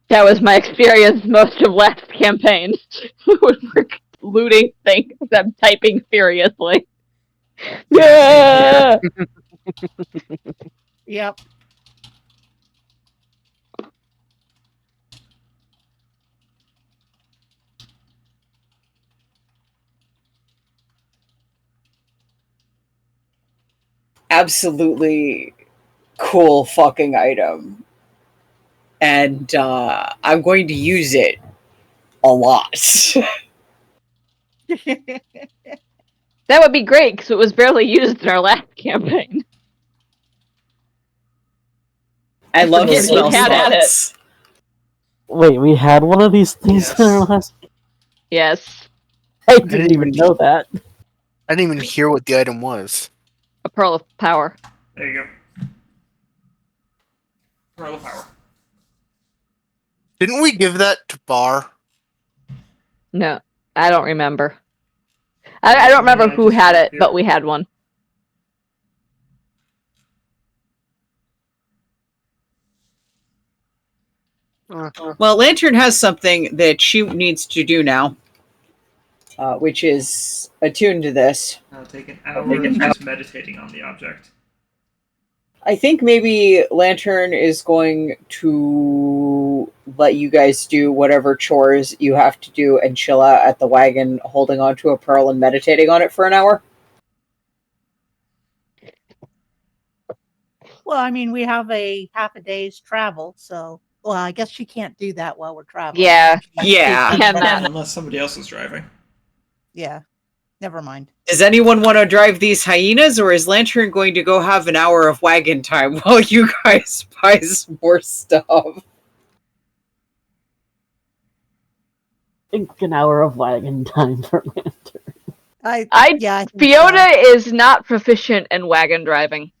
That was my experience most of last campaign. We're looting things. I'm typing furiously. Yeah. Yep. Absolutely cool fucking item. And I'm going to use it a lot. That would be great, because it was barely used in our last campaign. I love forget spell who had at slots. Wait, we had one of these things Yes. in our last... Yes, I didn't even know that. I didn't even hear what the item was. a pearl of power. There you go. Pearl of power. Didn't we give that to Bar? No, I don't remember. I don't remember who had it, but we had one. Well, Lantern has something that she needs to do now, which is attuned to this. I'll take an hour of just meditating on the object. I think maybe Lantern is going to let you guys do whatever chores you have to do and chill out at the wagon holding onto a pearl and meditating on it for an hour. Well, I mean, we have a half a day's travel, so well, I guess she can't do that while we're traveling. Yeah. Yeah. Cannot. Unless somebody else is driving. Yeah. Never mind. Does anyone want to drive these hyenas, or is Lantern going to go have an hour of wagon time while you guys buy some more stuff? I think an hour of wagon time for Lantern. Yeah. I think Fiona is not proficient in wagon driving.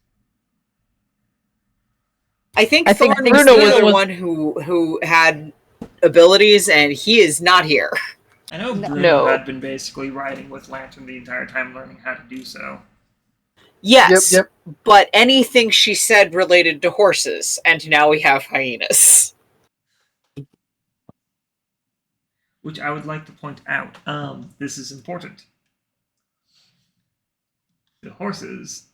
I think I think Thorn Bruno was the was- one who had abilities, and he is not here. I know Bruno No. had been basically riding with Lantern the entire time, learning how to do so. Yes, Yep, but anything she said related to horses, and now we have hyenas. Which I would like to point out. This is important. The horses,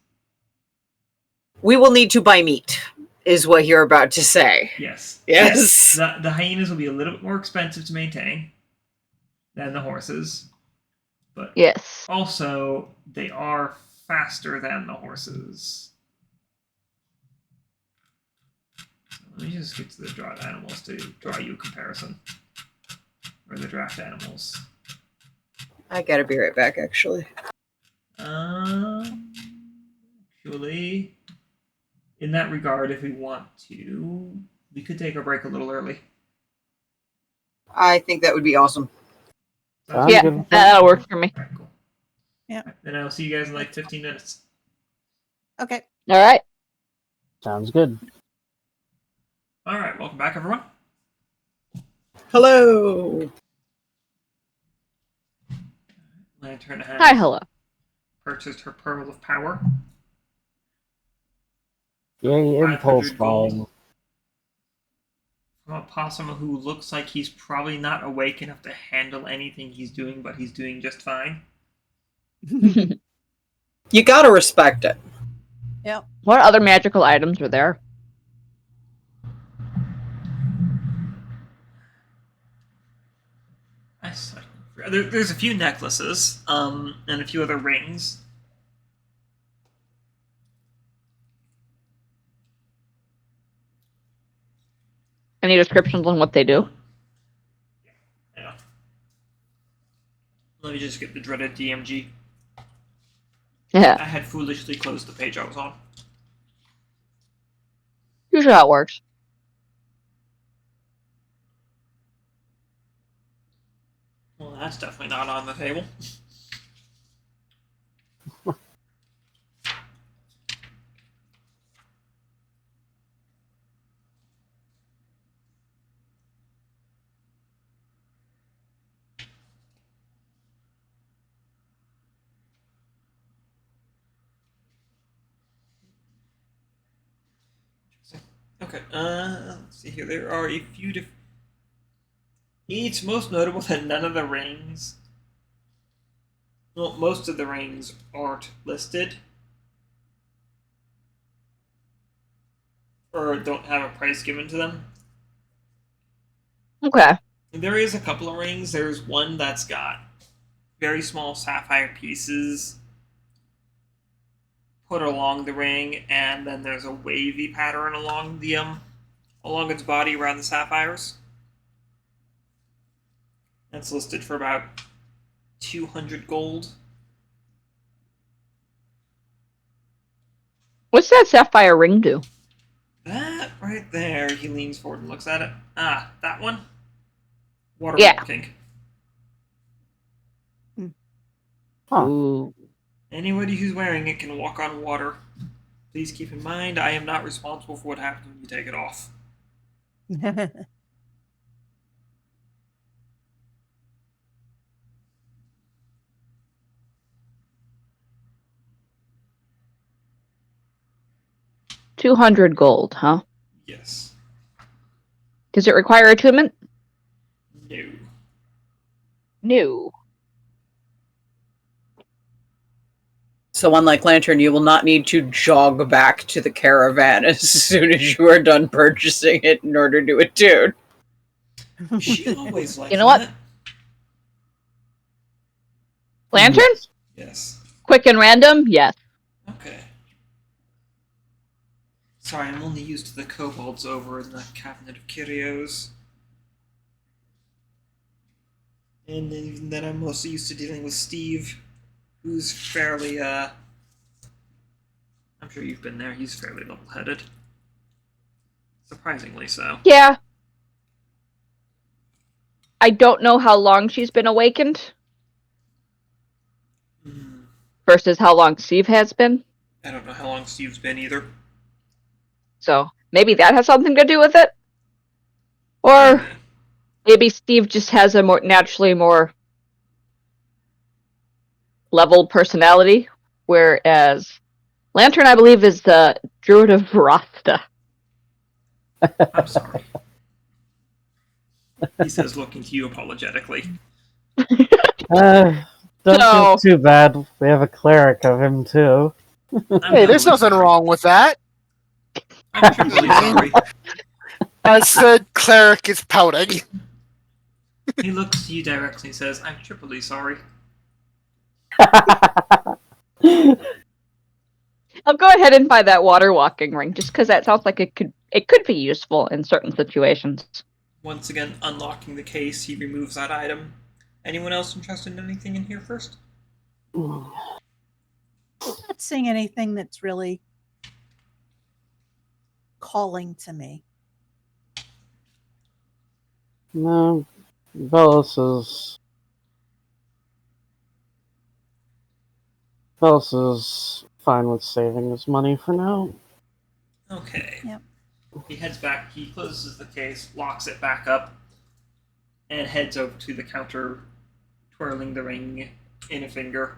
We will need to buy meat, is what you're about to say. yes. Yes. The hyenas will be a little bit more expensive to maintain than the horses. But Yes. also, they are faster than the horses. So let me just get to the draft animals to draw you a comparison. Or the draft animals. I gotta be right back, actually. Actually, in that regard, if we want to, we could take our break a little early. I think that would be awesome. Sounds Yeah, good? that'll work for me. Alright, cool. Yeah. Alright, then I'll see you guys in like 15 minutes. Okay. All right. Sounds good. Alright, welcome back, everyone. Hello! Lantern has Hi, hello. purchased her Pearl of Power. Yay, 500 impulse gold. buying. From a possum who looks like he's probably not awake enough to handle anything he's doing, but he's doing just fine. You gotta respect it. What other magical items are there? I suck There's a few necklaces, and a few other rings. Any descriptions on what they do? Yeah. Let me just get the dreaded DMG. Yeah. I had foolishly closed the page I was on. Usually how it works. Well, that's definitely not on the table. Okay, let's see here. There are a few different... It's most notable that none of the rings... Well, most of the rings aren't listed. Or don't have a price given to them. Okay. There is a couple of rings. There's one that's got very small sapphire pieces put along the ring, and then there's a wavy pattern along the along its body around the sapphires. That's listed for about 200 gold. What's that sapphire ring do? That right there, he leans forward and looks at it. Ah, that one? Watermarking. Yeah. Huh. Ooh. Anybody who's wearing it can walk on water. Please keep in mind, I am not responsible for what happens when you take it off. 200 gold, huh? Yes. Does it require attunement? No. No. So unlike Lantern, you will not need to jog back to the caravan as soon as you are done purchasing it in order to attune. She always liked You know what? that. Lantern? Yes. Quick and random? Yes. Okay. Sorry, I'm only used to the kobolds over in the Cabinet of Curios. And even then, I'm mostly used to dealing with Steve, who's fairly, I'm sure you've been there, he's fairly level-headed. Surprisingly so. Yeah. I don't know how long she's been awakened versus how long Steve has been. I don't know how long Steve's been either. So maybe that has something to do with it. Or maybe Steve just has a more naturally more leveled personality, whereas Lantern, I believe, is the Druid of Rasta. I'm sorry. He says, looking to you apologetically. Don't feel too bad. We have a cleric of him too. Hey, there's nothing wrong with that. I'm triply sorry. As the cleric is pouting. He looks to you directly and says, I'm triply sorry. I'll go ahead and buy that water walking ring, just because that sounds like it could be useful in certain situations. Once again, unlocking the case, he removes that item. Anyone else interested in anything in here first? I'm not seeing anything that's really calling to me. No, Vellos is fine with saving his money for now. Okay. Yep. He heads back, he closes the case, locks it back up, and heads over to the counter, twirling the ring in a finger.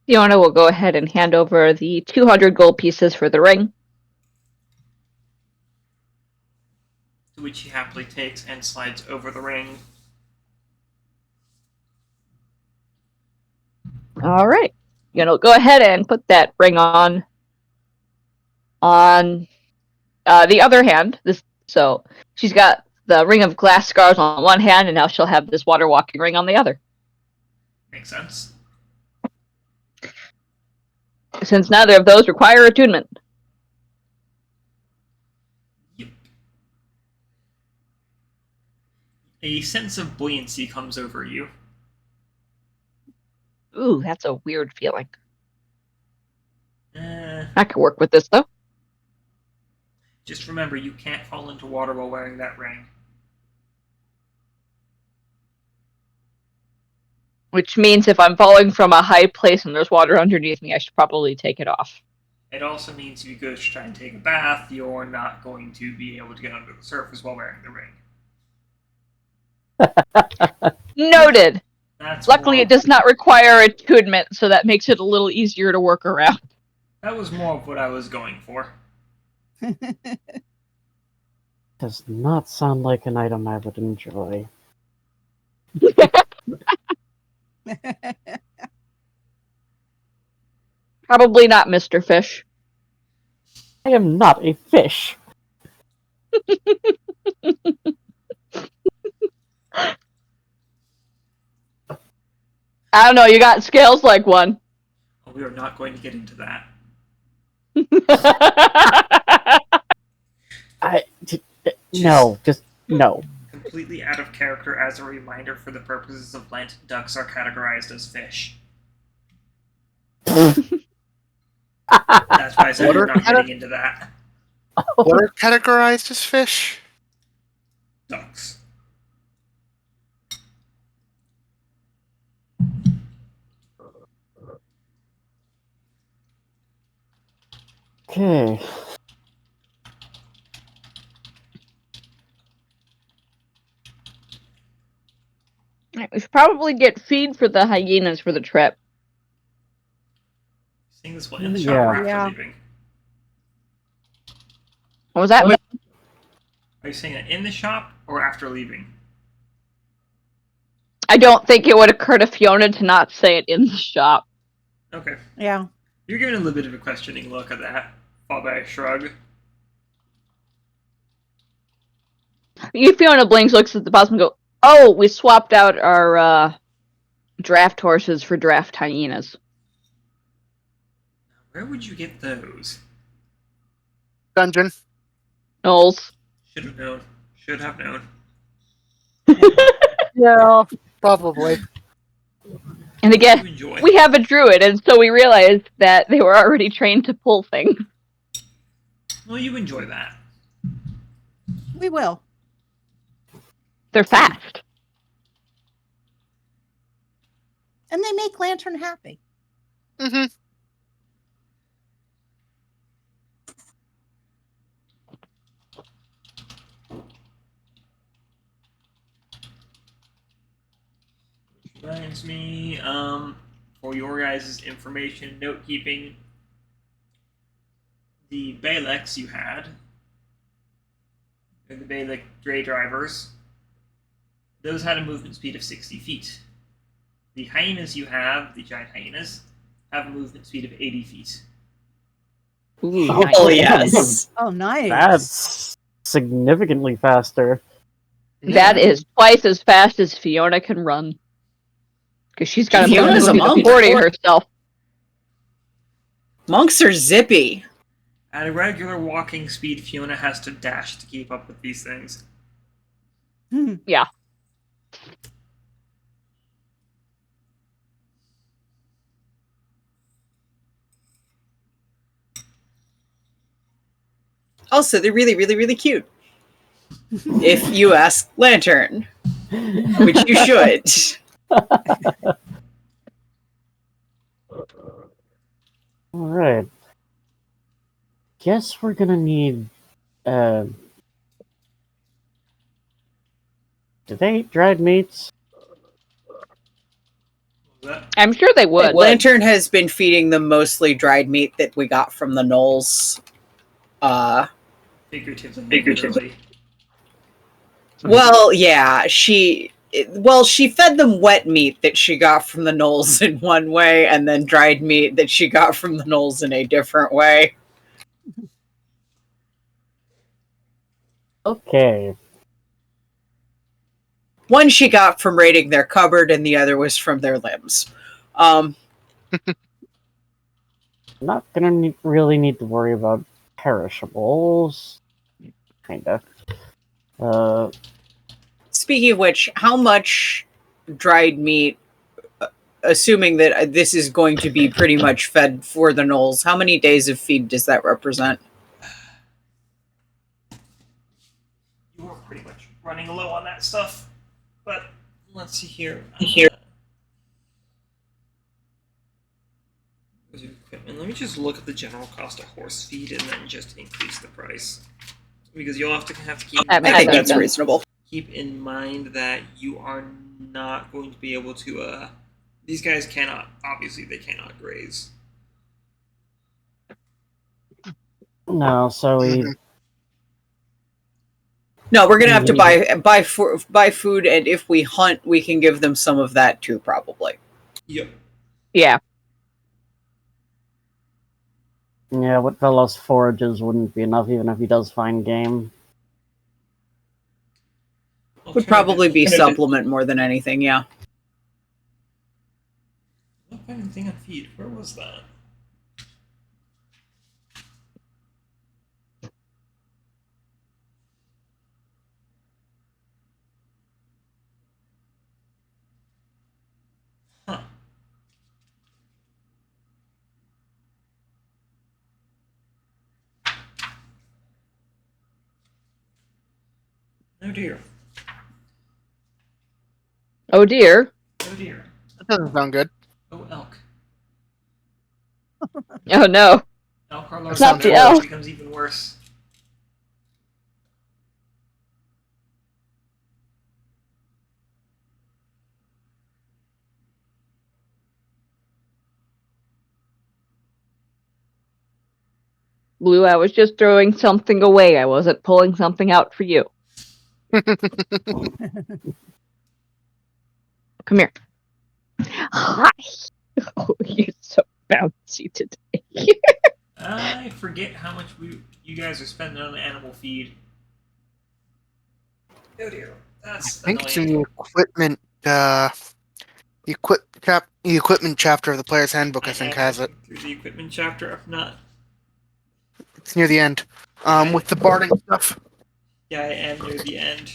Fiona will go ahead and hand over the 200 gold pieces for the ring. To which he happily takes and slides over the ring. All right. Go ahead and put that ring on the other hand. So She's got the ring of glass scars on one hand, and now she'll have this water walking ring on the other. Makes sense. Since neither of those require attunement. Yep. A sense of buoyancy comes over you. Ooh, that's a weird feeling. Uh, I could work with this, though. Just remember, you can't fall into water while wearing that ring. Which means if I'm falling from a high place and there's water underneath me, I should probably take it off. It also means if you go to try and take a bath, you're not going to be able to get under the surface while wearing the ring. Noted. Luckily, More, it does not require attunement, so that makes it a little easier to work around. that was more of what I was going for. Does not sound like an item I would enjoy. Probably not Mr. Fish. I am not a fish. I don't know, you got scales like one. Oh, we are not going to get into that. No, just no. Completely out of character as a reminder for the purposes of Lent, ducks are categorized as fish. That's why I said we're not getting into that. What are categorized as fish? Ducks. Okay. We should probably get feed for the hyenas for the trip. Seeing this one in the shop or after leaving? What was that? Are you saying it in the shop or after leaving? I don't think it would occur to Fiona to not say it in the shop. Okay. Yeah. You're giving a little bit of a questioning look at that, followed by a shrug. Fiona blinks, looks at the boss and go, "Oh, we swapped out our draft horses for draft hyenas." Where would you get those? Dungeon. Knowles. Should have known. Should have known. Yeah, probably. And again, we have a druid, and so we realized that they were already trained to pull things. Well, you enjoy that. We will. They're fast. And they make Lantern happy. Mm-hmm. Reminds me, for your guys' information, note keeping, the Balex you had, the Balek Dray drivers, those had a movement speed of 60 feet. The hyenas you have, the giant hyenas, have a movement speed of 80 feet. Ooh, Oh, yes. Oh, nice. That's significantly faster. That is twice as fast as Fiona can run. Because she's got Fiona's a monk. 40 herself. Monks are zippy. At a regular walking speed, Fiona has to dash to keep up with these things. Yeah. Also, they're really, really, really cute. If you ask Lantern, which you should. Alright. Guess we're gonna need, do they eat dried meats? I'm sure they would. Lantern has been feeding them mostly dried meat that we got from the gnolls. Figuratively. Well, yeah, she fed them wet meat that she got from the gnolls in one way, and then dried meat that she got from the gnolls in a different way. Okay. One she got from raiding their cupboard, and the other was from their limbs. Not gonna really need to worry about perishables. Kinda. Speaking of which, how much dried meat, assuming that this is going to be pretty much fed for the gnolls, how many days of feed does that represent? You were pretty much running low on that stuff, but let's see here. Equipment. Let me just look at the general cost of horse feed and then just increase the price, because you'll have to keep. I think that's reasonable. Keep in mind that you are not going to be able to. These guys cannot. Obviously, they cannot graze. No, so we. No, we're gonna have to buy food, and if we hunt, we can give them some of that too, probably. Yep. Yeah. Yeah, what Vellos forages wouldn't be enough, even if he does find game. Would probably be supplement more than anything, yeah. Not finding anything on feed. Where was that? Huh. Oh dear. Oh dear. Oh dear. That doesn't sound good. Oh elk. Oh no. Elk are It's not the elk. becomes even worse. Blue, I was just throwing something away. I wasn't pulling something out for you. Come here. Hi. Oh, you're so bouncy today. I forget how much you guys are spending on the animal feed. Oh dear. That's I think it's in annoying. the equipment. The equipment chapter of the player's handbook. I think has it. Through the equipment chapter, if not. It's near the end. With the barding stuff. Yeah, I am near the end.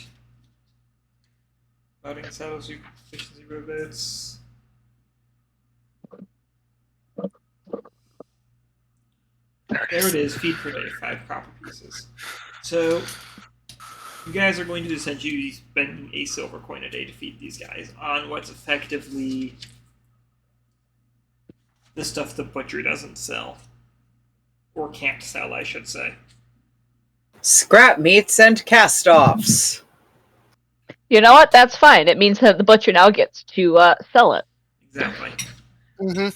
Barding saddles, efficiency robots. There it is, feed per day, 5 copper pieces. So, you guys are going to essentially be spending a silver coin a day to feed these guys on what's effectively the stuff the butcher doesn't sell. Or can't sell, I should say. Scrap meats and cast-offs. You know what? That's fine. It means that the butcher now gets to sell it. Exactly. Mm-hmm.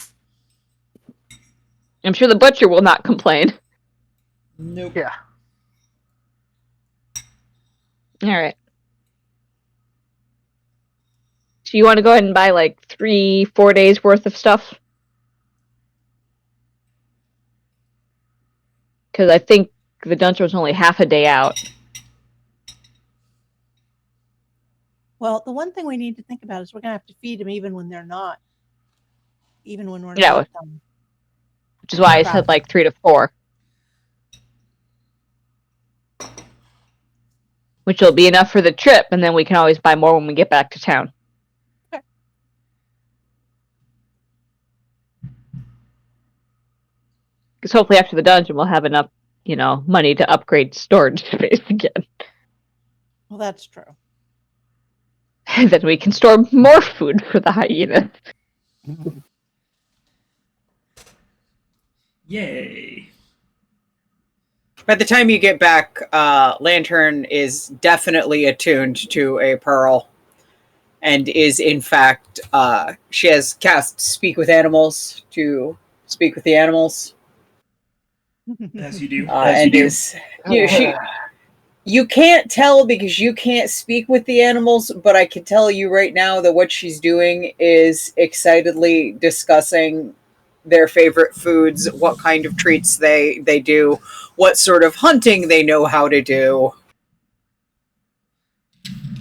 I'm sure the butcher will not complain. Nope. Yeah. Alright. So you want to go ahead and buy like 3-4 days worth of stuff? Because I think the dungeon was only half a day out. Well, the one thing we need to think about is we're going to have to feed them even when they're not. Even when we're Yeah. not. Which is why I said like 3 to 4. Which will be enough for the trip, and then we can always buy more when we get back to town. Okay. Because hopefully after the dungeon we'll have enough, money to upgrade storage space again. Well, that's true. And then we can store more food for the hyena. Yay. By the time you get back, Lantern is definitely attuned to a pearl. And is, in fact, she has cast Speak with Animals to speak with the animals. As you do. And is... You can't tell because you can't speak with the animals, but I can tell you right now that what she's doing is excitedly discussing their favorite foods, what kind of treats they do, what sort of hunting they know how to do.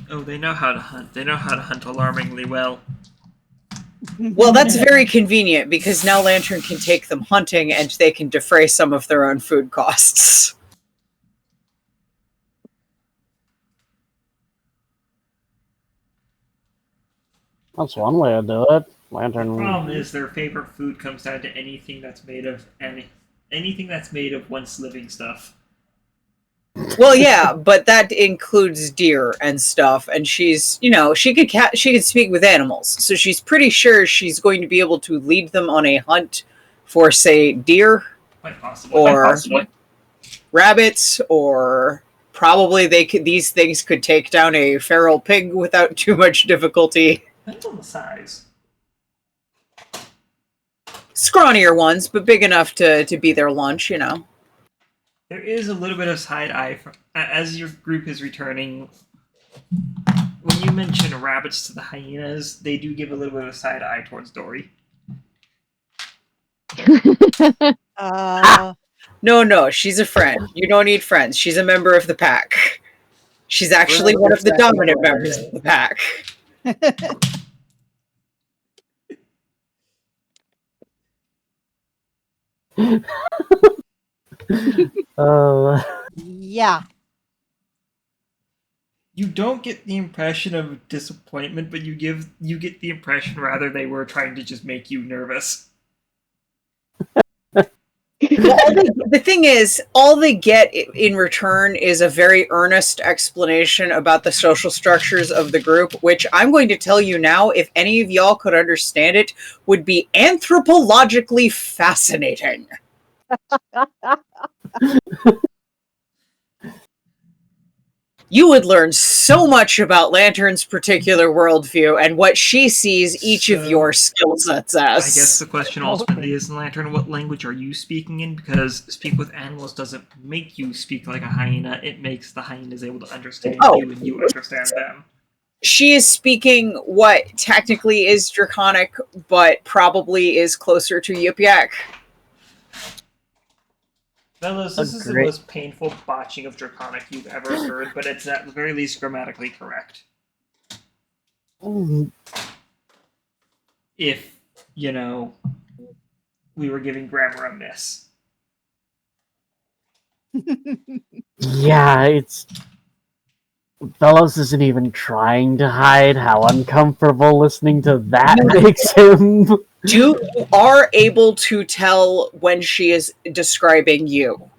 Oh, they know how to hunt. They know how to hunt alarmingly well. Well, that's very convenient because now Lantern can take them hunting and they can defray some of their own food costs. That's one way to do it. Lantern. The problem is their favorite food comes down to anything that's made of once living stuff. Well, yeah, but that includes deer and stuff, and she's, she could speak with animals, so she's pretty sure she's going to be able to lead them on a hunt for, say, deer, Quite possibly. or rabbits, or probably these things could take down a feral pig without too much difficulty. Depends on the size. Scrawnier ones, but big enough to be their lunch, There is a little bit of side eye as your group is returning. When you mention rabbits to the hyenas, they do give a little bit of side eye towards Dori. No, she's a friend. You don't need friends. She's a member of the pack. She's actually one of the dominant members of the pack. Yeah. You don't get the impression of disappointment, but you get the impression rather they were trying to just make you nervous. The thing is, all they get in return is a very earnest explanation about the social structures of the group, which I'm going to tell you now, if any of y'all could understand it, would be anthropologically fascinating. You would learn so much about Lantern's particular worldview and what she sees each of your skill sets as. I guess the question ultimately is, Lantern, what language are you speaking in? Because speak with animals doesn't make you speak like a hyena. It makes the hyenas able to understand you and you understand them. She is speaking what technically is Draconic, but probably is closer to Yip-Yak. Vellos, this is the most painful botching of Draconic you've ever heard, but it's at the very least grammatically correct. If, we were giving grammar a miss. Yeah, it's... Vellos isn't even trying to hide how uncomfortable listening to that makes him. You are able to tell when she is describing you,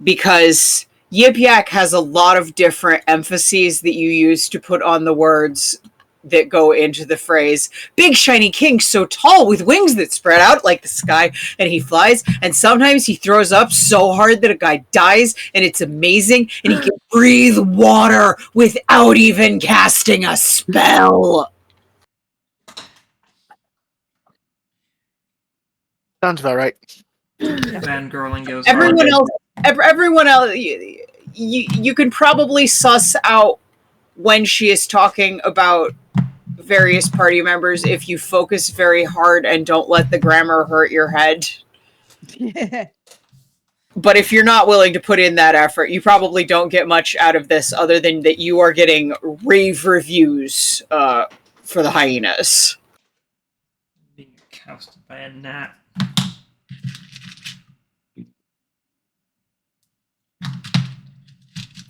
because Yip-Yak has a lot of different emphases that you use to put on the words that go into the phrase. Big shiny king so tall with wings that spread out like the sky, and he flies, and sometimes he throws up so hard that a guy dies, and it's amazing, and he can breathe water without even casting a spell. Sounds about right. Fangirling goes Everyone else, you can probably suss out when she is talking about various party members if you focus very hard and don't let the grammar hurt your head. But if you're not willing to put in that effort, you probably don't get much out of this other than that you are getting rave reviews for the hyenas. Being ousted by a gnat.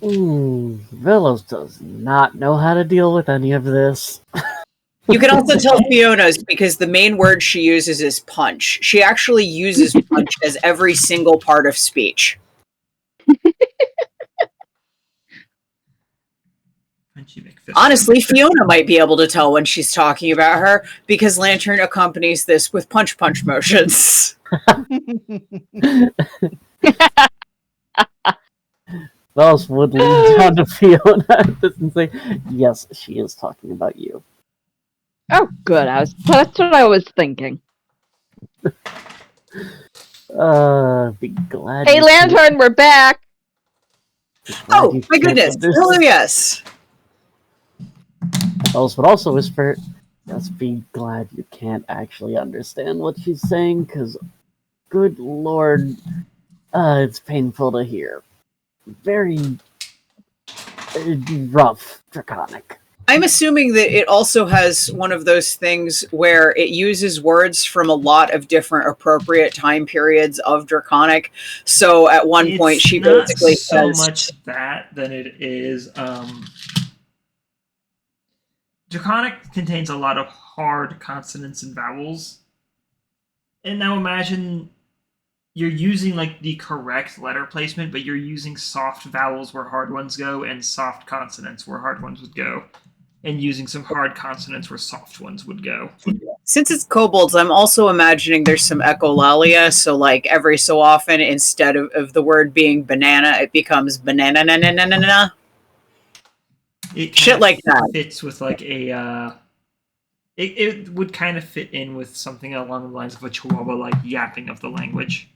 Vellos does not know how to deal with any of this. You can also tell Fiona's because the main word she uses is punch. She actually uses punch as every single part of speech. Honestly, Fiona might be able to tell when she's talking about her because Lantern accompanies this with punch motions. Vellos would lean down to Fiona and say, yes, she is talking about you. Oh, good. That's what I was thinking. Be glad. Hey, Lantern, we're back. Oh, my goodness. Oh, yes. Vellos would also whisper, just be glad you can't actually understand what she's saying, because, good lord, it's painful to hear. Very rough Draconic. I'm assuming that it also has one of those things where it uses words from a lot of different appropriate time periods of Draconic. So at one point she basically so says, much that than it is. Draconic contains a lot of hard consonants and vowels. And now imagine you're using like the correct letter placement, but you're using soft vowels where hard ones go and soft consonants where hard ones would go. And using some hard consonants where soft ones would go. Since it's kobolds, I'm also imagining there's some echolalia, so like every so often, instead of the word being banana, it becomes banana na na na na na. Shit like that. Fits with like a it would kind of fit in with something along the lines of a Chihuahua like yapping of the language.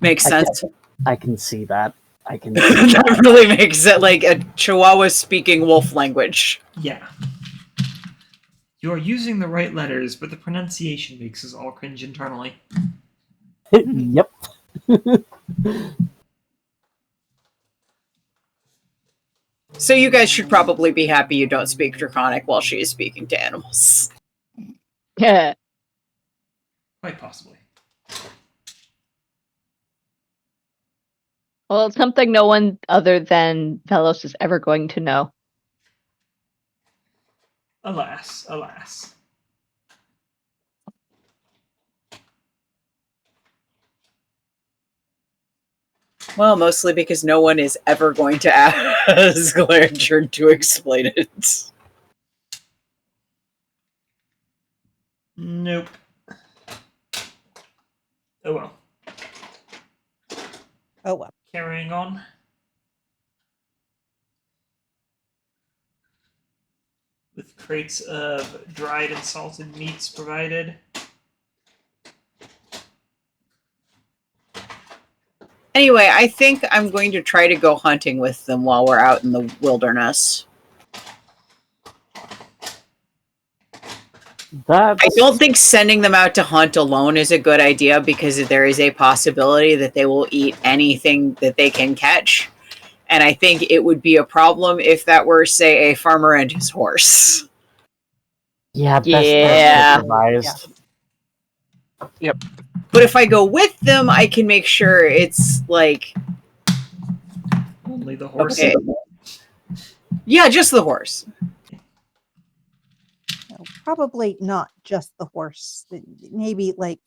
Makes sense. I can see that. I can. That really makes it like a Chihuahua speaking wolf language. Yeah. You are using the right letters, but the pronunciation makes us all cringe internally. Yep. So you guys should probably be happy you don't speak Draconic while she is speaking to animals. Yeah. Quite possibly. Well, it's something no one other than Vellos is ever going to know. Alas, alas. Well, mostly because no one is ever going to ask Lantern to explain it. Nope. Oh well. Oh well. Carrying on. With crates of dried and salted meats provided. Anyway, I think I'm going to try to go hunting with them while we're out in the wilderness. I don't think sending them out to hunt alone is a good idea because there is a possibility that they will eat anything that they can catch. And I think it would be a problem if that were, say, a farmer and his horse. Yeah, Yeah. Yep. But if I go with them, I can make sure it's like... Only the horse. Okay. Yeah, just the horse. No, probably not just the horse. Maybe like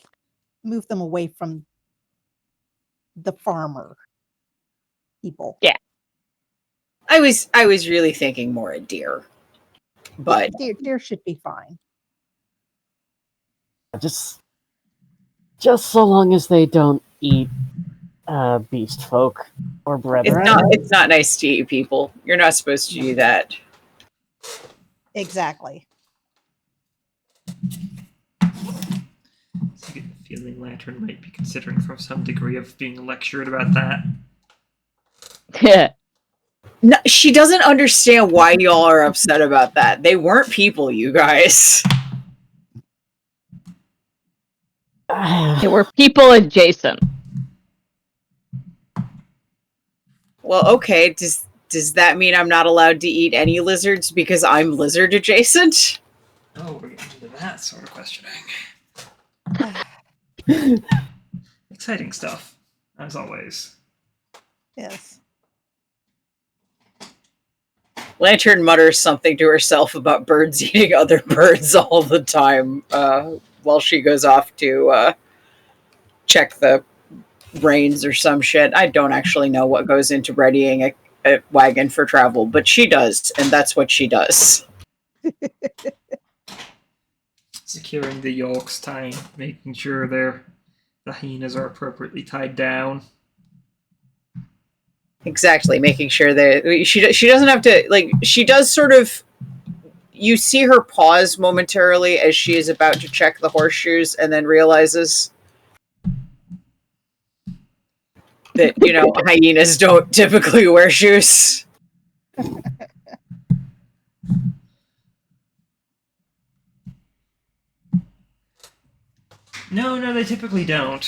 move them away from the farmer people. Yeah. I was really thinking more a deer. But deer should be fine. Just so long as they don't eat beast folk or brethren. It's not nice to eat people. You're not supposed to do that. Exactly. I get the feeling Lantern might be considering for some degree of being lectured about that. Yeah. No, she doesn't understand why y'all are upset about that. They weren't people, you guys. They were people adjacent. Well, okay. Does that mean I'm not allowed to eat any lizards because I'm lizard adjacent? Oh, we're getting into that sort of questioning. Exciting stuff, as always. Yes. Lantern mutters something to herself about birds eating other birds all the time while she goes off to check the reins or some shit. I don't actually know what goes into readying a wagon for travel, but she does, and that's what she does. Securing the yokes, tying, making sure the hyenas are appropriately tied down. Exactly, making sure that she doesn't have to, like, she does sort of, you see her pause momentarily as she is about to check the horseshoes and then realizes that, you know, hyenas don't typically wear shoes. No, they typically don't.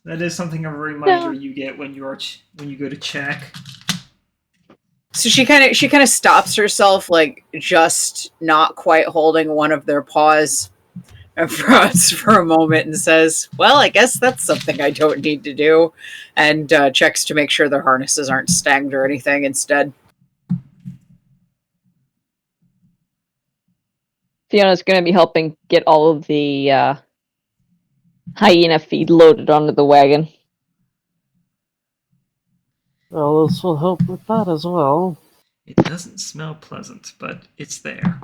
That is something of a reminder you get when you go to check. So she kind of stops herself, like just not quite holding one of their paws for a moment, and says, "Well, I guess that's something I don't need to do," and checks to make sure their harnesses aren't stanged or anything instead. Fiona's going to be helping get all of the hyena feed loaded onto the wagon. Vellos will help with that as well. It doesn't smell pleasant, but it's there.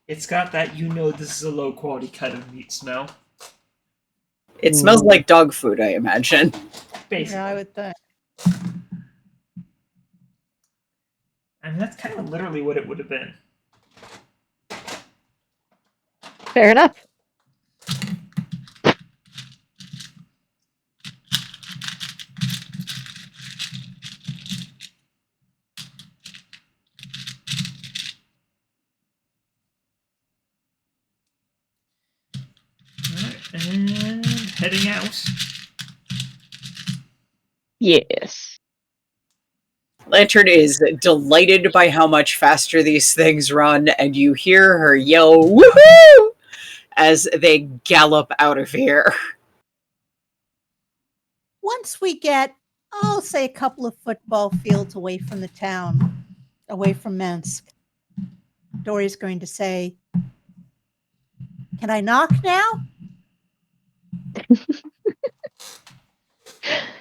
It's got that this is a low quality cut of meat smell. It smells like dog food, I imagine. Basically. Yeah, I would think. And that's kind of literally what it would have been. Fair enough. Alright, and heading out. Yes. Lantern is delighted by how much faster these things run, and you hear her yell, "Woohoo!" as they gallop out of here. Once we get, I'll say, a couple of football fields away from the town, away from Mansque, Dori's going to say, "Can I knock now?"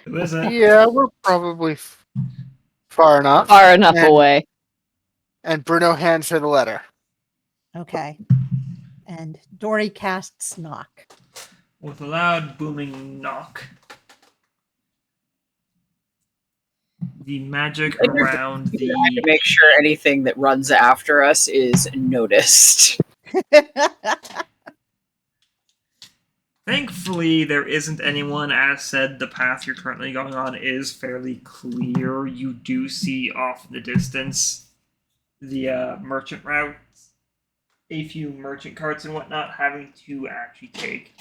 Yeah, we're probably far enough. Far enough away. And Bruno hands her the letter. Okay. And Dori casts knock. With a loud booming knock, the magic around to make sure anything that runs after us is noticed. Thankfully, there isn't anyone. As said, the path you're currently going on is fairly clear. You do see off in the distance the merchant routes, a few merchant carts and whatnot, having to actually take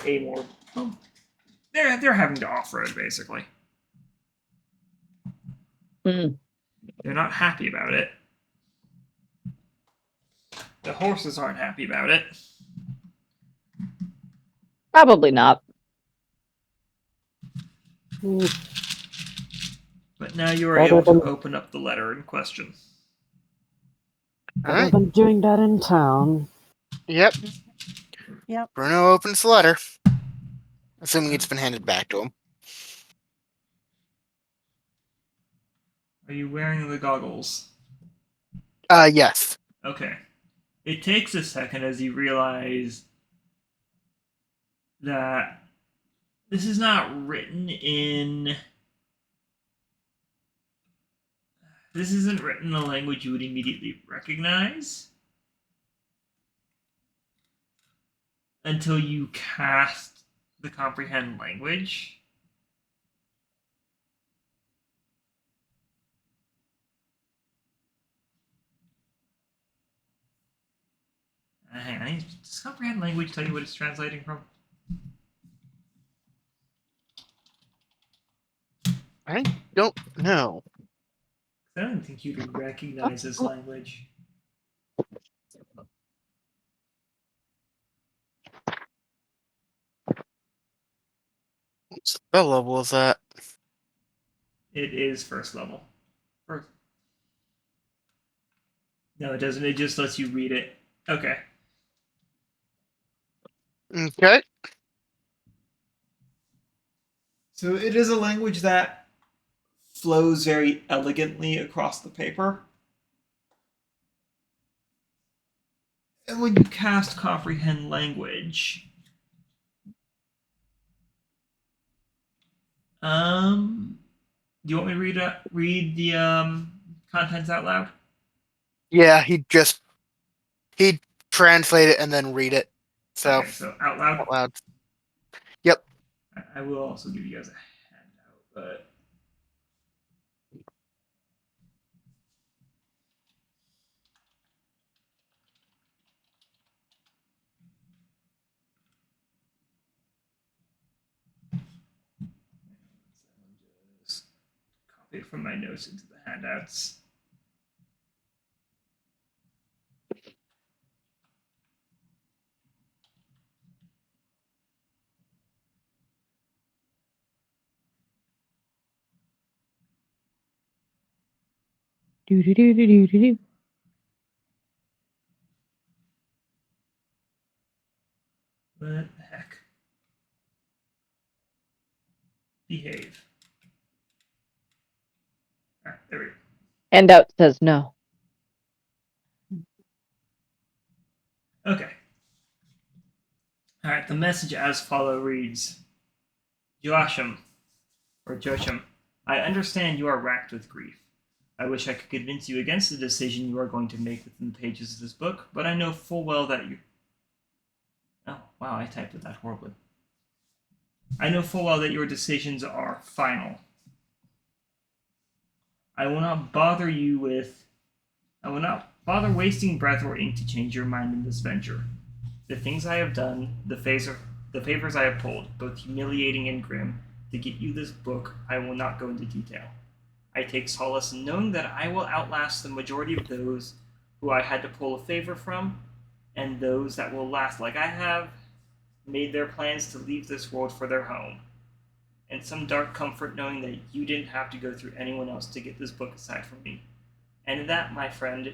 a more. They're having to off-road basically. Mm. They're not happy about it. The horses aren't happy about it. Probably not. But now you are able to open up the letter in question. Rather than doing that in town. Yep. Yep. Bruno opens the letter, assuming it's been handed back to him. Are you wearing the goggles? Yes. Okay. It takes a second as you realize that this is not written in. This isn't written in a language you would immediately recognize until you cast the comprehend language. Hang on, does comprehend language tell you what it's translating from? I don't know. I don't think you'd recognize this language. What spell level is that? It is first level. First. No, it doesn't. It just lets you read it. Okay. Okay. So it is a language that flows very elegantly across the paper. And when you cast comprehend language, do you want me to read the contents out loud? Yeah, he'd translate it and then read it. So, okay, so out loud. Out loud. Yep. I will also give you guys a handout, but. copy it from my notes into the handouts. Do do do do do do. What the heck? Behave. Alright, there we go. Handout says no. Okay. Alright, the message as follow reads: Joachim, I understand you are racked with grief. I wish I could convince you against the decision you are going to make within the pages of this book, but I know full well that you... Oh, wow, I typed that horribly. I know full well that your decisions are final. I will not bother wasting breath or ink to change your mind in this venture. The things I have done, the favors I have pulled, both humiliating and grim, to get you this book, I will not go into detail. I take solace in knowing that I will outlast the majority of those who I had to pull a favor from, and those that will last like I have made their plans to leave this world for their home. And some dark comfort knowing that you didn't have to go through anyone else to get this book aside from me. And in that, my friend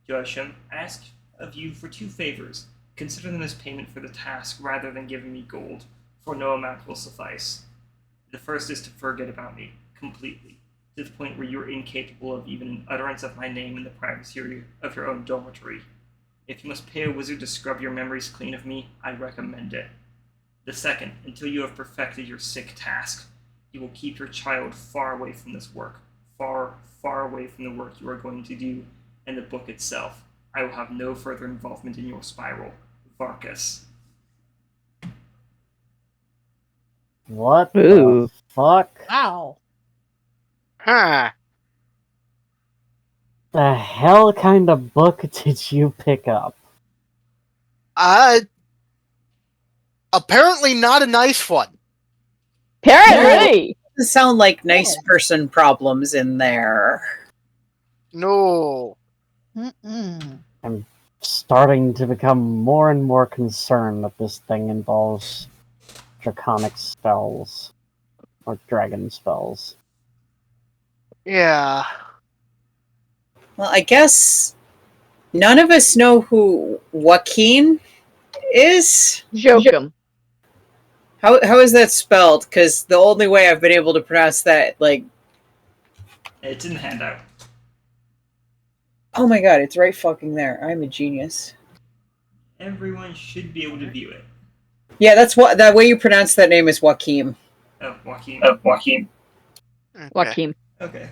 Joachim, I ask of you for 2 favors. Consider them as payment for the task rather than giving me gold, for no amount will suffice. The first is to forget about me, completely, to the point where you are incapable of even an utterance of my name in the privacy of your own dormitory. If you must pay a wizard to scrub your memories clean of me, I recommend it. The second, until you have perfected your sick task, you will keep your child far away from this work, far, far away from the work you are going to do and the book itself. I will have no further involvement in your spiral. Varkas. What Ooh. the fuck? Wow. Huh. The hell kind of book did you pick up? Apparently not a nice one. Apparently. Doesn't sound like nice person problems in there. No. Mm-mm. I'm starting to become more and more concerned that this thing involves draconic spells. Or dragon spells. Yeah. Well, I guess none of us know who Joaquin is. Joachim. How is that spelled? Because the only way I've been able to pronounce that, like... It's in the handout. Oh my god, it's right fucking there. I'm a genius. Everyone should be able to view it. Yeah, that's what that way you pronounce that name is Joaquin. Oh, Joaquin. Okay. Joachim. Okay.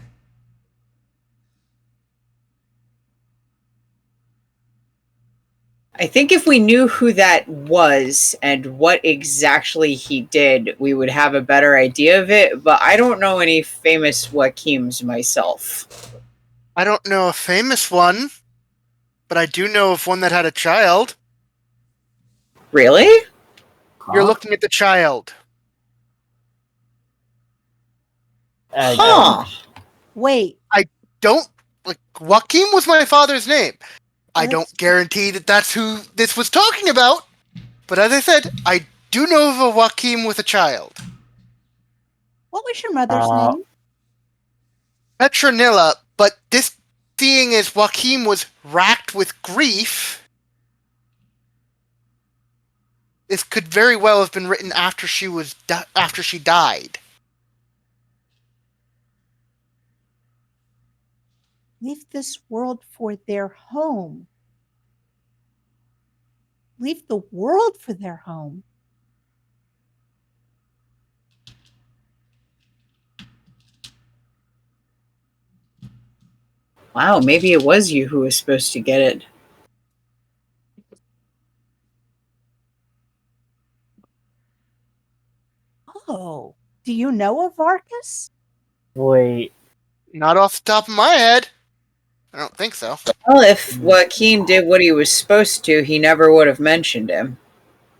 I think if we knew who that was and what exactly he did, we would have a better idea of it, but I don't know any famous Joaquims myself. I don't know a famous one, but I do know of one that had a child. Really? You're looking at the child. Huh. Wait. Don't, like, Joaquin was my father's name. I don't guarantee that that's who this was talking about, but as I said, I do know of a Joaquin with a child. What was your mother's name? Petronilla, but this, seeing as Joaquin was racked with grief, this could very well have been written after she died. Leave this world for their home. Leave the world for their home. Wow, maybe it was you who was supposed to get it. Oh, do you know of Varkas? Wait. Not off the top of my head. I don't think so. Well, if Joaquin did what he was supposed to, he never would have mentioned him.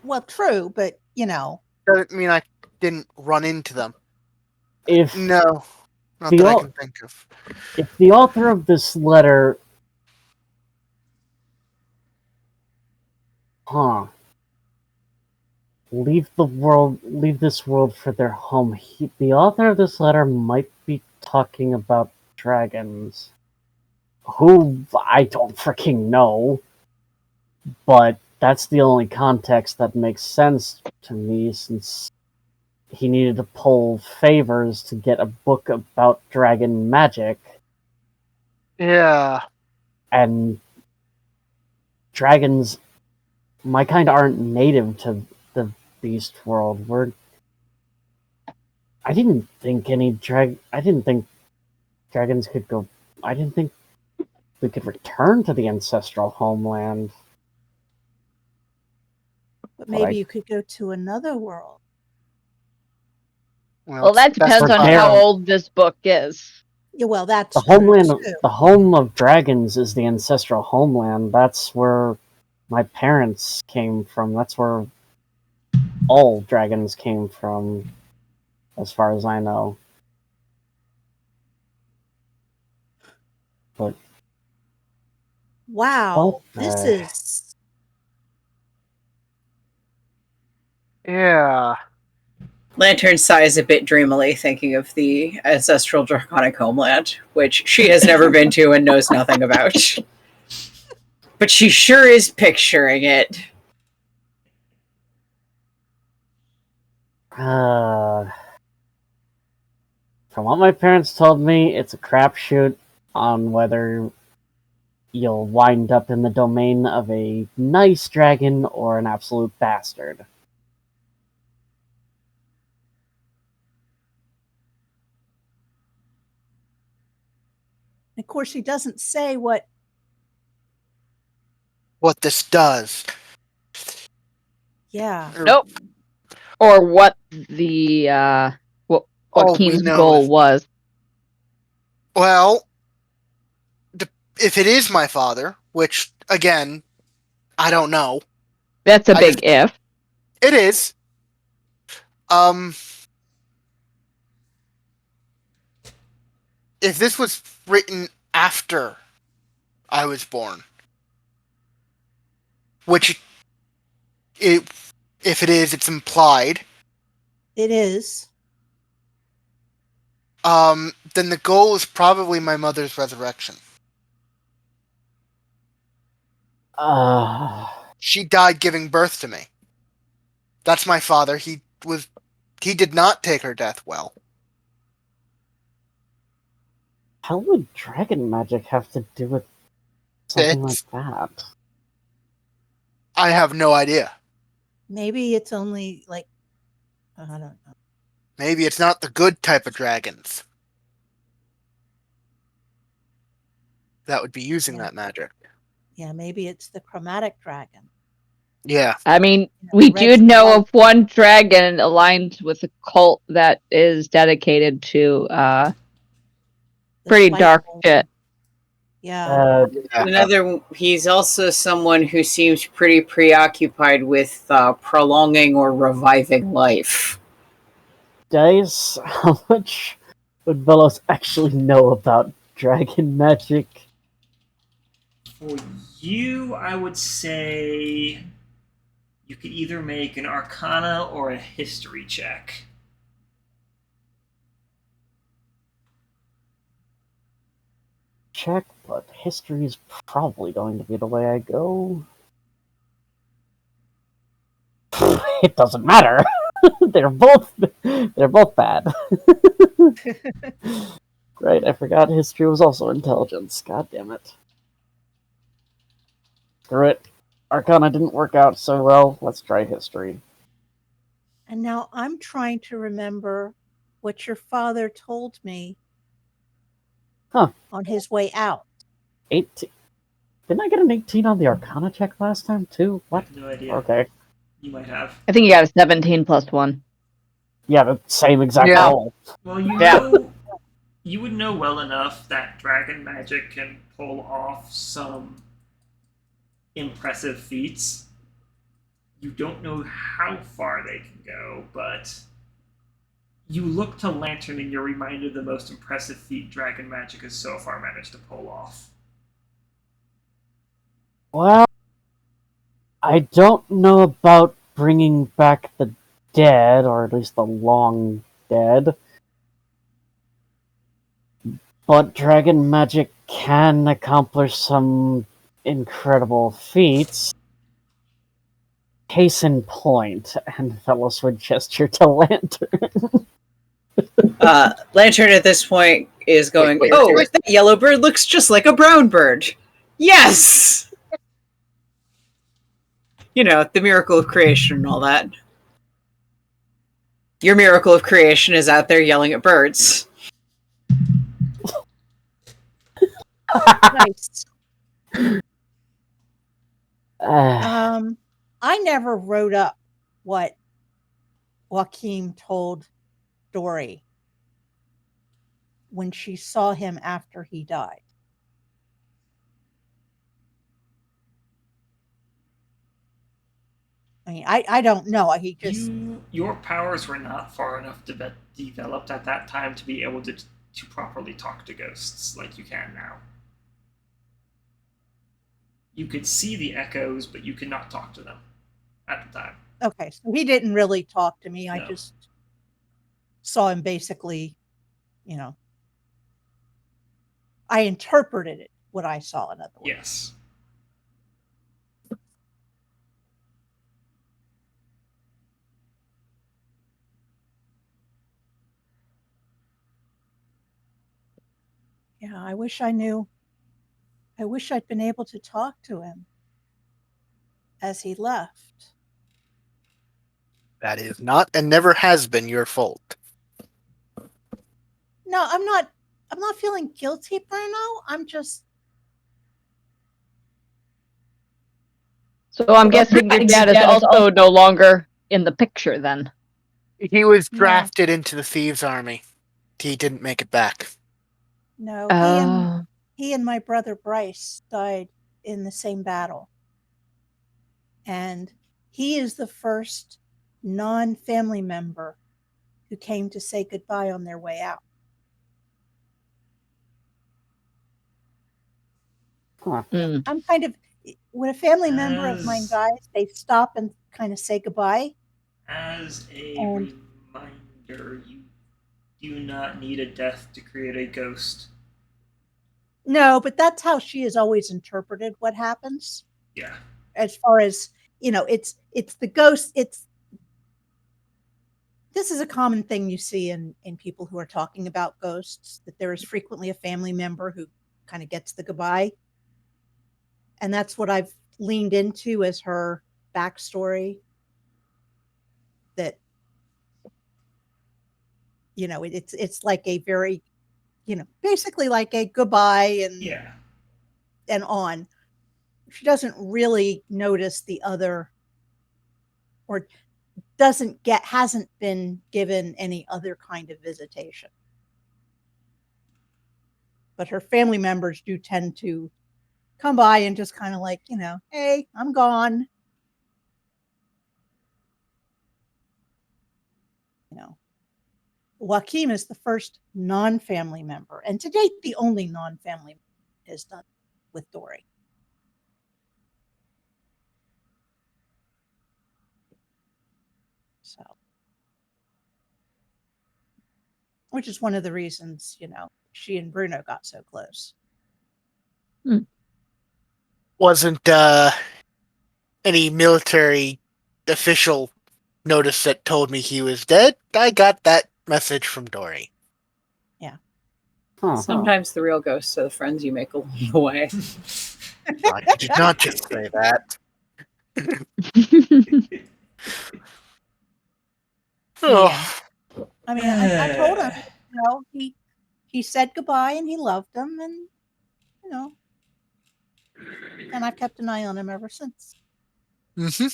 Well, true, but you know. Doesn't mean I didn't run into them. If No. Not The that I al- can think of. If the author of this letter, leave this world for their home. The author of this letter might be talking about dragons, who I don't freaking know, but that's the only context that makes sense to me, since he needed to pull favors to get a book about dragon magic, Yeah. and dragons, my kind, aren't native to the beast world. I didn't think dragons could go. I didn't think we could return to the ancestral homeland. But maybe you could go to another world. Well, that depends on how old this book is. Yeah, well, that's the homeland. The home of dragons is the ancestral homeland. That's where my parents came from. That's where all dragons came from, as far as I know. But wow, this is. Yeah. Lantern sighs a bit dreamily, thinking of the ancestral draconic homeland, which she has never been to and knows nothing about. But she sure is picturing it. From what my parents told me, it's a crapshoot on whether you'll wind up in the domain of a nice dragon or an absolute bastard. Of course, he doesn't say what this does. Yeah. Nope. Or what the what Keen's goal was. Well, if it is my father, which again, I don't know. That's a big if. It is. If this was written after I was born, which if it is, it's implied. It is. Then the goal is probably my mother's resurrection. She died giving birth to me. That's my father. He did not take her death well. How would dragon magic have to do with something like that? I have no idea. Maybe it's only like, I don't know. Maybe it's not the good type of dragons that would be using that magic. Yeah, maybe it's the chromatic dragon. Yeah. I mean, we do know of one dragon aligned with a cult that is dedicated to pretty dark shit. Yeah. He's also someone who seems pretty preoccupied with prolonging or reviving life. Guys, how much would Vellos actually know about dragon magic? For you, I would say you could either make an Arcana or a History check. Check, but history is probably going to be the way I go. It doesn't matter. They're both bad. Right, I forgot history was also intelligence. God damn it. Screw it. Arcana didn't work out so well. Let's try history. And now I'm trying to remember what your father told me on his way out. 18. Didn't I get an 18 on the Arcana check last time too? What? I have no idea. Okay. You might have. I think you got a 17 plus 1. Yeah, the same exact roll. Well, you would know well enough that dragon magic can pull off some impressive feats. You don't know how far they can go, but You look to Lantern and you're reminded of the most impressive feat dragon magic has so far managed to pull off. Well, I don't know about bringing back the dead, or at least the long dead. But dragon magic can accomplish some incredible feats. Case in point, and Vellos would gesture to Lantern. Lantern at this point is going, that yellow bird looks just like a brown bird. Yes! You know, the miracle of creation and all that. Your miracle of creation is out there yelling at birds. Nice. I never wrote up what Joachim told Dori when she saw him after he died. I mean, I don't know. He just your powers were not far enough developed at that time to be able to properly talk to ghosts like you can now. You could see the echoes, but you could not talk to them at the time. Okay, so he didn't really talk to me. No. I just saw him basically, you know. I interpreted it, what I saw, in other words. Yes. Yeah, I wish I knew. I wish I'd been able to talk to him as he left. That is not and never has been your fault. No, I'm not feeling guilty, Bruno. I'm just... So I'm guessing your dad is also no longer in the picture then. He was drafted into the Thieves' Army. He didn't make it back. No, he and my brother Bryce died in the same battle. And he is the first non-family member who came to say goodbye on their way out. Huh. I'm kind of, when a family member of mine dies, they stop and kind of say goodbye. As a reminder, you do not need a death to create a ghost. No, but that's how she has always interpreted what happens. Yeah. As far as, you know, it's the ghost. This is a common thing you see in people who are talking about ghosts, that there is frequently a family member who kind of gets the goodbye. And that's what I've leaned into as her backstory. That, you know, it's like a very, you know, basically like a goodbye and on. She doesn't really notice the other, or hasn't been given any other kind of visitation. But her family members do tend to come by and just kind of like, you know, hey, I'm gone. You know, Joachim is the first non-family member, and to date, the only non-family member is done with Dori. So, which is one of the reasons, you know, she and Bruno got so close. Wasn't any military official notice that told me he was dead. I got that message from Dori. Yeah. Sometimes the real ghosts are the friends you make along the way. I did not just say that. Yeah. I mean, I told him, you know, he said goodbye and he loved him, and, you know, and I've kept an eye on him ever since. Mm-hmm.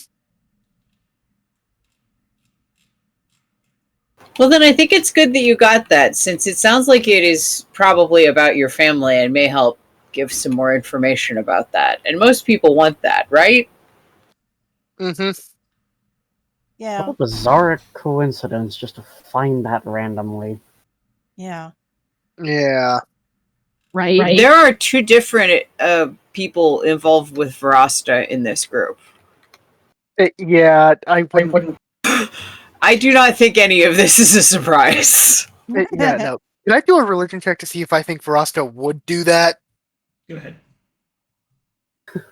Well, then I think it's good that you got that, since it sounds like it is probably about your family and may help give some more information about that. And most people want that, right? Mm-hmm. Yeah. What a bizarre coincidence just to find that randomly. Yeah. Yeah. Right? There are two different people involved with Verasta in this group. Yeah, I wouldn't. I do not think any of this is a surprise. Yeah, no. Can I do a religion check to see if I think Verasta would do that? Go ahead.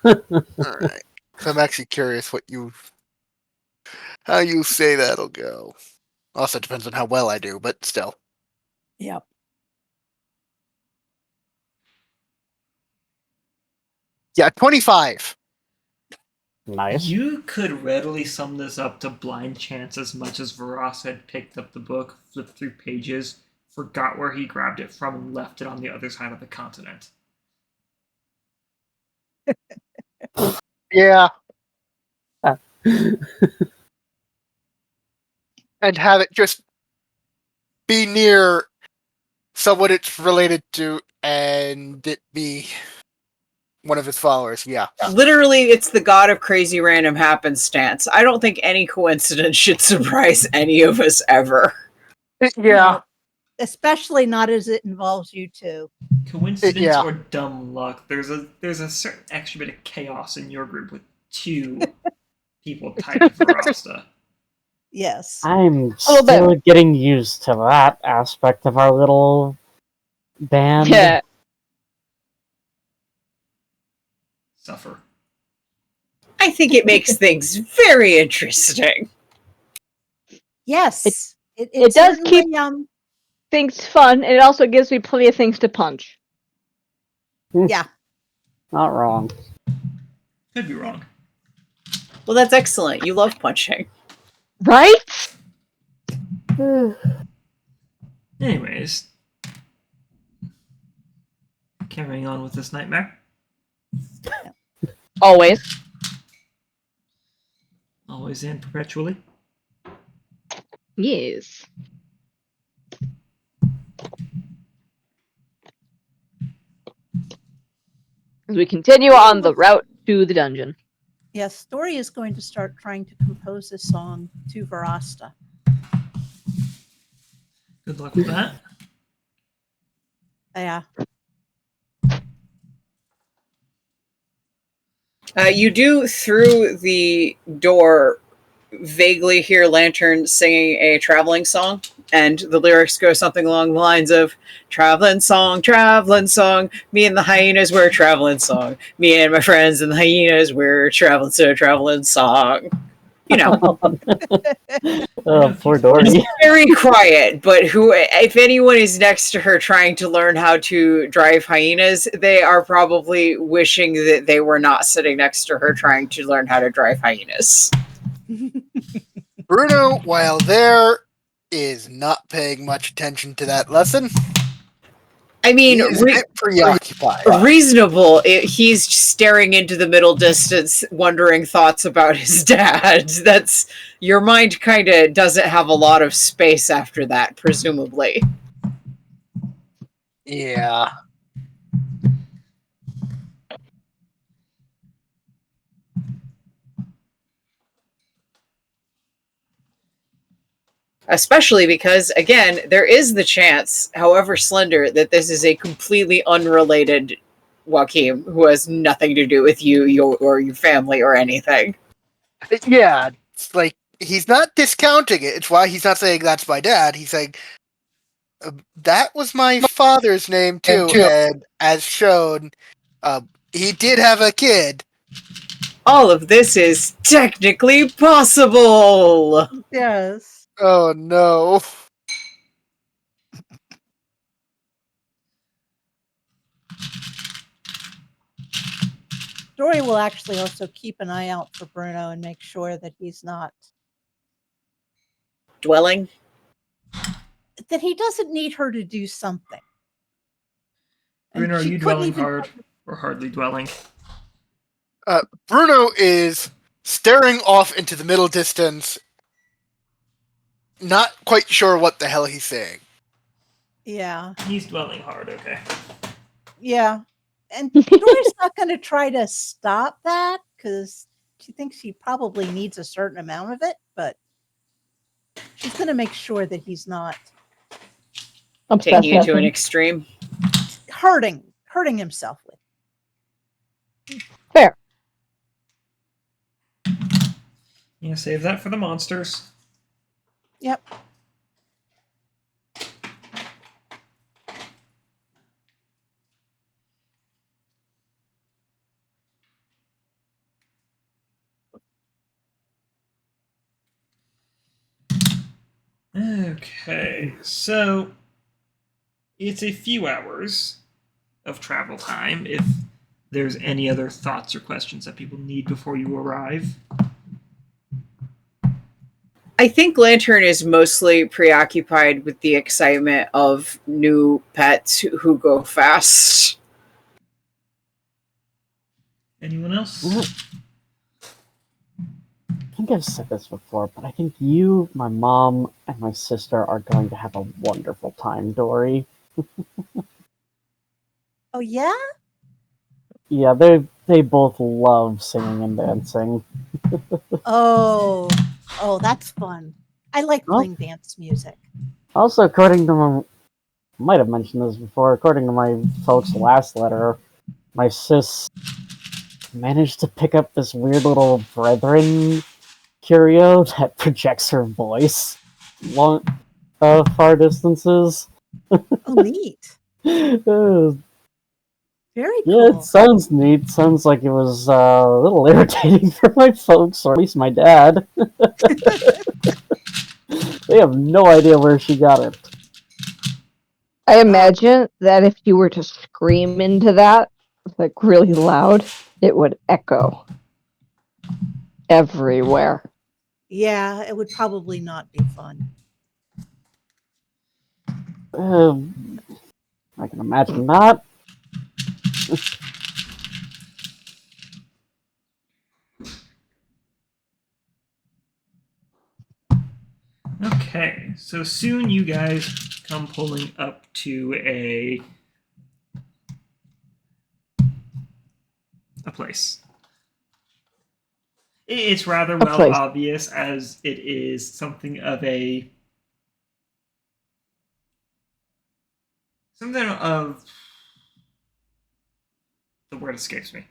Alright. I'm actually curious how you say that'll go. Also depends on how well I do, but still. Yep. Yeah, 25. Nice. You could readily sum this up to blind chance as much as Varas had picked up the book, flipped through pages, forgot where he grabbed it from, and left it on the other side of the continent. Yeah. And have it just be near someone it's related to and it be one of his followers. Yeah. Literally, it's the god of crazy random happenstance. I don't think any coincidence should surprise any of us ever. Yeah. Especially not as it involves you two. Coincidence or dumb luck? There's a certain extra bit of chaos in your group with two people tied to Verasta. Yes. I'm still getting used to that aspect of our little band. Yeah. Suffer. I think it makes things very interesting. Yes. It does keep things fun, and it also gives me plenty of things to punch. Yeah. Not wrong. Could be wrong. Well, that's excellent. You love punching. Right? Anyways. Carrying on with this nightmare. Always. Always and perpetually. Yes. As we continue on the route to the dungeon. Yes, Dori is going to start trying to compose a song to Verasta. Good luck with that. Yeah. You do, through the door, vaguely hear Lantern singing a traveling song, and the lyrics go something along the lines of traveling song, me and the hyenas, we're traveling song, me and my friends and the hyenas, we're traveling song. You know. Oh, poor Dori. It's very quiet, but if anyone is next to her trying to learn how to drive hyenas, they are probably wishing that they were not sitting next to her trying to learn how to drive hyenas. Bruno, while there, is not paying much attention to that lesson. I mean, he is a bit preoccupied. Reasonable. He's staring into the middle distance, wondering thoughts about his dad. That's your mind kind of doesn't have a lot of space after that, presumably. Yeah. Especially because, again, there is the chance, however slender, that this is a completely unrelated Joachim who has nothing to do with you, or your family, or anything. Yeah, it's like, he's not discounting it. It's why he's not saying that's my dad. He's saying, that was my father's name too, and as shown, he did have a kid. All of this is technically possible! Yes. Oh no. Dori will actually also keep an eye out for Bruno and make sure that he's not dwelling. That he doesn't need her to do something. Bruno, are you dwelling hard or hardly dwelling? Bruno is staring off into the middle distance, not quite sure what the hell he's saying. Yeah. He's dwelling hard, okay. Yeah. And Dori's not going to try to stop that because she thinks she probably needs a certain amount of it, but He's going to make sure that he's not Taking it to an extreme. hurting himself with. Fair. Yeah, save that for the monsters. Yep. Okay, so it's a few hours of travel time. If there's any other thoughts or questions that people need before you arrive. I think Lantern is mostly preoccupied with the excitement of new pets who go fast. Anyone else? I think I've said this before, but I think you, my mom, and my sister are going to have a wonderful time, Dori. Oh, yeah? Yeah, they both love singing and dancing. Oh, that's fun. I like playing dance music. Also, according to my, might have mentioned this before, according to my folks' last letter, my sis managed to pick up this weird little brethren curio that projects her voice far distances. Oh, neat. Very Yeah, cool. it sounds neat. Sounds like it was a little irritating for my folks, or at least my dad. They have no idea where she got it. I imagine that if you were to scream into that, like really loud, it would echo everywhere. Yeah, it would probably not be fun. I can imagine that. Okay, so soon you guys come pulling up to a place. It's rather well obvious, as it is something of the word escapes me.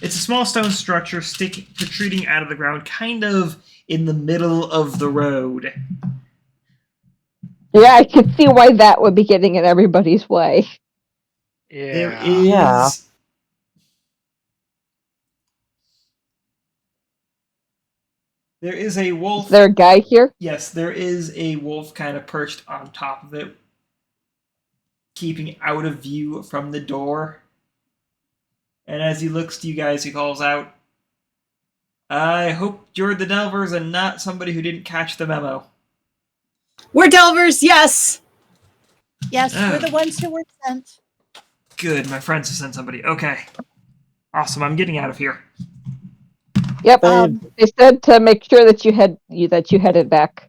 It's a small stone structure protruding out of the ground, kind of in the middle of the road. Yeah, I could see why that would be getting in everybody's way. Yeah. There is... There is a wolf... Is there a guy here? Yes, there is a wolf kind of perched on top of it, keeping out of view from the door. And as he looks to you guys, he calls out, "I hope you're the Delvers and not somebody who didn't catch the memo." We're Delvers, yes! Yes, we're the ones who were sent. Good, my friends have sent somebody. Okay. Awesome, I'm getting out of here. Yep. They said to make sure that you headed back.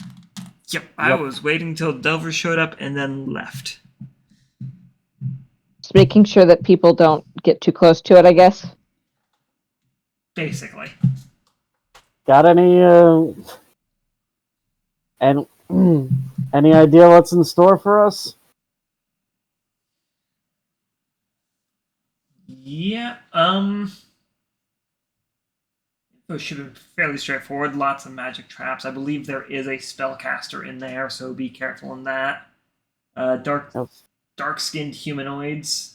Yep, I was waiting till Delvers showed up and then left. Just making sure that people don't get too close to it, I guess. Basically. Got any any idea what's in store for us? Yeah, it should be fairly straightforward. Lots of magic traps. I believe there is a spellcaster in there, so be careful in that. Dark-skinned humanoids.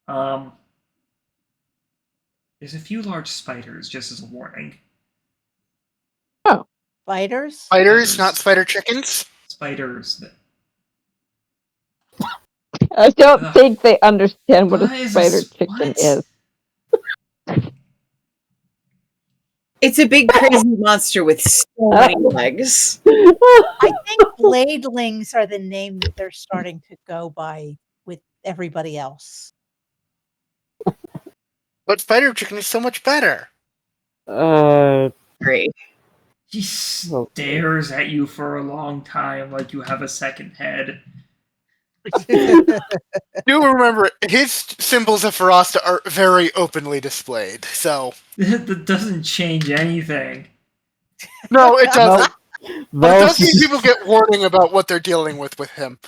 There's a few large spiders, just as a warning. Oh. Spiders? Spiders, not spider chickens? Spiders. I don't think they understand what a spider chicken is. It's a big crazy monster with so many legs. I think bladelings are the name that they're starting to go by with everybody else. But spider chicken is so much better. Great. He stares at you for a long time like you have a second head. Do remember, his symbols of ferocity are very openly displayed, so... That doesn't change anything. No, it doesn't. But it does Vellos mean is, people get warning about what they're dealing with him.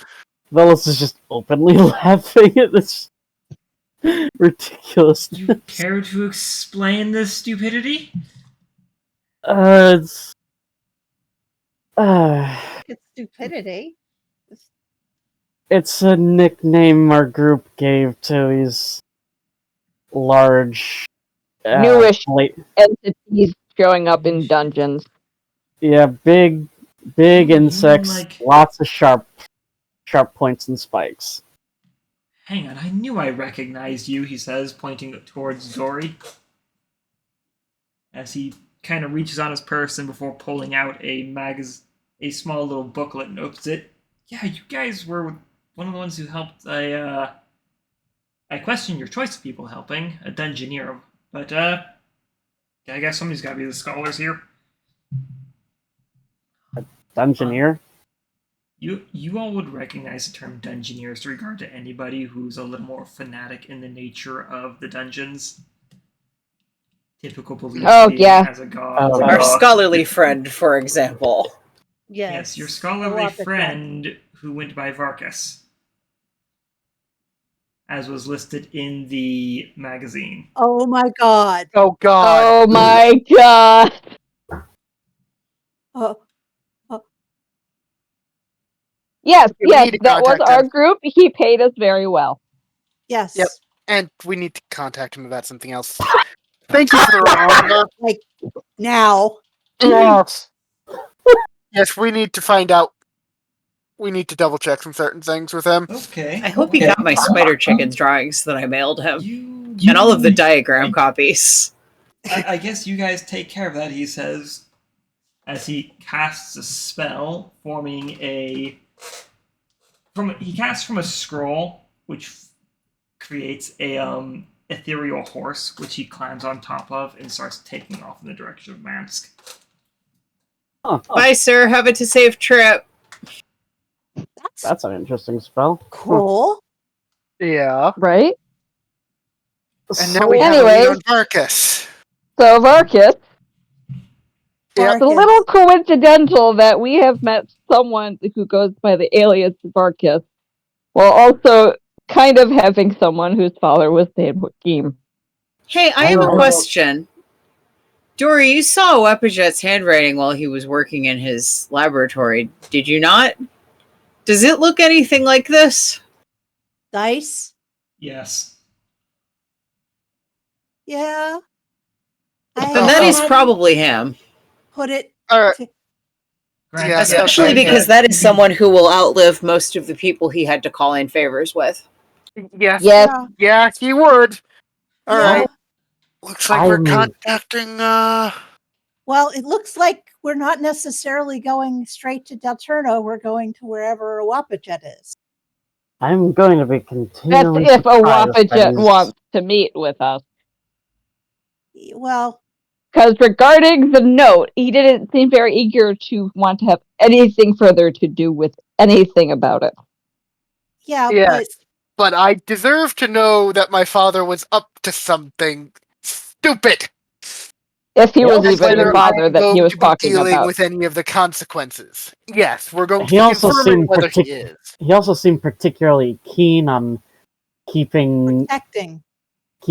Vellos is just openly laughing at this ridiculousness. Do you care to explain this stupidity? It's It's stupidity. it's a nickname our group gave to these large, Newish late, entities showing up in dungeons. yeah, big insects, like- lots of sharp points and spikes. Hang on, I knew I recognized you, he says, pointing towards Dori. As he kind of reaches on his person before pulling out a small little booklet and opens it. Yeah, you guys were one of the ones who helped. I question your choice of people helping, a dungeoneer, but I guess somebody's got to be the scholars here. Dungeoneer? You all would recognize the term dungeoneers in regard to anybody who's a little more fanatic in the nature of the dungeons. Typical belief being as a god. Oh, Our scholarly friend, for example. Yes, your scholarly friend who went by Varkas, as was listed in the magazine. Oh my god. Oh god. Oh my god. Oh, Yes, We yes, need to that was contact our him. group. He paid us very well. yes. Yep. And we need to contact him about something else. Thank you for the reminder. Like now. Yes. Yes, we need to find out. We need to double check some certain things with him. Okay. I hope he got my spider chicken drawings that I mailed him. You And all of the diagram copies. I guess you guys take care of that, he says, as he casts a spell, he casts from a scroll, which creates a ethereal horse, which he climbs on top of and starts taking off in the direction of Mansque. Bye, sir. Have a safe trip. That's an interesting spell. Cool. Yeah. Right? And now we have a Anyway. lead on Varkas. So Varkas, Yep. it's a little coincidental that we have met someone who goes by the alias Varkas, while also kind of having someone whose father was named Hakim. Hey, I have a question. Dori, you saw Wepajet's handwriting while he was working in his laboratory, did you not? Does it look anything like this? Dice? Yes. Yeah. Then that is probably him. Put it. Yeah, Especially because that is someone who will outlive most of the people he had to call in favors with. Yes. Yes. Yeah, he would. All Yeah. right. Looks like we're contacting. Well, it looks like we're not necessarily going straight to Del Turno. We're going to wherever Wapajet is. I'm going to be That's continually if a surprised by Wapajet these- wants to meet with us. Well, Because regarding the note, he didn't seem very eager to want to have anything further to do with anything about it. yeah, Yes. But I deserve to know that my father was up to something stupid. If he was And even whether your father I'm that he going was to be talking dealing about. with any of the consequences. Yes, we're going to He be also confirming seemed whether he is. He also seemed particularly keen on keeping protecting.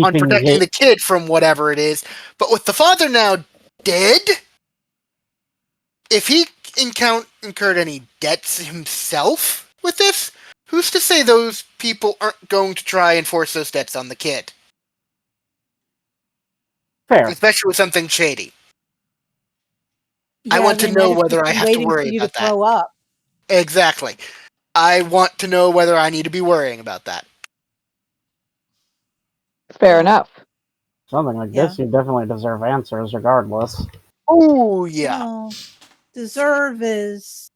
On protecting Ye- the kid from whatever it is. But with the father now dead, if he incurred any debts himself with this, who's to say those people aren't going to try and force those debts on the kid? Fair. Especially with something shady. I Yeah, want to they know might have whether just I been have to waiting for worry you about to that. throw up. Exactly. I want to know whether I need to be worrying about that. Fair enough. Something like this, you definitely deserve answers regardless. Oh, yeah. Well, deserve is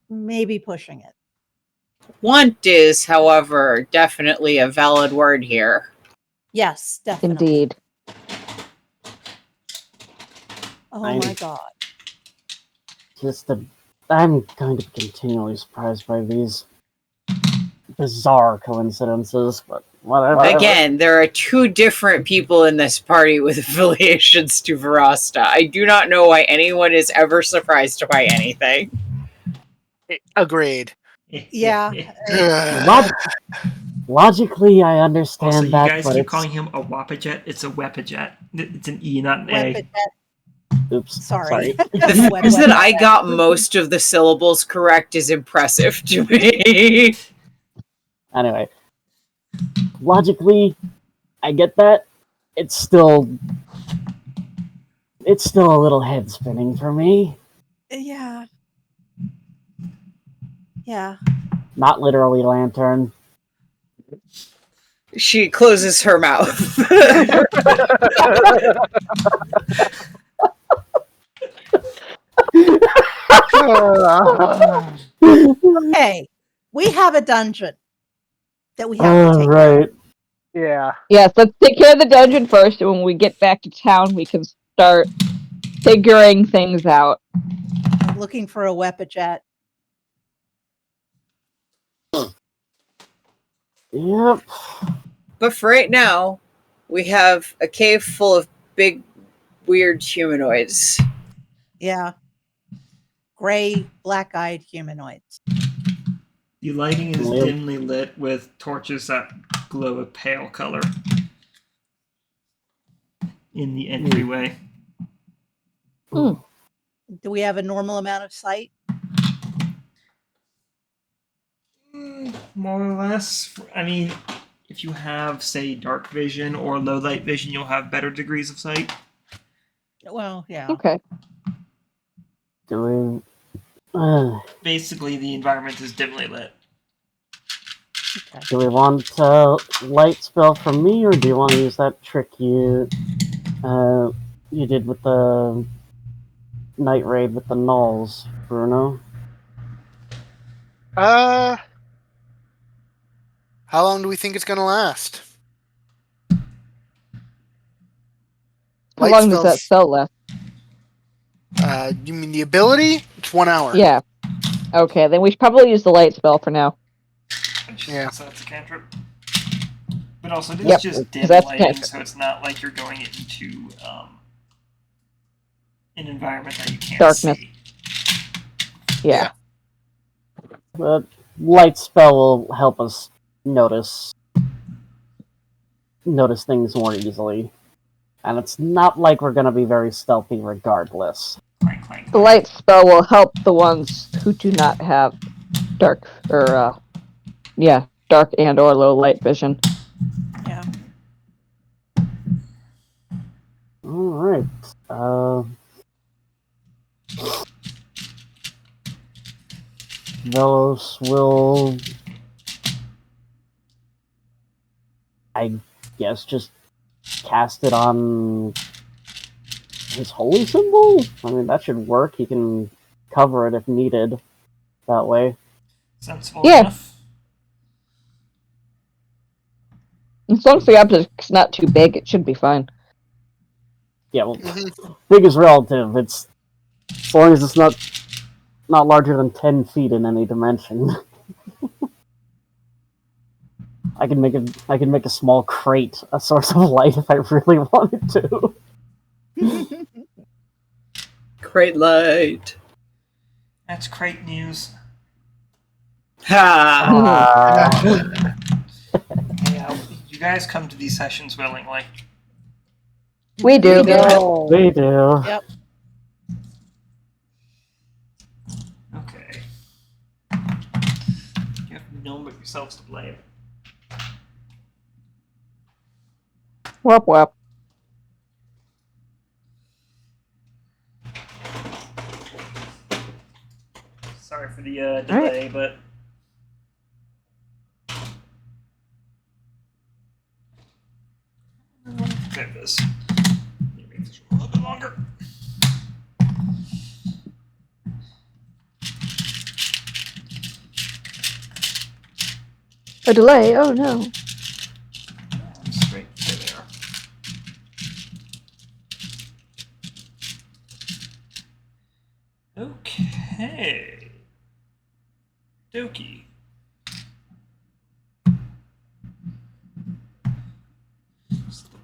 maybe pushing it. Want is, however, definitely a valid word here. Yes, definitely. Indeed. Oh I'm- my god. I'm going to be continually surprised by these bizarre coincidences, but Whatever. Again, there are two different people in this party with affiliations to Verasta. I do not know why anyone is ever surprised by anything. Agreed. Yeah. Logically, I understand Also, you that, guys but keep it's... calling him a Wapajet. It's a Wepajet. It's an E, not an A. Wepajet. Oops. Sorry. The fact that I got most of the syllables correct is impressive to me. Anyway, logically, I get that. It's still a little head spinning for me. Yeah. Yeah. Not literally, Lantern. She closes her mouth. Okay. We have a dungeon that we have to take care of. Right. Yeah. Yes, let's take care of the dungeon first, and when we get back to town, we can start figuring things out. I'm looking for a Wepajet. Yep. But for right now, we have a cave full of big, weird humanoids. Yeah. Gray, black-eyed humanoids. The lighting is Yep. dimly lit with torches that glow a pale color in the entryway. Do we have a normal amount of sight? More or less. I mean, if you have, say, dark vision or low light vision, you'll have better degrees of sight. Well, yeah. Okay. Doing. Basically, the environment is dimly lit. Okay. Do we want light spell from me, or do you want to use that trick you did with the night raid with the gnolls, Bruno? How long do we think it's gonna last? How long does that spell last? You mean the ability? It's 1 hour. Yeah. Okay, then we should probably use the light spell for now. Yeah. So that's a cantrip. But also, this Yep, is just dim that's lighting, cantrip. so it's not like you're going into an environment that you can't Darkness. see. Yeah. The light spell will help us notice things more easily. And it's not like we're going to be very stealthy regardless. Clank, clank. The light spell will help the ones who do not have dark or dark and or low light vision. Yeah. Alright. Vellos will, I guess, just cast it on his holy symbol? I mean, that should work. He can cover it if needed that way. Sensible Yeah. enough. As long as the object's not too big, it should be fine. Yeah, well, big is relative. It's as long as it's not larger than 10 feet in any dimension. I can make a small crate a source of light if I really wanted to. Great light. That's great news. Ha! Yeah, you guys come to these sessions willingly. We do. We do. Yep. Okay. You have no one but yourselves to blame. Wop wop. Sorry for the delay, but there it is. Make this a little bit longer. A delay? Oh no. I'm straight to there. Okay. Dokie.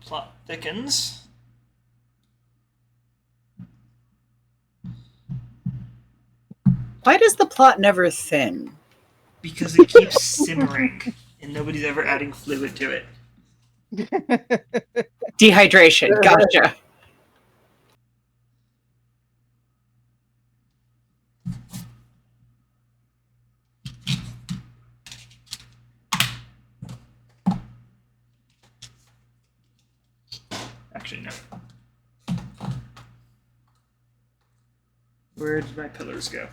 plot thickens. Why does the plot never thin? Because it keeps simmering, and nobody's ever adding fluid to it. Dehydration. Gotcha. Actually, no. Where did my pillars go?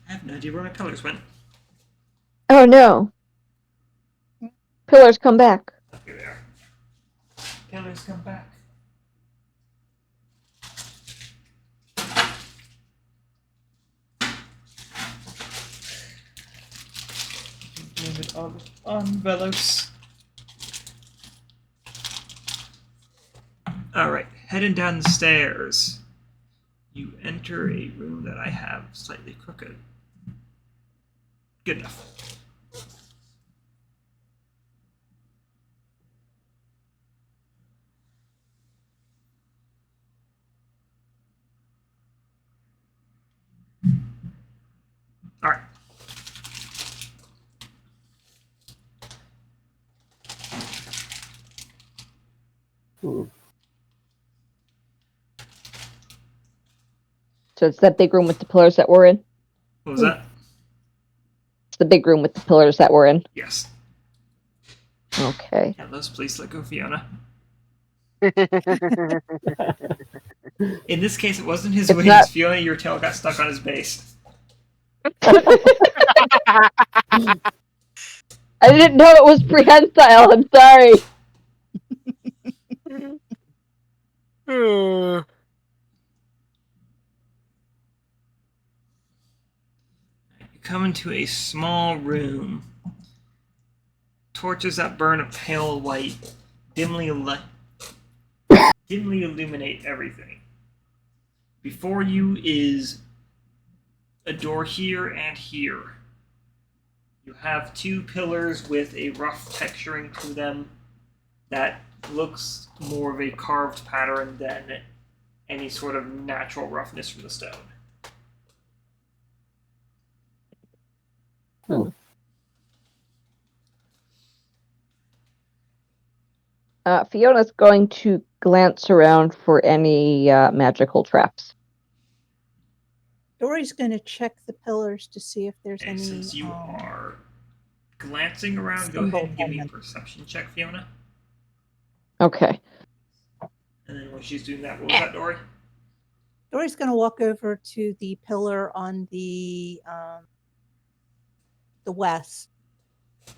I have no idea where my pillars went. Oh no. Pillars come back. Oh, here they are. Pillars come back. Blame it all on Vellos. Alright, heading down the stairs. You enter a room that I have slightly crooked. Good enough. Alright. So it's that big room with the pillars that we're in? What was that? It's the big room with the pillars that we're in. Yes. Okay. Vellos, please let go, Fiona. In this case, it wasn't his It's wings. not- Fiona, your tail got stuck on his base. I didn't know it was prehensile. I'm sorry. You come into a small room. Torches that burn a pale white dimly illuminate everything. Before you is a door here and here. You have two pillars with a rough texturing to them that looks more of a carved pattern than any sort of natural roughness from the stone. Fiona's going to glance around for any magical traps. Dori's going to check the pillars to see if there's Okay, any. since you are glancing around, go ahead and give me a perception check, Fiona. Okay. And then when she's doing that, what was that, Dori? Dori's going to walk over to the pillar on the west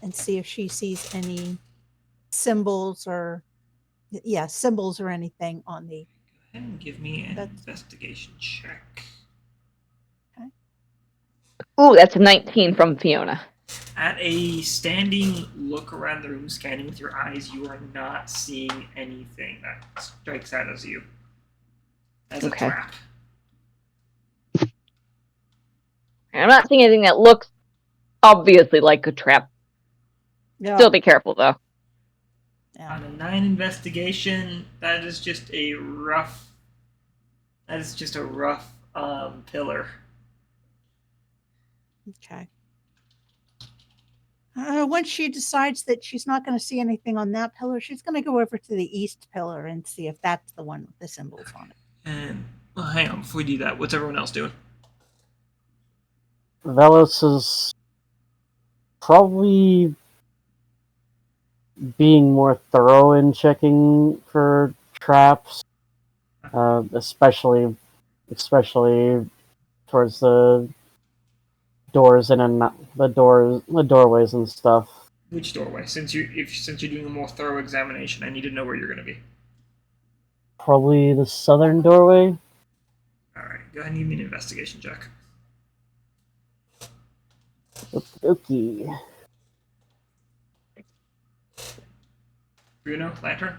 and see if she sees any symbols or anything on the. Go ahead and give me an investigation check. Ooh, that's a 19 from Fiona. At a standing look around the room, scanning with your eyes, you are not seeing anything that strikes out as you. As a trap. I'm not seeing anything that looks obviously like a trap. Yeah. Still be careful, though. Yeah. On a 9 investigation, that is just a rough. That is just a rough pillar. Okay. Once she decides that she's not going to see anything on that pillar, she's going to go over to the east pillar and see if that's the one with the symbols on it. And well, hang on, before we do that, what's everyone else doing? Vellos is probably being more thorough in checking for traps, especially towards the doors and the doorways and stuff. Which doorway? Since you're doing a more thorough examination, I need to know where you're going to be. Probably the southern doorway. All right, go ahead and give me an investigation check. Okay. Bruno, lantern.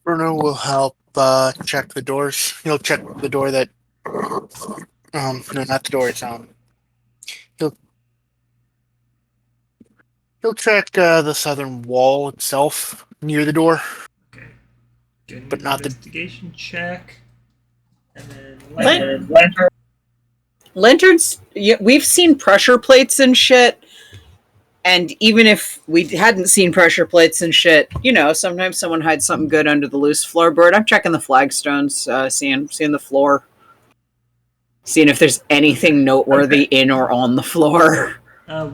Bruno will help check the doors. He'll check the door that. No, not the door. It's He'll check the southern wall itself near the door. Okay. Give But me not an the- investigation check. And then Lanterns, we've seen pressure plates and shit. And even if we hadn't seen pressure plates and shit, sometimes someone hides something good under the loose floorboard. I'm checking the flagstones, seeing the floor, seeing if there's anything noteworthy in or on the floor.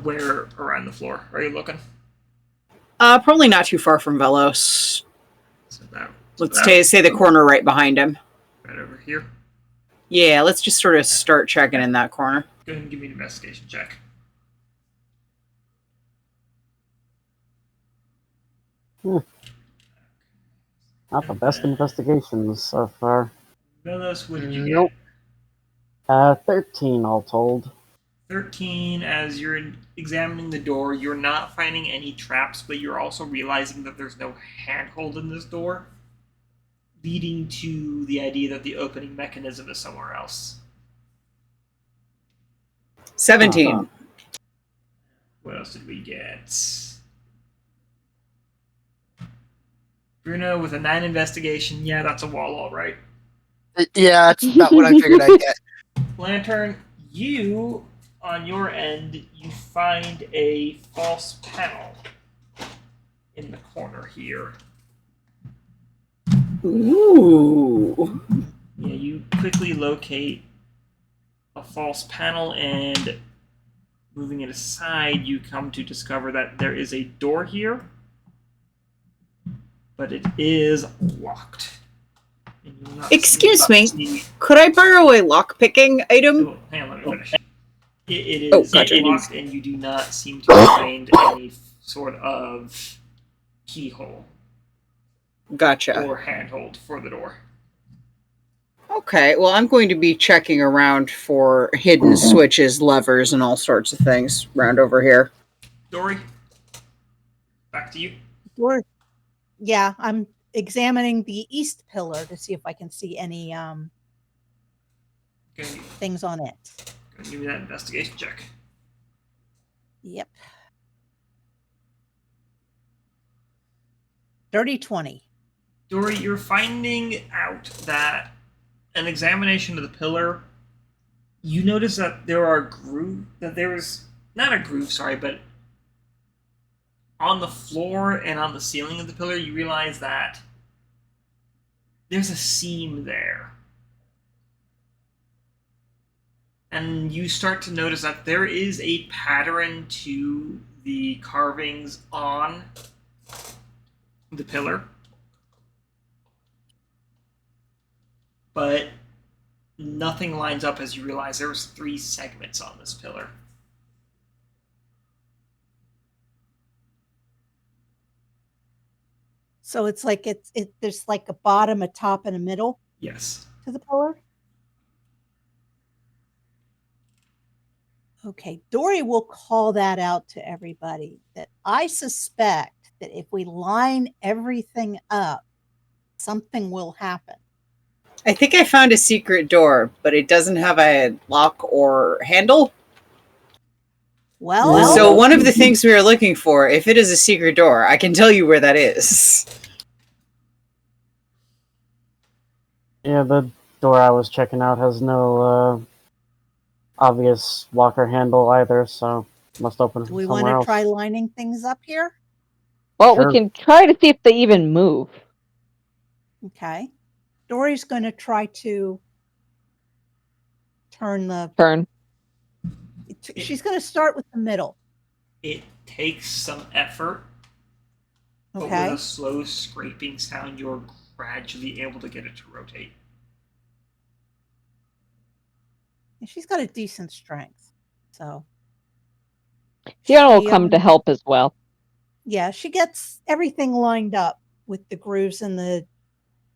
Where around the floor are you looking? Probably not too far from Vellos. So Let's say the corner right behind him. right over here. Yeah, let's just sort of start checking in that corner. Go ahead and give me an investigation check. Not the best investigations so far. Vellos, what did you Nope. get? 13 all told. 13. As you're examining the door, you're not finding any traps, but you're also realizing that there's no handhold in this door, leading to the idea that the opening mechanism is somewhere else. 17. Uh-huh. What else did we get? Bruno with a 9 investigation. Yeah, that's a wall, all right. Yeah, that's about what I figured I'd get. Lantern, you, on your end, you find a false panel in the corner here. Ooh. Yeah, you quickly locate a false panel, and moving it aside, you come to discover that there is a door here, but it is locked. And you will not Excuse me. see- Could I borrow a lockpicking item? Oh, hang on, let me finish. It Oh, is gotcha. locked, and you do not seem to find any sort of keyhole Gotcha. or handhold for the door. Okay, well, I'm going to be checking around for hidden switches, levers, and all sorts of things around over here. Dori, back to you. Door. Yeah, I'm examining the east pillar to see if I can see any Go things on it. give me that investigation check. Yep. Dirty 20. Dori, you're finding out that an examination of the pillar, you notice that there's not a groove, sorry, but on the floor and on the ceiling of the pillar, you realize that there's a seam there. And you start to notice that there is a pattern to the carvings on the pillar. But nothing lines up as you realize there was 3 segments on this pillar. So it's like there's like a bottom, a top, and a middle Yes. to the pillar. Okay, Dori will call that out to everybody, that I suspect that if we line everything up, something will happen. I think I found a secret door, but it doesn't have a lock or handle. Well, So one of the things we are looking for, if it is a secret door, I can tell you where that is. Yeah, the door I was checking out has no obvious lock or handle either, so must open do from we want somewhere to else. try lining things up here? Well, Sure. we can try to see if they even move. Okay. Dori's going to try to turn the. Turn. She's going to start with the middle. It takes some effort, but with Okay. a slow scraping sound, you're gradually able to get it to rotate. And she's got a decent strength. So. Fiona will she, come to help as well. Yeah, she gets everything lined up with the grooves in the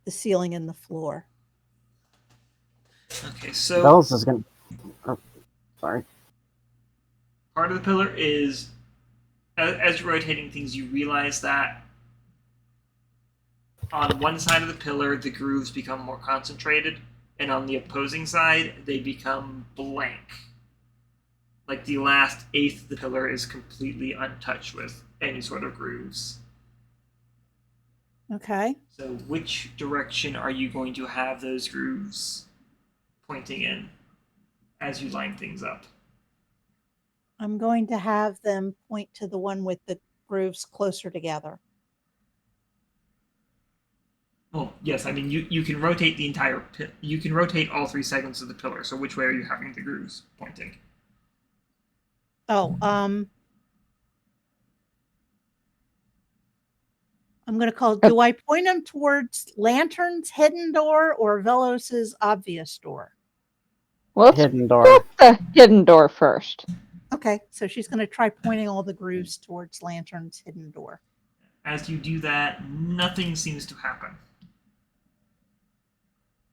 ceiling and the floor. Okay, so Vellos is gonna. Oh, sorry. part of the pillar is, as you're rotating things, you realize that on one side of the pillar, the grooves become more concentrated, and on the opposing side, they become blank. Like the last eighth of the pillar is completely untouched with any sort of grooves. Okay. So which direction are you going to have those grooves pointing in as you line things up? I'm going to have them point to the one with the grooves closer together. Well, yes, I mean, you can rotate the entire you can rotate all three segments of the pillar, so which way are you having the grooves pointing? Oh, I'm going to call, do I point them towards Lantern's hidden door or Velos's obvious door? Well, let's Hidden door. go with the hidden door first. Okay, so she's going to try pointing all the grooves towards Lantern's hidden door. As you do that, nothing seems to happen.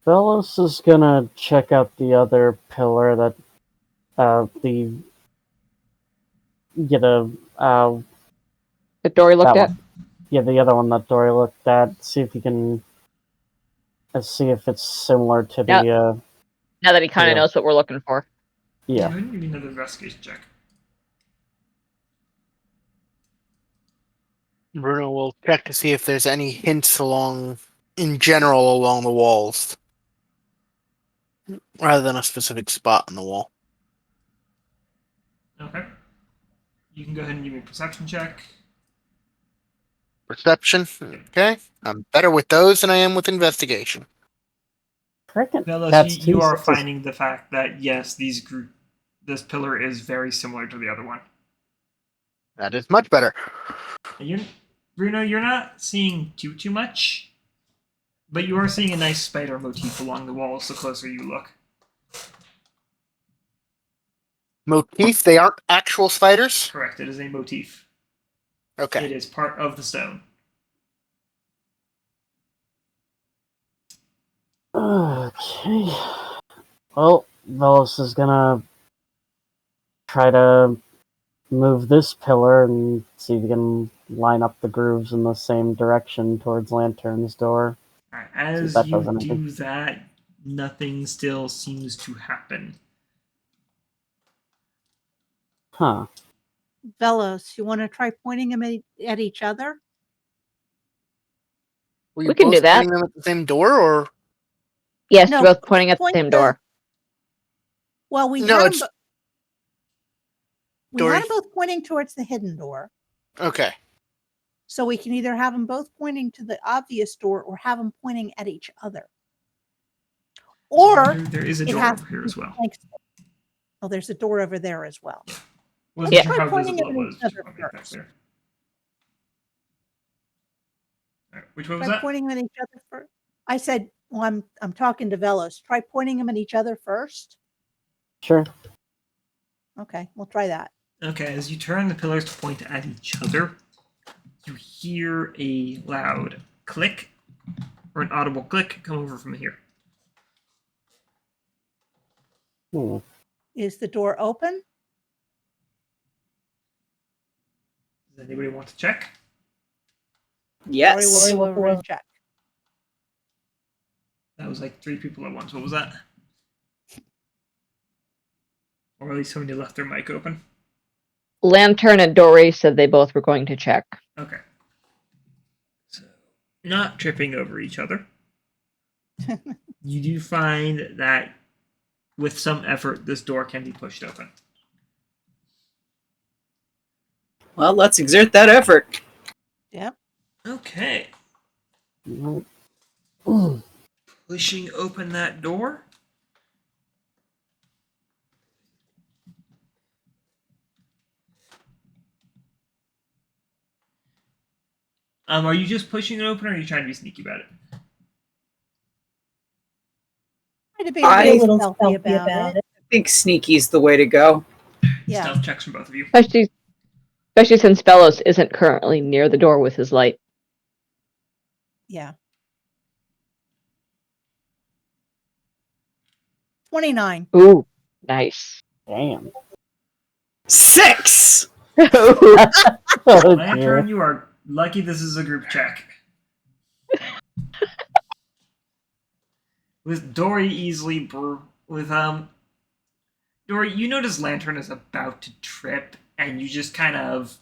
Vellos is gonna check out the other pillar that the Dori looked at. one. Yeah, the other one that Dori looked at. See if he can see if it's similar to the Now that he kind of Yeah. knows what we're looking for. yeah. Go ahead and give me another investigation check. Bruno will check to see if there's any hints in general along the walls, rather than a specific spot on the wall. Okay. You can go ahead and give me a perception check. Perception. Okay. I'm better with those than I am with investigation. Vellos, you are finding the fact that yes, this pillar is very similar to the other one. That is much better. And Bruno, you're not seeing too much, but you are seeing a nice spider motif along the walls the closer you look. Motif? They aren't actual spiders? Correct, it is a motif. Okay. It is part of the stone. Okay. Well, Vellos is gonna try to move this pillar and see if he can line up the grooves in the same direction towards Lantern's door. Right, as that you does anything. do that, nothing still seems to happen. Huh. Vellos, you want to try pointing them at each other? Were you We can both do that. pointing them at the same door, or? Yes, No, both pointing at the point same the- door. Well, we No, had it's- them, we Dori. had them both pointing towards the hidden door. Okay. So we can either have them both pointing to the obvious door or have them pointing at each other. Or There is a it door has over here to as be well. like- Oh, there's a door over there as well. Wasn't Yeah. sure how Pointing visible at it was. each other Just want to make that first. clear. All right, which one was Try that? pointing them at each other first. I said, well, I'm talking to Vellos. Try pointing them at each other first. Sure. Okay, we'll try that. Okay, as you turn the pillars to point at each other, you hear a loud click, or an audible click, come over from here. Is the door open? Does anybody want to check? Yes. Dori will go over and check. That was like 3 people at once. What was that? Or at least somebody left their mic open. Lantern and Dori said they both were going to check. Okay. So, not tripping over each other. You do find that with some effort, this door can be pushed open. Well, let's exert that effort. Yep. Okay. Mm. Pushing open that door. Are you just pushing it open, or are you trying to be sneaky about it? Try to be a little I stealthy about it. I think sneaky's the way to go. Yeah. Stealth checks from both of you. Especially since Vellos isn't currently near the door with his light. Yeah. 29. Ooh, nice. Damn. 6! Oh, dear. Lantern, you are lucky this is a group check. With Dori easily Dori, you notice Lantern is about to trip, and you just kind of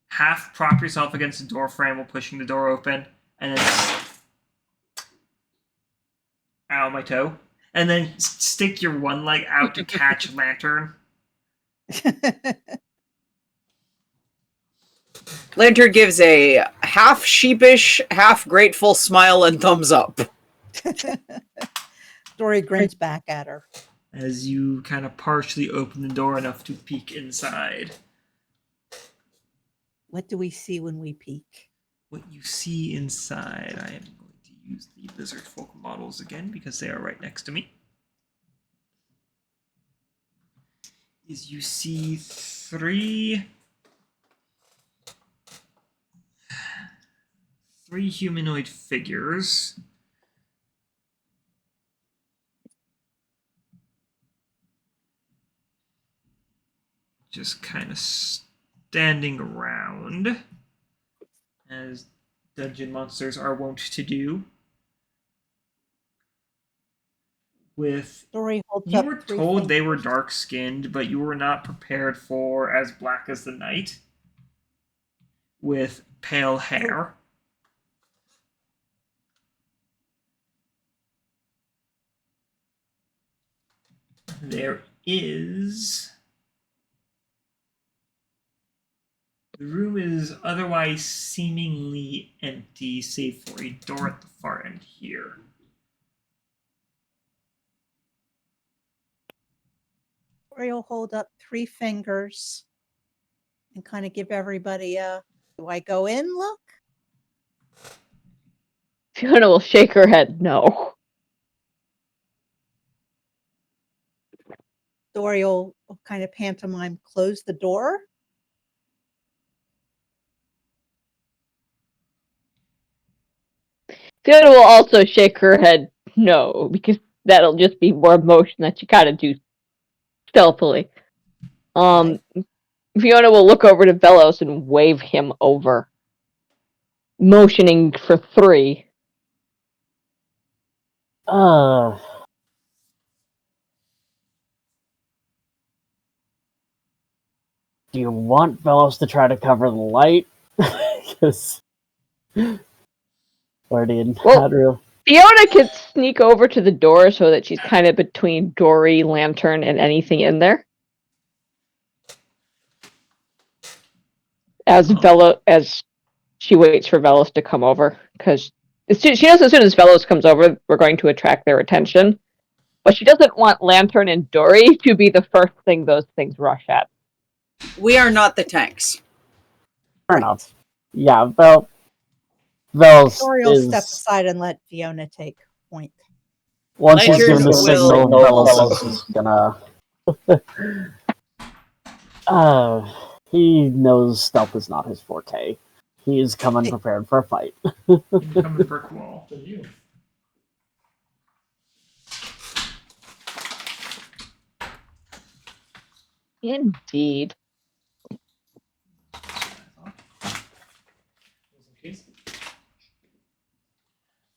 half prop yourself against the door frame while pushing the door open, and then ow, my toe, and then stick your one leg out to catch Lantern. Lantern gives a half sheepish, half grateful smile and thumbs up. Dori grins back at her. As you kind of partially open the door enough to peek inside. What do we see when we peek? What you see inside, I am going to use the Lizard Folk models again because they are right next to me. Is you see three humanoid figures. Just kind of standing around, as dungeon monsters are wont to do. With Dori holds you up were three told they were fingers. dark-skinned, but you were not prepared for as black as the night. With pale hair. There is... The room is otherwise seemingly empty, save for a door at the far end here. Dori will hold up three fingers and kind of give everybody a, do I go in look? Fiona will shake her head no. Dori will kind of pantomime close the door. Fiona will also shake her head no, because that'll just be more motion that you gotta do stealthily. Fiona will look over to Vellos and wave him over, motioning for 3. Do you want Vellos to try to cover the light? Or do you not really? Fiona can sneak over to the door so that she's kind of between Dori, Lantern, and anything in there. As she waits for Vellos to come over, because she knows as soon as Vellos comes over, we're going to attract their attention. But she doesn't want Lantern and Dori to be the first thing those things rush at. We are not the tanks. Fair enough. Yeah, well, Vellos Dori will step aside and let Fiona take point. Once he's given the signal, Vellos is gonna... he knows stealth is not his forte. He is coming prepared for a fight. Coming brick wall. Indeed.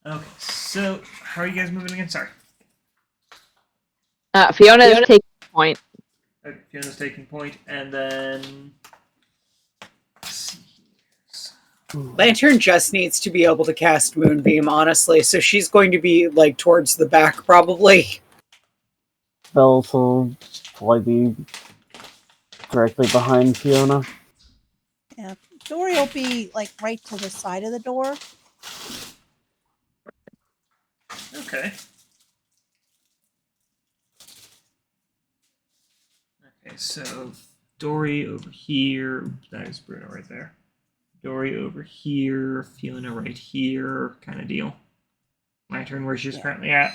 Okay, so how are you guys moving again? Sorry. Fiona is taking point. Okay, Fiona's taking point, and then... Let's see. Lantern just needs to be able to cast Moonbeam, honestly, so she's going to be, like, towards the back, probably. Vellos will probably be directly behind Fiona. Yeah, Dori will be, like, right to the side of the door. Okay. Okay, so Dori over here. That is Bruno right there. Dori over here. Fiona right here. Kind of deal. Lantern, where she's currently at.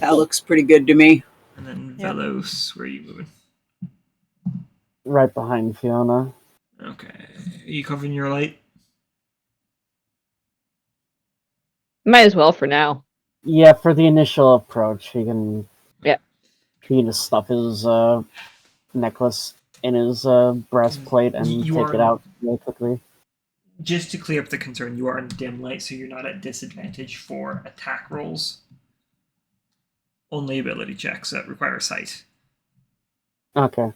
That looks pretty good to me. And then Vellos, where are you moving? Right behind Fiona. Okay. Are you covering your light? Might as well for now. Yeah, for the initial approach, he can... Yeah. He can just stuff his necklace in his breastplate and take it out really quickly. Just to clear up the concern, you are in dim light, so you're not at disadvantage for attack rolls. Only ability checks that require sight. Okay.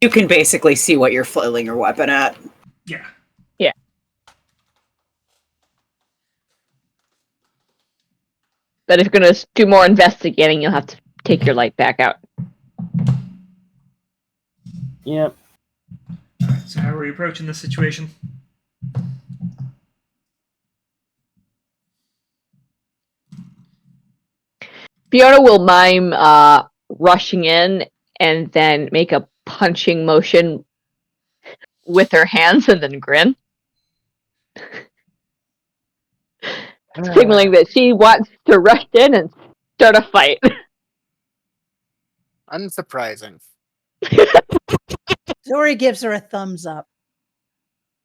You can basically see what you're flailing your weapon at. Yeah. Yeah. But if you're going to do more investigating, you'll have to take your light back out. Yep. Alright, so how are we approaching this situation? Fiona will mime rushing in and then make a punching motion with her hands and then grin. Signaling that she wants to rush in and start a fight. Unsurprising. Dori gives her a thumbs up.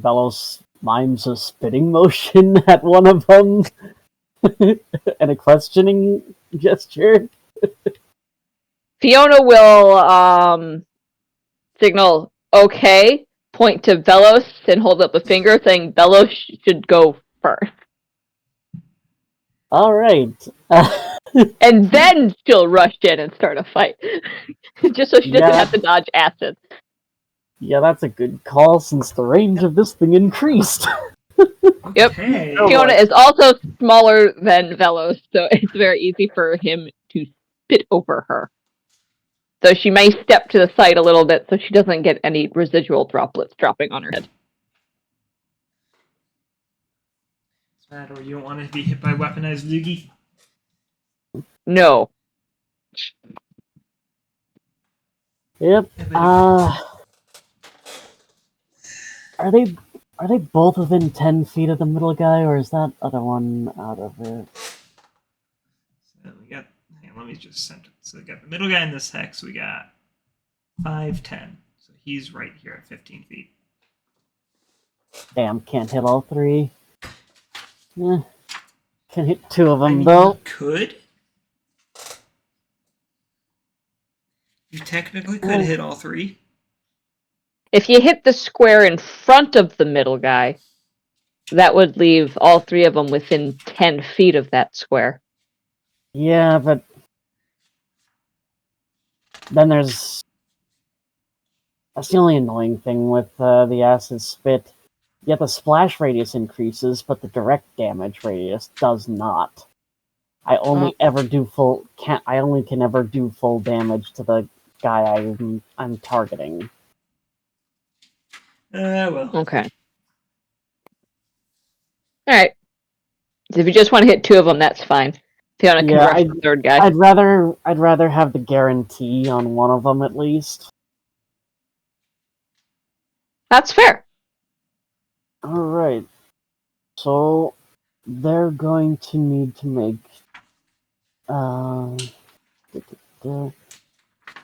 Vellos mimes a spitting motion at one of them and a questioning gesture. Fiona will signal okay, point to Vellos, and hold up a finger saying Vellos should go first. All right. And then she'll rush in and start a fight. Just so she doesn't have to dodge acid. Yeah, that's a good call since the range of this thing increased. Yep. Hey. Fiona is also smaller than Vellos, so it's very easy for him to spit over her. So she may step to the side a little bit so she doesn't get any residual droplets dropping on her head. Or you don't want to be hit by weaponized loogie? No. Yep. Are they both within 10 feet of the middle guy, or is that other one out of it? So we got. Hang on, let me just send it. So we got the middle guy in this hex. We got 5, 10. So he's right here at 15 feet. Damn, can't hit all three. Can hit two of them, I mean, though. you could. You technically could hit all three. If you hit the square in front of the middle guy, that would leave all three of them within 10 feet of that square. Yeah, but then there's... That's the only annoying thing with the acid spit. Yet the splash radius increases, but the direct damage radius does not. I only can ever do full damage to the guy I'm targeting. Well. Okay. Alright. If you just want to hit two of them, that's fine. Fiona can rush the third guy. I'd rather have the guarantee on one of them at least. That's fair. Alright. So they're going to need to make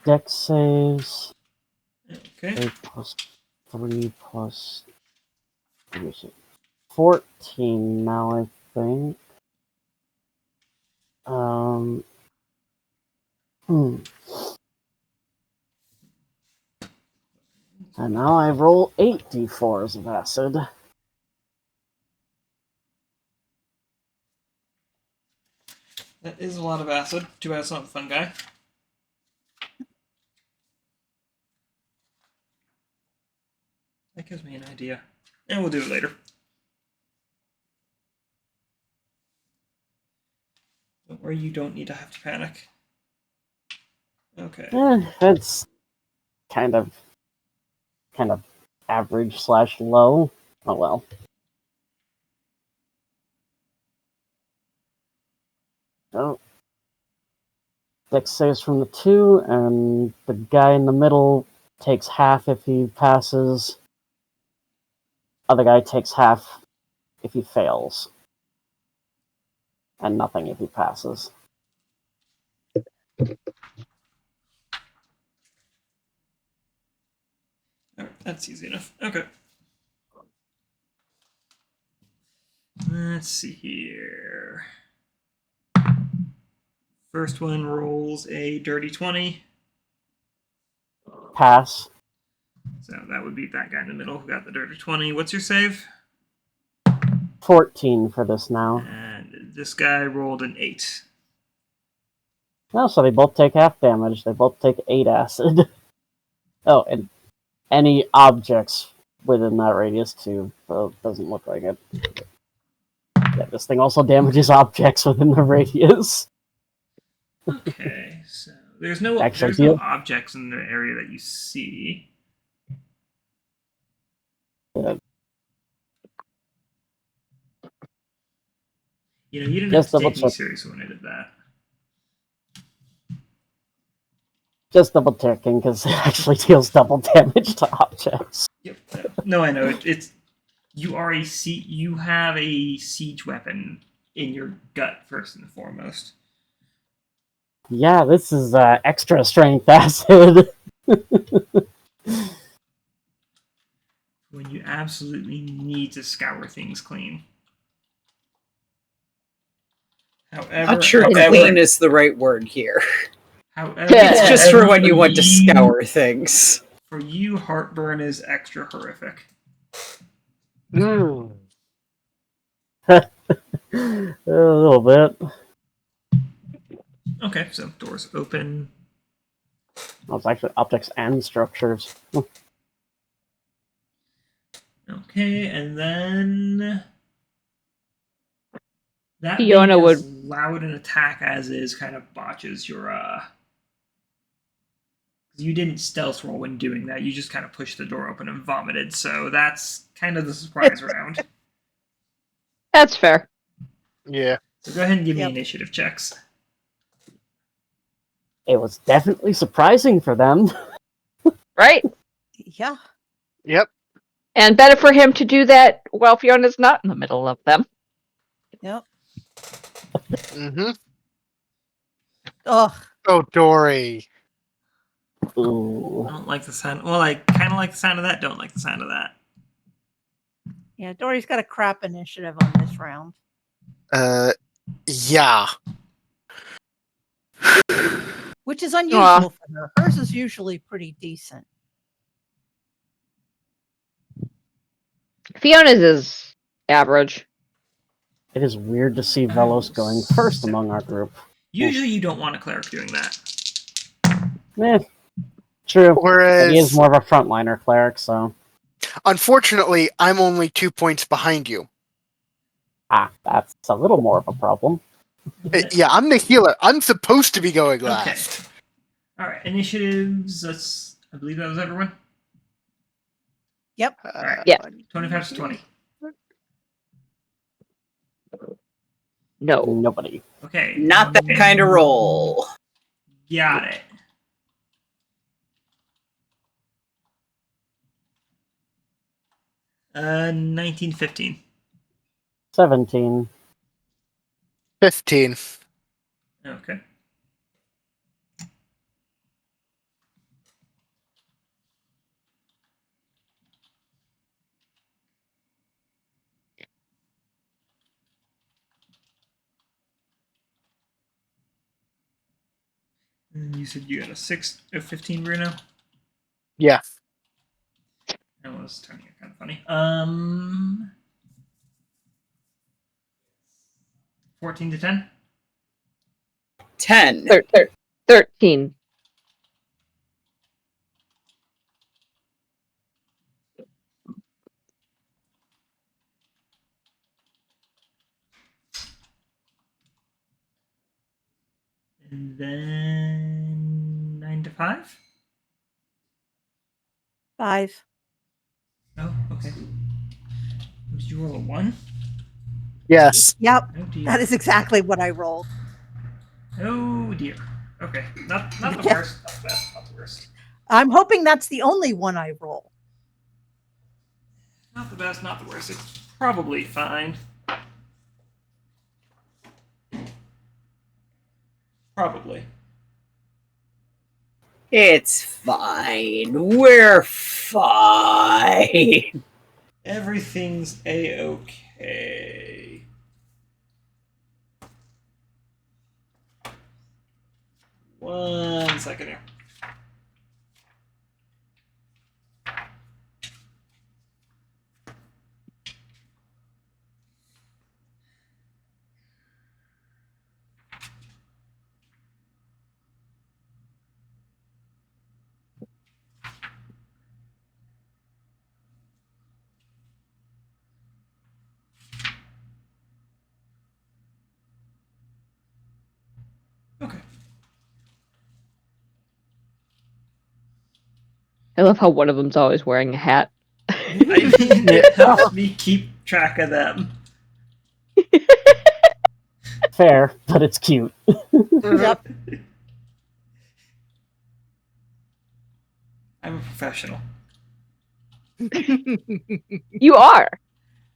dex saves. Okay. 3 plus 14 now, I think. And now I roll 8 d4s of acid. That is a lot of acid. Too bad it's not the fun guy. That gives me an idea. And we'll do it later. Don't worry, you don't need to have to panic. Okay. That's kind of average / low. Oh well. Oh. Dex saves from the 2, and the guy in the middle takes half if he passes. Other guy takes half if he fails. And nothing if he passes. Alright, that's easy enough. Okay. Let's see here. First one rolls a dirty 20. Pass. So that would be that guy in the middle who got the dirty 20. What's your save? 14 for this now. And this guy rolled an 8. Oh, so they both take half damage. They both take 8 acid. Oh, and any objects within that radius too. So it doesn't look like it. Yeah, this thing also damages objects within the radius. Okay, so there's no objects in the area that you see. Yeah. You know, you didn't have to take me seriously when I did that. Just double checking because it actually deals double damage to objects. Yep. No, I know. You have a siege weapon in your gut first and foremost. Yeah, this is extra strength acid. When you absolutely need to scour things clean. However, not sure clean is the right word here. However, it's just for when you want to scour things. For you, heartburn is extra horrific. A little bit. Okay, so doors open. Oh, it's actually objects and structures. Okay, and then that Fiona would loud an attack as is kind of botches your you didn't stealth roll when doing that. You just kind of pushed the door open and vomited. So that's kind of the surprise round. That's fair. Yeah. So go ahead and give me initiative checks. It was definitely surprising for them. Right? Yeah. Yep. And better for him to do that while Fiona's not in the middle of them. Yep. Mm-hmm. Ugh. Oh, Dori. Ooh. I don't like the sound. Well, I kind of like the sound of that. Don't like the sound of that. Yeah, Dori's got a crap initiative on this round. Yeah. Which is unusual for her. Hers is usually pretty decent. Fiona's is average. It is weird to see Vellos going first among our group. Usually you don't want a cleric doing that. True. Whereas he is more of a frontliner cleric, so. Unfortunately, I'm only 2 points behind you. That's a little more of a problem. Yeah, I'm the healer. I'm supposed to be going last. Okay. All right, initiatives. I believe that was everyone. Yep. All right. Yeah. 25 to 20. No. Nobody. Okay. Not that kind of roll. Got it. Uh, 19, 15. 17. 15. Okay. And you said you had a 15, Bruno? Yeah. That was turning it kind of funny. 14 to 10? 10. 13. And then 9 to 5? 5. Oh, okay. Did you roll a 1? Yes. Yep. Oh dear. That is exactly what I rolled. Oh dear. Okay. Not the worst. Not the best. Not the worst. I'm hoping that's the only one I roll. Not the best. Not the worst. It's probably fine. Probably. It's fine. We're fine. Everything's a-okay. One second here. I love how one of them's always wearing a hat. I mean, it helps me keep track of them. Fair, but it's cute. Yep. I'm a professional. You are.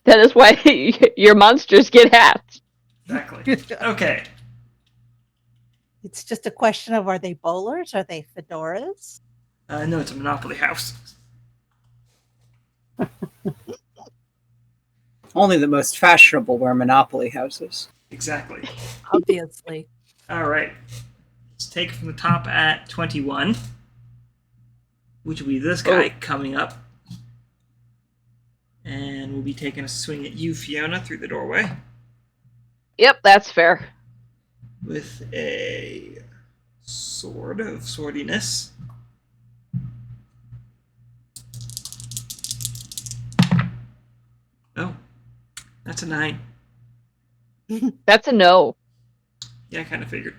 That is why your monsters get hats. Exactly. Okay. It's just a question of, are they bowlers? Are they fedoras? No, it's a Monopoly house. Only the most fashionable wear Monopoly houses. Exactly. Obviously. All right. Let's take it from the top at 21, which will be this guy coming up. And we'll be taking a swing at you, Fiona, through the doorway. Yep, that's fair. With a sword of swordiness. Oh, that's a 9. That's a no. Yeah, I kind of figured.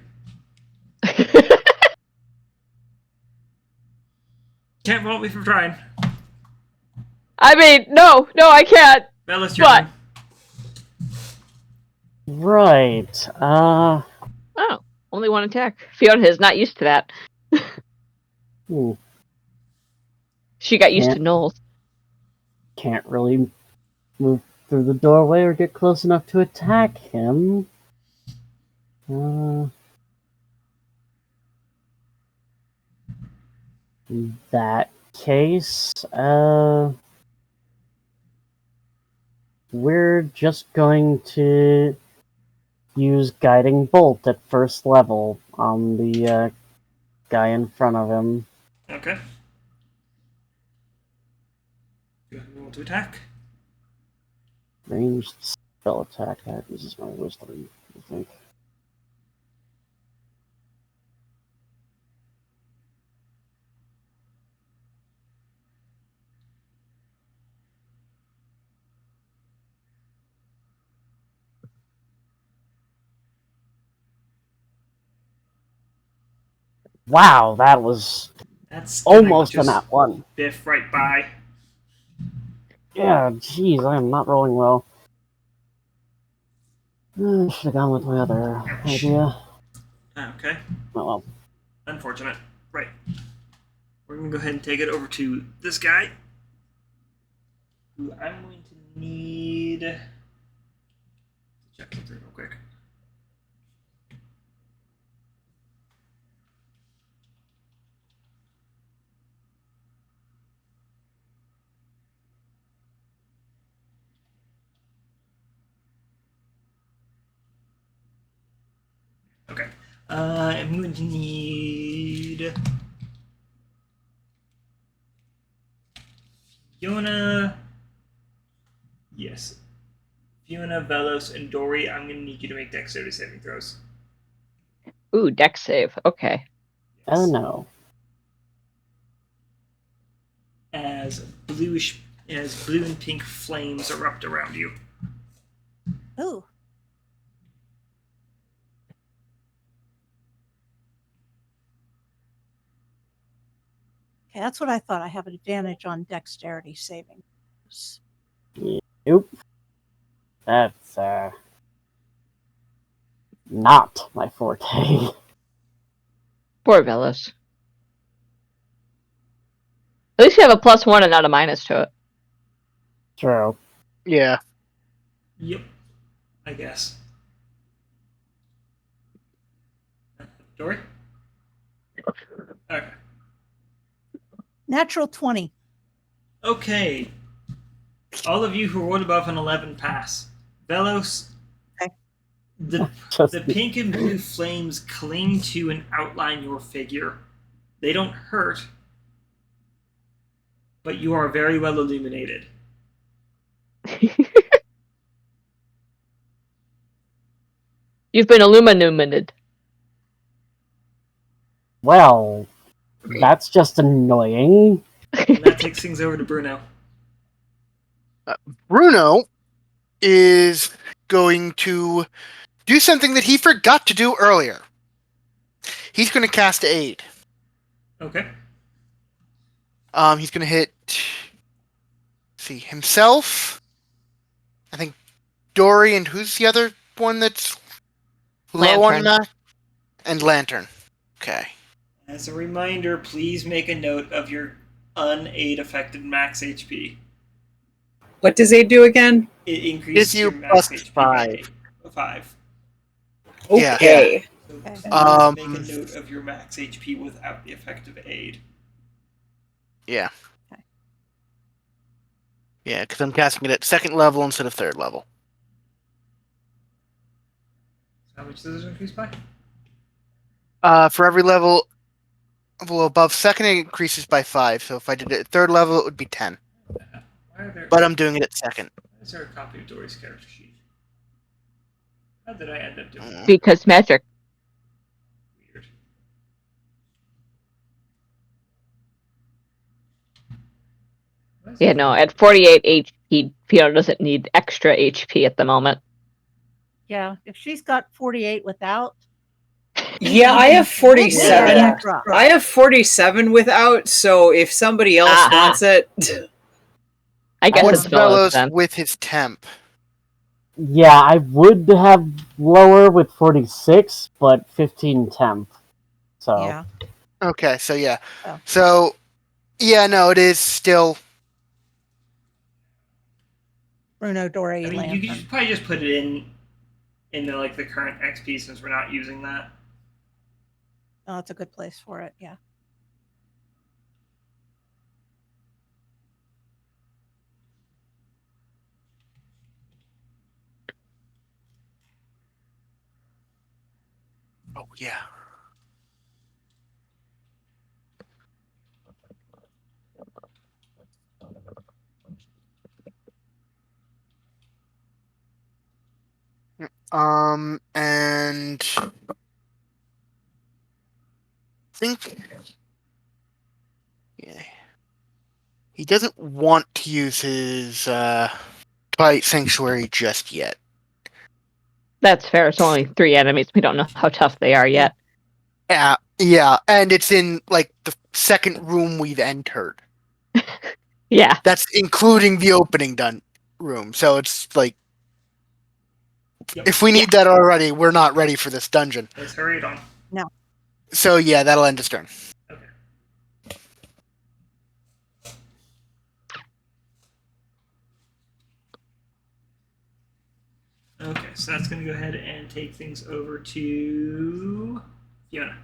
Can't fault me for trying. I mean, no, I can't. Vellos, your What? turn. Right. Oh, only one attack. Fiona is not used to that. Hmm, She got used Yeah. to Knowles. Can't really move through the doorway or get close enough to attack him. In that case, we're just going to use Guiding Bolt at first level on the guy in front of him. Okay. Go ahead and roll to attack. Ranged spell attack. That uses my wisdom, I think. Wow, that was That's gonna almost just a nat one. biff right by. Yeah, jeez, I am not rolling well. I should have gone with my other idea. Okay. Oh well. Unfortunate. Right. We're gonna go ahead and take it over to this guy, who I'm going to need to check something real quick. Okay. I'm going to need Fiona. Yes. Fiona, Vellos, and Dori. I'm going to need you to make dexterity saving throws. Ooh, dex save. Okay. Oh no. As blue and pink flames erupt around you. Ooh. Okay, that's what I thought. I have an advantage on dexterity saving. Nope. That's not my forte. Poor Vellos. At least you have a +1 and not a minus to it. True. Yeah. Yep. I guess. Dori? Okay. Natural 20. Okay. All of you who rolled above an 11 pass. Vellos, Okay. the pink and blue flames cling to and outline your figure. They don't hurt, but you are very well illuminated. You've been illuminated. Well, that's just annoying. And that takes things over to Bruno. Bruno is going to do something that he forgot to do earlier. He's going to cast Aid. Okay. He's gonna hit. See himself. I think Dori, and who's the other one that's low on Lantern. that? And Lantern. Okay. As a reminder, please make a note of your unaid affected max HP. What does aid do again? It increases you your max plus HP by 5. 5. Yeah. Okay. So Okay. please make a note of your max HP without the effective aid. Yeah. Okay. Yeah, because I'm casting it at 2nd level instead of 3rd level. How much does it increase by? For every level above 2nd, it increases by 5. So if I did it at 3rd level, it would be 10. But I'm doing it at 2nd. Why is there a copy of Dori's character sheet? How did I end up doing that? Because magic. Weird. Yeah, no, at 48 HP, Fiona doesn't need extra HP at the moment. Yeah, if she's got 48 without. Yeah, I have 47. Yeah. Drop. I have 47 without, so if somebody else wants it. I guess What's it's Vellos Vellos then. with his temp? Yeah, I would have lower with 46, but 15 temp. So Yeah. Okay, so yeah. Oh. So, yeah, no, it is still... Bruno, Dori, I mean, Lantern. you could probably just put it in the current XP since we're not using that. Oh, it's a good place for it. Yeah. Oh, yeah. And... I think... Yeah. He doesn't want to use his, Twilight Sanctuary just yet. That's fair. It's only 3 enemies. We don't know how tough they are yet. Yeah, and it's in, like, the 2nd room we've entered. Yeah. That's including the opening room, so it's, like... Yep. If we need that already, we're not ready for this dungeon. Let's hurry it on. So, yeah, that'll end his turn. Okay. Okay, so that's going to go ahead and take things over to Fiona.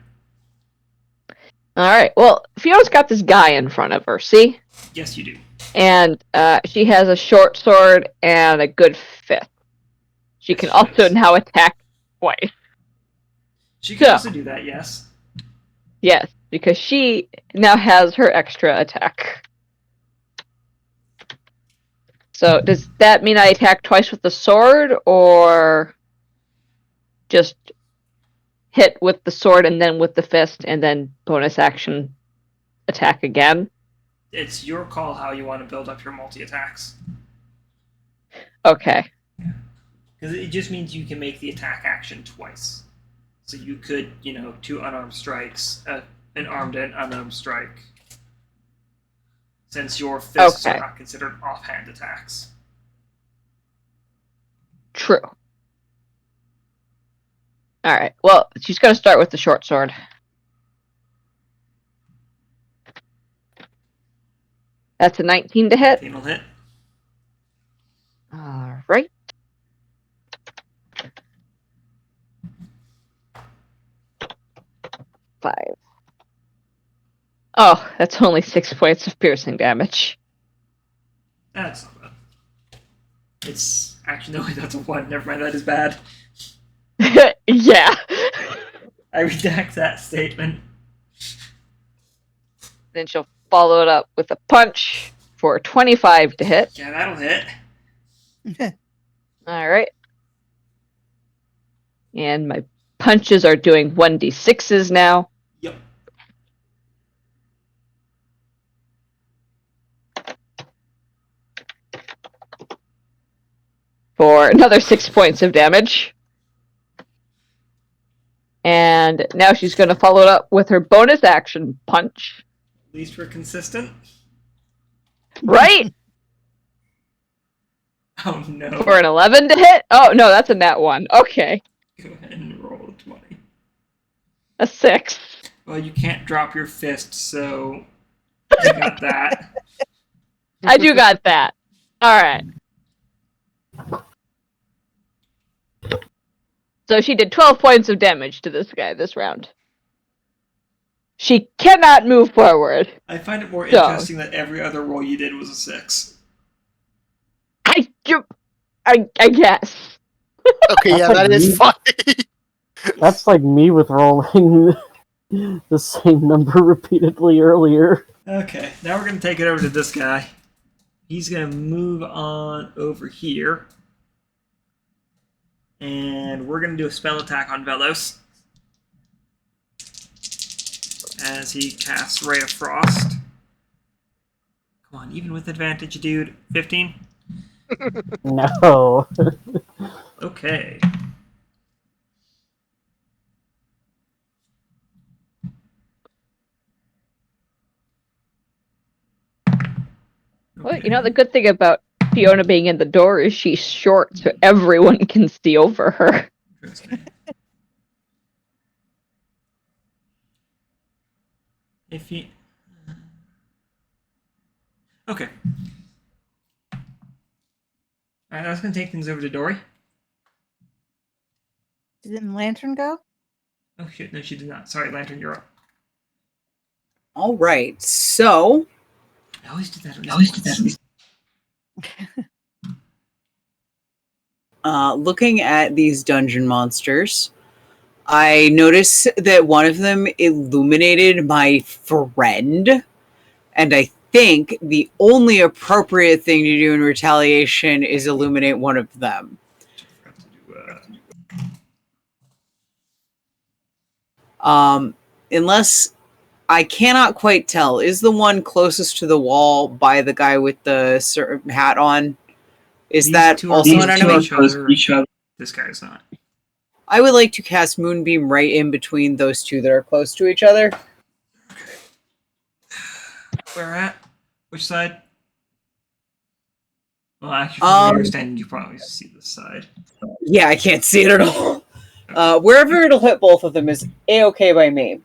All right. Well, Fiona's got this guy in front of her, see? Yes, you do. And she has a short sword and a good fist. She can also now attack twice. She can also do that, yes. Yes, because she now has her extra attack. So does that mean I attack twice with the sword, or just hit with the sword and then with the fist and then bonus action attack again? It's your call how you want to build up your multi-attacks. Okay. Because it just means you can make the attack action twice. So you could, 2 unarmed strikes, an armed and unarmed strike. Since your fists are not considered offhand attacks. True. Alright, well, she's going to start with the short sword. That's a 19 to hit. 19 will hit. Alright. Five. Oh, that's only 6 points of piercing damage. That's not bad. It's actually, no, that's a 1. Never mind, that is bad. Yeah. I redact that statement. Then she'll follow it up with a punch for 25 to hit. Yeah, that'll hit. Alright. And my punches are doing 1d6s now. Yep. For another 6 points of damage. And now she's going to follow it up with her bonus action punch. At least we're consistent. Right? Oh no. For an 11 to hit? Oh, no, that's a nat 1. Okay. Go ahead and roll a 20. A 6. Well, you can't drop your fist, so you got that. I do got that. Alright. So she did 12 points of damage to this guy this round. She cannot move forward. I find it more interesting that every other roll you did was a 6. I guess. Okay, yeah, that is funny. That's like me with rolling the same number repeatedly earlier. Okay, now we're going to take it over to this guy. He's going to move on over here. And we're going to do a spell attack on Vellos. As he casts Ray of Frost. Come on, even with advantage, dude. 15? No. Okay. Well, you know, the good thing about Fiona being in the door is she's short, so everyone can see over her. Interesting. If you... Okay. Alright, I was going to take things over to Dori. Didn't Lantern go? Oh shit, no she did not. Sorry, Lantern, you're up. All right, so I always did that. looking at these dungeon monsters, I noticed that one of them illuminated my friend, and I think the only appropriate thing to do in retaliation is illuminate one of them. Unless I cannot quite tell, is the one closest to the wall by the guy with the hat on? Is that also an enemy? This guy is not. I would like to cast Moonbeam right in between those two that are close to each other. Okay. Where at? Which side? Well, actually, from where you're standing, you probably see this side. Yeah, I can't see it at all. Wherever it'll hit both of them is A-okay by me.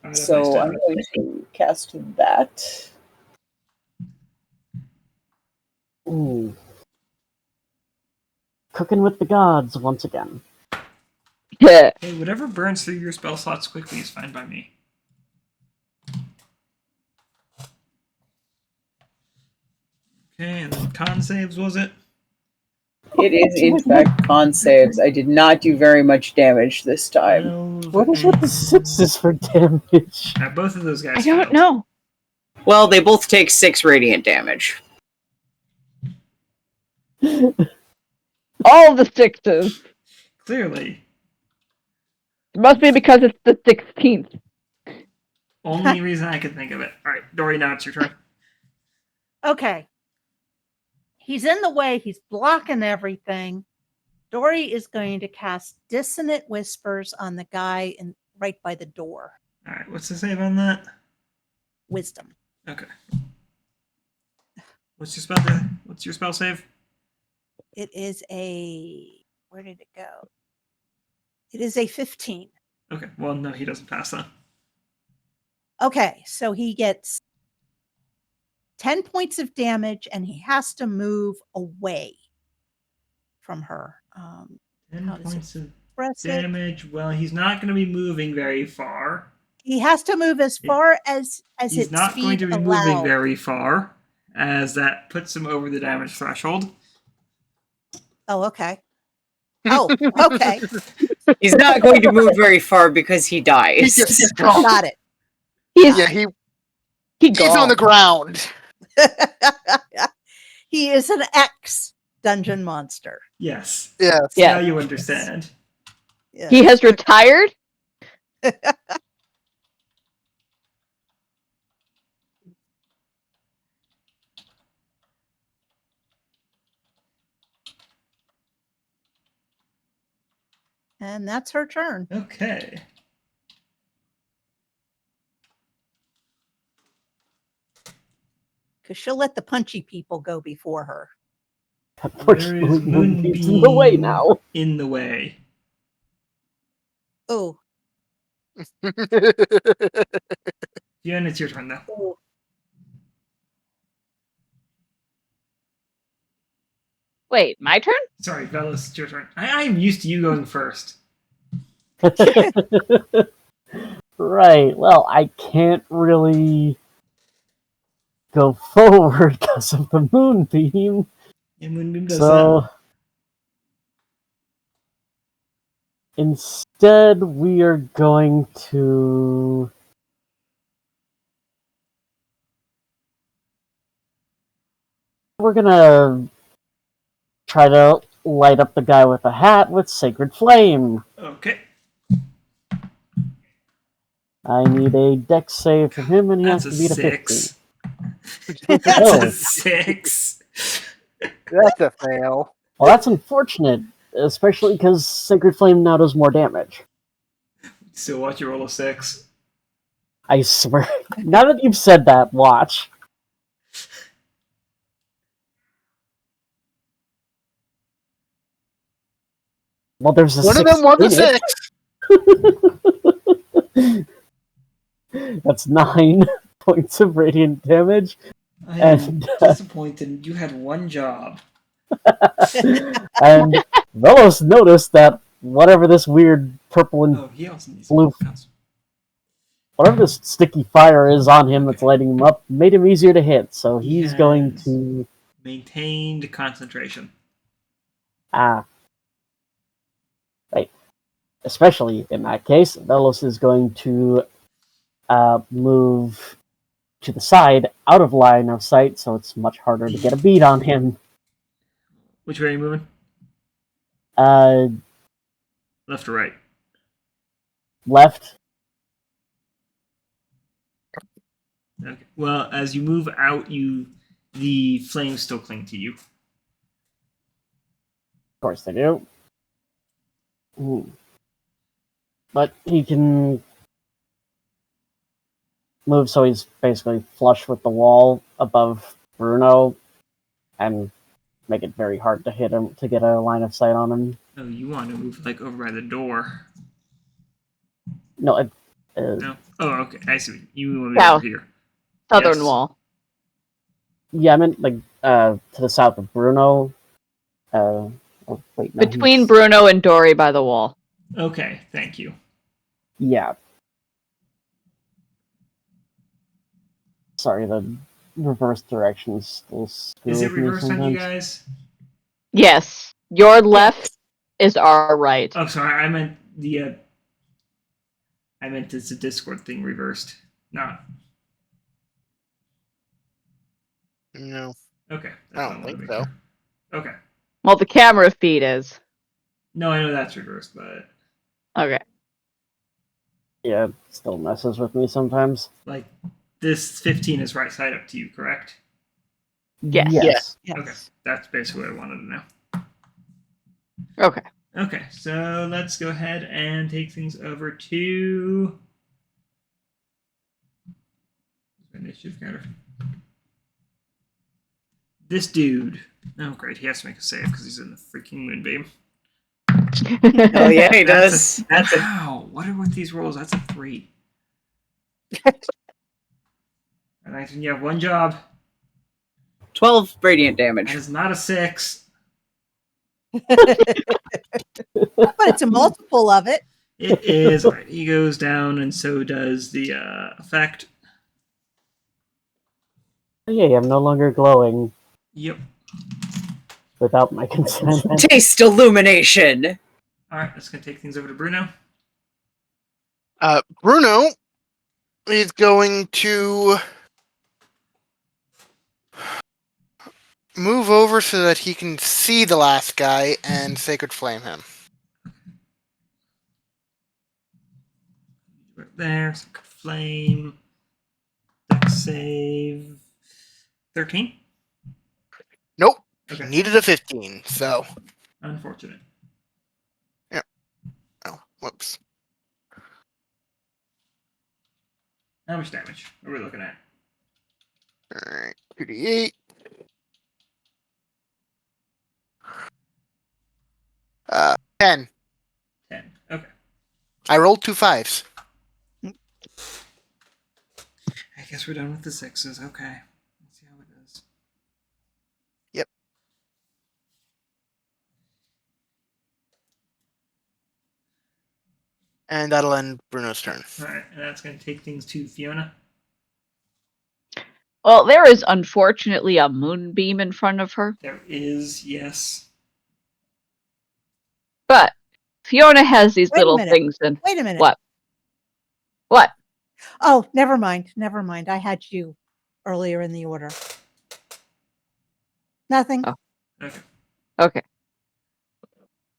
Right, So I'm going to cast that. Ooh. Cooking with the gods once again. Yeah. Hey, whatever burns through your spell slots quickly is fine by me. Okay, and then con saves, was it? It is, in fact, con saves. I did not do very much damage this time. What is with the 6s for damage? Both of those guys I don't failed. know. Well, they both take 6 radiant damage. All the 6s. Clearly. It must be because it's the 16th. Only reason I could think of it. Alright, Dori, now it's your turn. Okay. He's in the way. He's blocking everything. Dori is going to cast Dissonant Whispers on the guy right by the door. Alright, what's the save on that? Wisdom. Okay. What's your spell save? It is a... Where did it go? It is a 15. Okay, well, no, he doesn't pass that. Okay, so he gets 10 points of damage, and he has to move away from her. 10 points of Express damage. Well, he's not going to be moving very far. He has to move as far as He's not going to be moving very far, as that puts him over the damage threshold. Oh, okay. Oh, okay. He's not going to move very far because he dies. Got it. He's on the ground. He is an ex-dungeon monster. Yes. Yes. Yeah. Now you understand. Yeah. He has retired? And that's her turn. Okay. Because she'll let the punchy people go before her. There is Unfortunately, Moonbeam Moonbeam's in the way now. In the way. Oh. Yeah, and it's your turn, though. Oh. Wait, my turn? Sorry, Vellos, it's your turn. I'm used to you going first. Right. Well, I can't really go forward because of the moonbeam. Yeah, Moonbeam does So instead, we are going to. We're gonna try to light up the guy with a hat with Sacred Flame. that. Okay. I need a dex save from him, and he That's has a to beat a 6. 15. That's Oh. a 6. That's a fail. Well, that's unfortunate, especially because Sacred Flame now does more damage. So watch your roll a 6. I swear. Now that you've said that, watch. Well, there's a One of 6 them was a in 6. it. That's 9 points of radiant damage. I am And, disappointed. You had one job. And Vellos noticed that whatever this weird purple and Oh, he also needs blue, counts. whatever this sticky fire is on him that's lighting him up, made him easier to hit. So he's He going has to maintained concentration. Right. Especially in that case, Vellos is going to move to the side, out of line of sight, so it's much harder to get a beat on him. Which way are you moving? Left or right? Left. Okay. Well, as you move out, the flames still cling to you. Of course they do. But he can move so he's basically flush with the wall above Bruno and make it very hard to hit him, to get a line of sight on him. Oh, you want to move like over by the door? No, No. Oh, okay. I see. You want to be South. over here. Southern Yes. wall. yeah, I meant like to the south of Bruno. Oh, wait, no, Between he's- Bruno and Dori by the wall. Okay, thank you. Yeah. Sorry, the reverse directions still screw Is it with me reversed on you sometimes. guys? Yes. Your left is our right. Oh, sorry. I meant the. I meant it's a Discord thing reversed. Not. No. Okay. I don't what wanted to think make so. sure. Okay. Well, the camera feed is. No, I know that's reversed, but Okay. Yeah, it still messes with me sometimes. like this 15 is right side up to you, correct? Yes. Yes. Yes. Okay. That's basically what I wanted to know. Okay. Okay, so let's go ahead and take things over to initiative counter. This dude. Oh, great. He has to make a save because he's in the freaking moonbeam. Oh yeah, he does. That's wow. What are with these rolls? That's a 3. And you have one job. 12 radiant That damage. is not a 6. But it's a multiple of it. It is. All right, he goes down, and so does the effect. Yay, I'm no longer glowing Yep. without my consent. Taste illumination. All right, that's gonna take things over to Bruno. Bruno is going to move over so that he can see the last guy and Sacred Flame him. Right there, Sacred Flame. Dex save 13. Nope. Okay. He needed a 15, so. Unfortunate. Oh, whoops. How much damage are we looking at? Alright, 2d8. Uh, 10. 10. Okay. I rolled 2 5s. I guess we're done with the 6s. Okay. Let's see how it goes. Yep. And that'll end Bruno's turn. Alright, and that's going to take things to Fiona. Well, there is unfortunately a moonbeam in front of her. There is, yes. But Fiona has these Wait a little minute. things in. Wait a minute. What? What? Oh, never mind. Never mind. I had you earlier in the order. Nothing. Oh. Okay. Okay.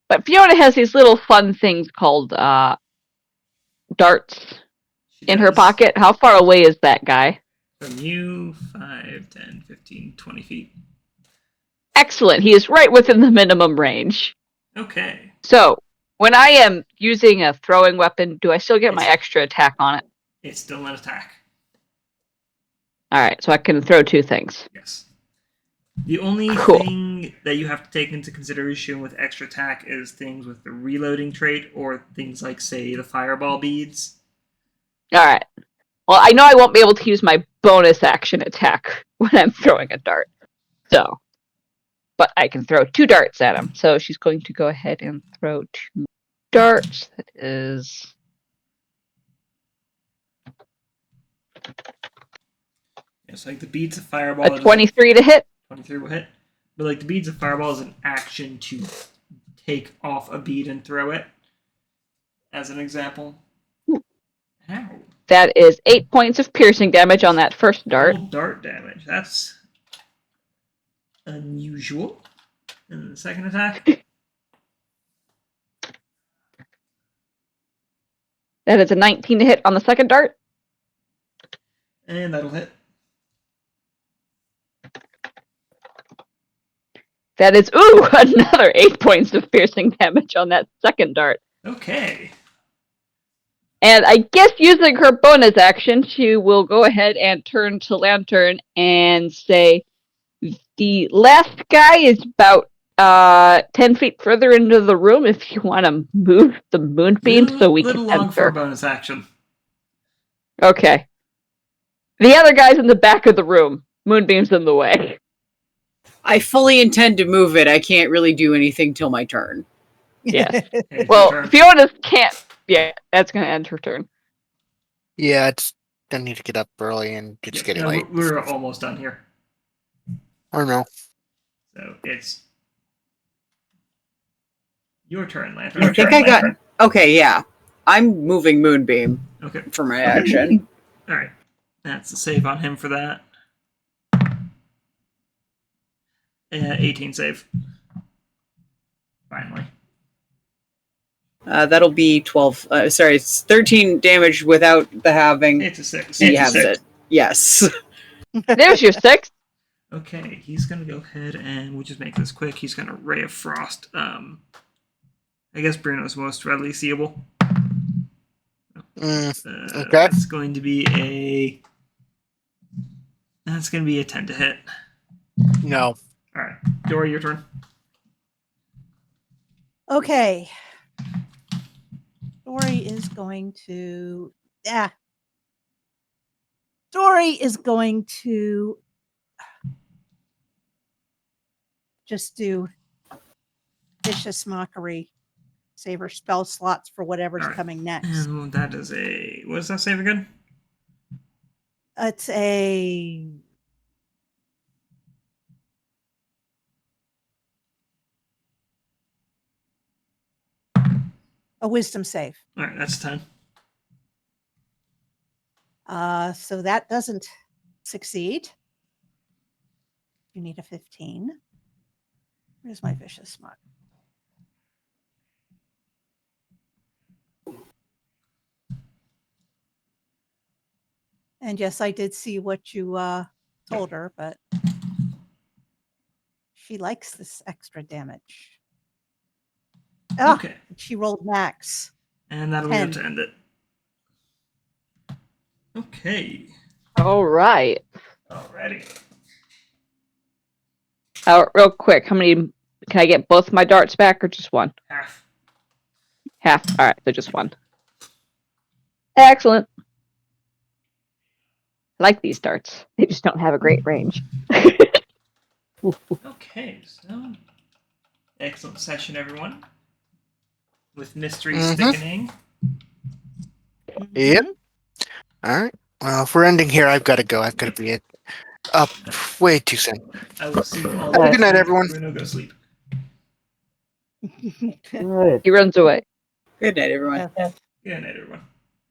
But Fiona has these little fun things called darts She in her does. pocket. How far away is that guy? From you, 5, 10, 15, 20 feet. Excellent. He is right within the minimum range. Okay. So, when I am using a throwing weapon, do I still get my extra attack on it? It's still an attack. Alright, so I can throw 2 things. Yes. The only Cool. thing that you have to take into consideration with extra attack is things with the reloading trait or things like, say, the fireball beads. Alright. Well, I know I won't be able to use my bonus action attack when I'm throwing a dart. So, but I can throw 2 darts at him. So she's going to go ahead and throw 2 darts. That is... It's like the beads of fireball. a 23 to hit. 23 will hit. But like the beads of fireball is an action to take off a bead and throw it. As an example. Ow. That is 8 points of piercing damage on that first dart. Full dart damage. That's unusual. And the second attack. That is a 19 to hit on the second dart. And that'll hit. That is, another 8 points of piercing damage on that second dart. Okay. And I guess using her bonus action, she will go ahead and turn to Lantern and say, the last guy is about 10 feet further into the room if you want to move the moonbeam so we can little long for a enter. bonus action. Okay. The other guy's in the back of the room. Moonbeam's in the way. I fully intend to move it. I can't really do anything till my turn. Yes. Okay, Well, your turn. Fiona can't. Yeah, that's going to end her turn. Yeah, it's I need to get up early and it's Yeah, getting no, late. we're almost done here. I don't know. So it's your turn, Lantern. I think I got... Okay, yeah. I'm moving Moonbeam Okay. for my action. Alright. That's a save on him for that. 18 save. Finally. That'll be 12. Sorry, it's 13 damage without the halving. It's a 6. He has it. Yes. There's your 6. Okay, he's gonna go ahead and we'll just make this quick. He's gonna Ray of Frost. I guess Bruno's most readily seeable. Okay. That's going to be a 10 to hit. No. Alright. Dori, your turn. Okay. Dori is going to. Dori is going to just do vicious mockery. Save her spell slots for whatever's Alright. coming next. And that is a. What does that save again? It's a. A wisdom save. Alright, that's 10. So that doesn't succeed. You need a 15. Where's my vicious mark? And yes, I did see what you told her, but she likes this extra damage. Oh, Okay. she rolled max. And that'll be 10. able to end it. Okay. All right. Alrighty. Real quick, how many? Can I get both my darts back or just one? Half. Half. All right, so just one. Excellent. I like these darts. They just don't have a great range. Okay, so excellent session, everyone. With mystery Mhm. stickening. Yep. All right. Well, if we're ending here, I've got to go. I've got to be up way too soon. I will see you all. Have a good night, everyone. Bruno, go sleep. Right. He runs away. Good night, everyone. Good night, everyone.